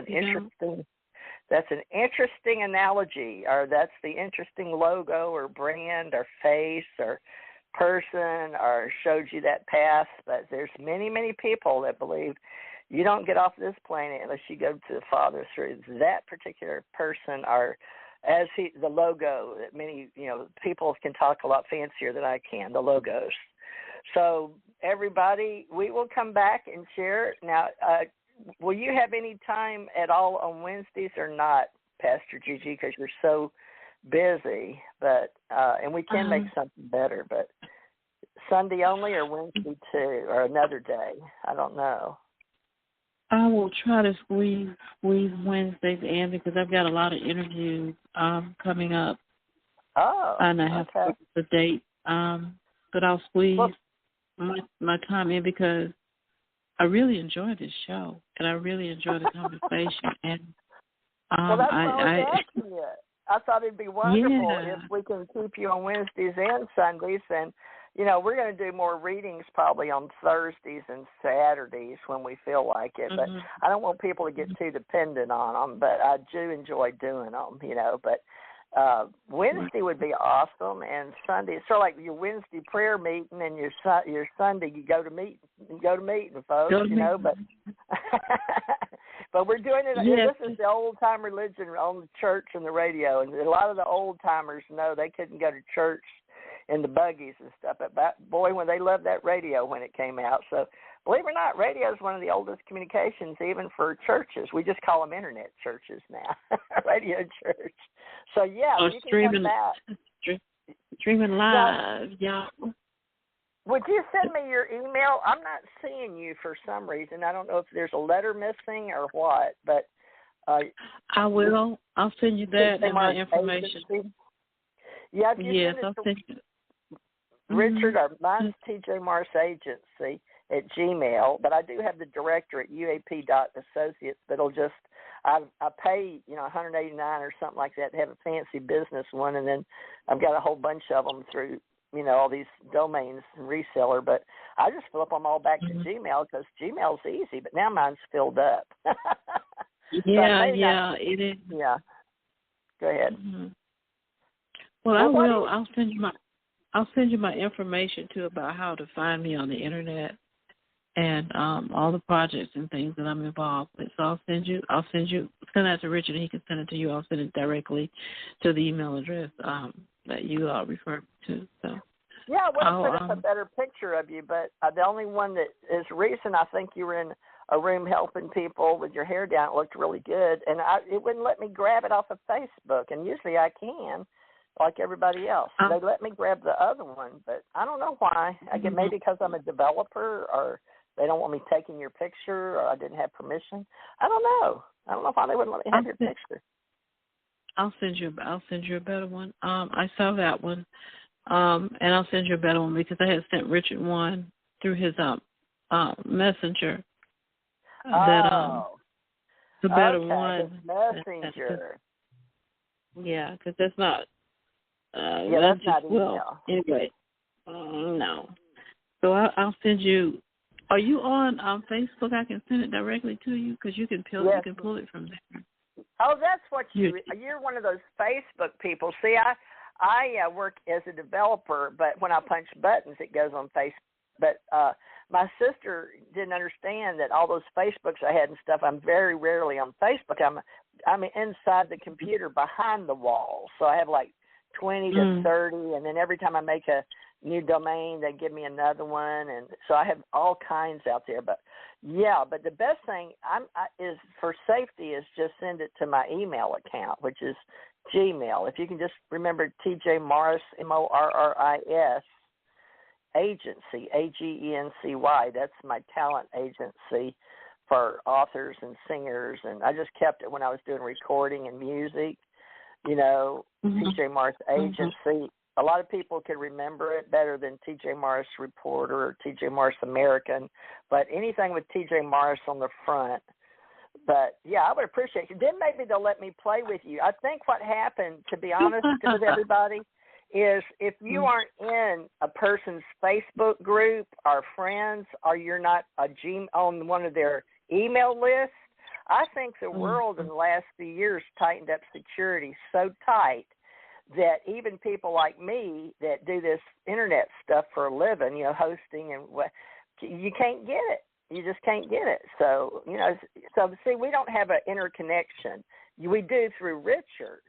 an interesting analogy, or that's the interesting logo or brand or face or person, or showed you that path. But there's many, many people that believe you don't get off this planet unless you go to the Father through that particular person or the logo. Many, people can talk a lot fancier than I can, the logos. So everybody, we will come back and share. Now, will you have any time at all on Wednesdays or not, Pastor Gigi, because you're so busy? But and we can make something better, but Sunday only or Wednesday too, or another day? I don't know. I will try to squeeze Wednesdays in because I've got a lot of interviews coming up. Oh, and I have to look at the date. But I'll squeeze my time in because I really enjoy this show and I really enjoy the conversation. And well, that's what I was asking you. I thought it'd be wonderful if we can keep you on Wednesdays and Sundays, and we're going to do more readings probably on Thursdays and Saturdays when we feel like it. But I don't want people to get too dependent on them. But I do enjoy doing them, But Wednesday would be awesome, and Sunday it's sort of like your Wednesday prayer meeting, and your Sunday you go to meeting, folks. But but we're doing it. Yes. This is the old time religion on the church and the radio, and a lot of the old timers know they couldn't go to church in the buggies and stuff. But boy, when they loved that radio when it came out. So believe it or not, radio is one of the oldest communications, even for churches. We just call them internet churches now, radio church. So yeah, you can come back. Streaming live, yeah. Would you send me your email? I'm not seeing you for some reason. I don't know if there's a letter missing or what, but I will. I'll send you that and my information. Agency. Yeah, yes, I'll send you. Richard, or mine's TJ Morris Agency at Gmail, but I do have the director at uap.associates. But it'll just I pay $189 or something like that to have a fancy business one, and then I've got a whole bunch of them through all these domains and reseller. But I just flip them all back to Gmail because Gmail's easy. But now mine's filled up. Yeah, it is. Yeah, go ahead. Mm-hmm. Well, I will. I'll send you my information too about how to find me on the internet and all the projects and things that I'm involved with. So send that to Richard and he can send it to you. I'll send it directly to the email address that you refer to. So yeah, I want to put up a better picture of you, but the only one that is recent, I think you were in a room helping people with your hair down. It looked really good, and it wouldn't let me grab it off of Facebook, and usually I can. Like everybody else. They let me grab the other one, but I don't know why. I guess maybe because I'm a developer, or they don't want me taking your picture, or I didn't have permission. I don't know. I don't know why they wouldn't let me have your picture. I'll send you a better one. I saw that one, and I'll send you a better one because I had sent Richard one through his messenger. The better one. Messenger. Yeah, because that's not. That's not email. Anyway, no. So I'll send you. Are you on Facebook? I can send it directly to you because you can pull it from there. Oh, that's what you're one of those Facebook people. See, I work as a developer, but when I punch buttons, it goes on Facebook. But my sister didn't understand that all those Facebooks I had and stuff. I'm very rarely on Facebook. I'm inside the computer behind the wall, so I have like 20 to 30, and then every time I make a new domain, they give me another one, and so I have all kinds out there. But but the best thing is for safety is just send it to my email account, which is Gmail. If you can just remember TJ Morris, Morris Agency, Agency. That's my talent agency for authors and singers, and I just kept it when I was doing recording and music. TJ Morris Agency. A lot of people can remember it better than TJ Morris Reporter or TJ Morris American, but anything with TJ Morris on the front. But, yeah, I would appreciate it. Then maybe they'll let me play with you. I think what happened, to be honest with everybody, is if you aren't in a person's Facebook group or friends, or you're not on one of their email lists, I think the world in the last few years tightened up security so tight that even people like me that do this internet stuff for a living, hosting and you can't get it. You just can't get it. So, see, we don't have an interconnection. We do through Richard.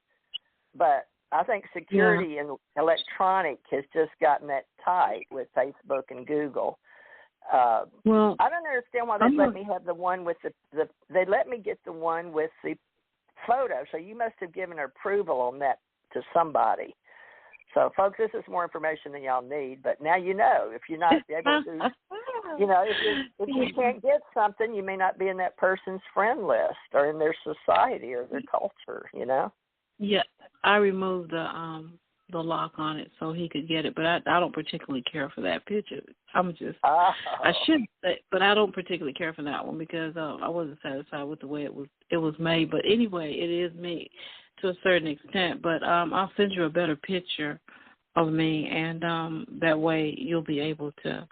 but I think security and electronic has just gotten that tight with Facebook and Google. Well, I don't understand why they let me have the one with the they let me get the one with the photo. So you must have given approval on that to somebody. So, folks, this is more information than y'all need, but now you know. If you're not able to, if you can't get something, you may not be in that person's friend list or in their society or their culture, Yeah, I removed the lock on it so he could get it, but I don't particularly care for that picture. I should say, but I don't particularly care for that one because I wasn't satisfied with the way it was made. But anyway, it is me to a certain extent, but I'll send you a better picture of me, and that way you'll be able to,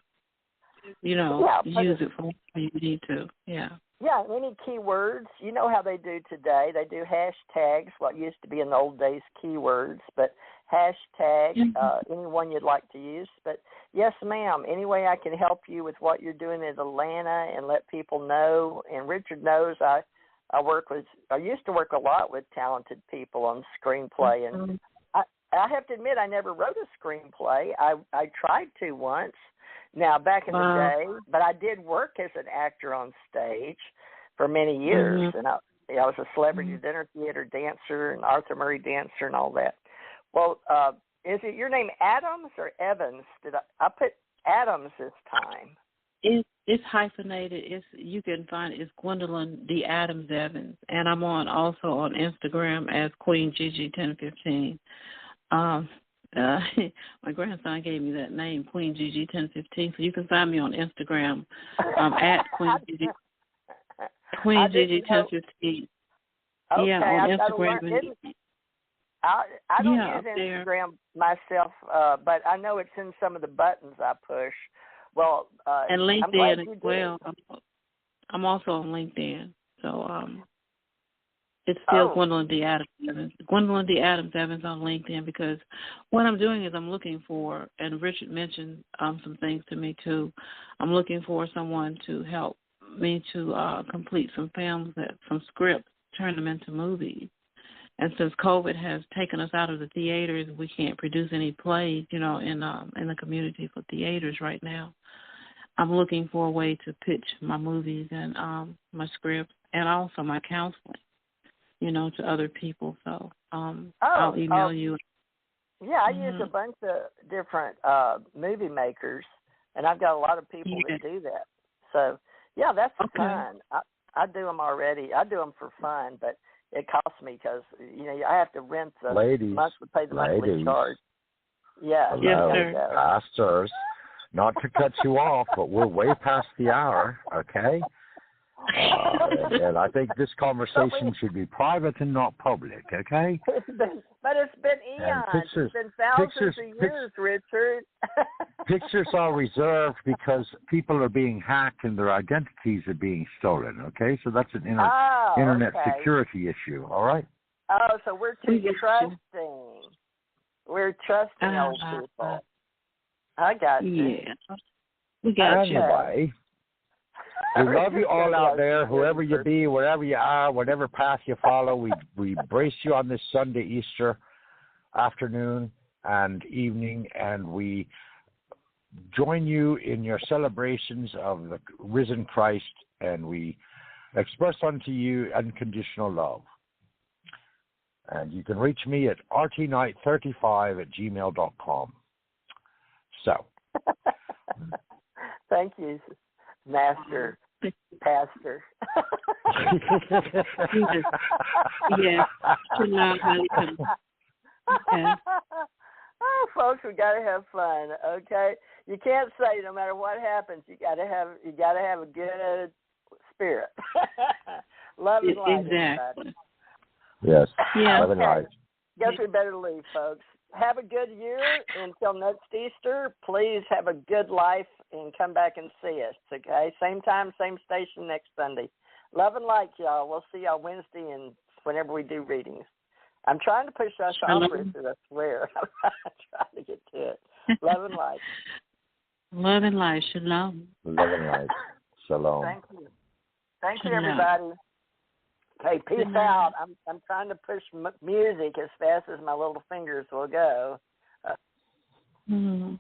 use it for what you need to. Yeah. Yeah, any keywords, you know how they do today. They do hashtags, what used to be in the old days keywords, but hashtag, anyone you'd like to use. But yes, ma'am, any way I can help you with what you're doing in Atlanta and let people know. And Richard knows I used to work a lot with talented people on screenplay, and I have to admit I never wrote a screenplay. I tried to once. Now, back in the day, but I did work as an actor on stage for many years, and I was a celebrity dinner theater dancer and Arthur Murray dancer and all that. Well, is it your name Adams or Evans? I put Adams this time? It's hyphenated. You can find it's Gwendolyn D. Adams Evans, and I'm also on Instagram as Queen Gigi 1015. My grandson gave me that name, Queen Gigi 1015, so you can find me on Instagram at Queen Gigi. Queen Gigi 1015. Okay, yeah, on Instagram. I don't use Instagram myself, but I know it's in some of the buttons I push. Well, and LinkedIn as well. I'm also on LinkedIn, so it's still Gwendolyn D. Adams Evans. Gwendolyn D. Adams Evans on LinkedIn, because what I'm doing is I'm looking for, and Richard mentioned some things to me too. I'm looking for someone to help me to complete some films, some scripts, turn them into movies. And since COVID has taken us out of the theaters, we can't produce any plays, in the community for theaters right now. I'm looking for a way to pitch my movies and my scripts and also my counseling, to other people. So I'll email you. Yeah, I use a bunch of different movie makers, and I've got a lot of people that do that. So, yeah, that's fun. I do them already. I do them for fun, but it costs me because, I have to rent the pay the monthly charge. Yeah. Hello, pastors. Not to cut you off, but we're way past the hour, okay? And I think this conversation should be private and not public, okay? But it's been eons. It's been thousands of years, Richard. Pictures are reserved because people are being hacked and their identities are being stolen, okay? So that's an internet security issue, all right? Oh, so we're too trusting. We're trusting old people. I got you. Yeah. We got you. Anyway, we love you all out there, whoever you be, wherever you are, whatever path you follow. We brace you on this Sunday, Easter afternoon and evening, and we join you in your celebrations of the risen Christ, and we express unto you unconditional love. And you can reach me at rtnight35@gmail.com. So. Thank you, Master Pastor. Yeah. Oh, folks, we got to have fun. Okay, you can't say no matter what happens, you got to have a good spirit. Love and light. Exactly. Yes. Yeah. Love and light. Guess we better leave, folks. Have a good year. Until next Easter, please have a good life and come back and see us, okay? Same time, same station next Sunday. Love and light, y'all. We'll see y'all Wednesday and whenever we do readings. I'm trying to push us off, Richard, I swear. I'm trying to get to it. Love and light. Love and light. Shalom. Love and light. Shalom. Thank you. Thank you, everybody. Okay, peace out. I'm trying to push music as fast as my little fingers will go. Mm-hmm.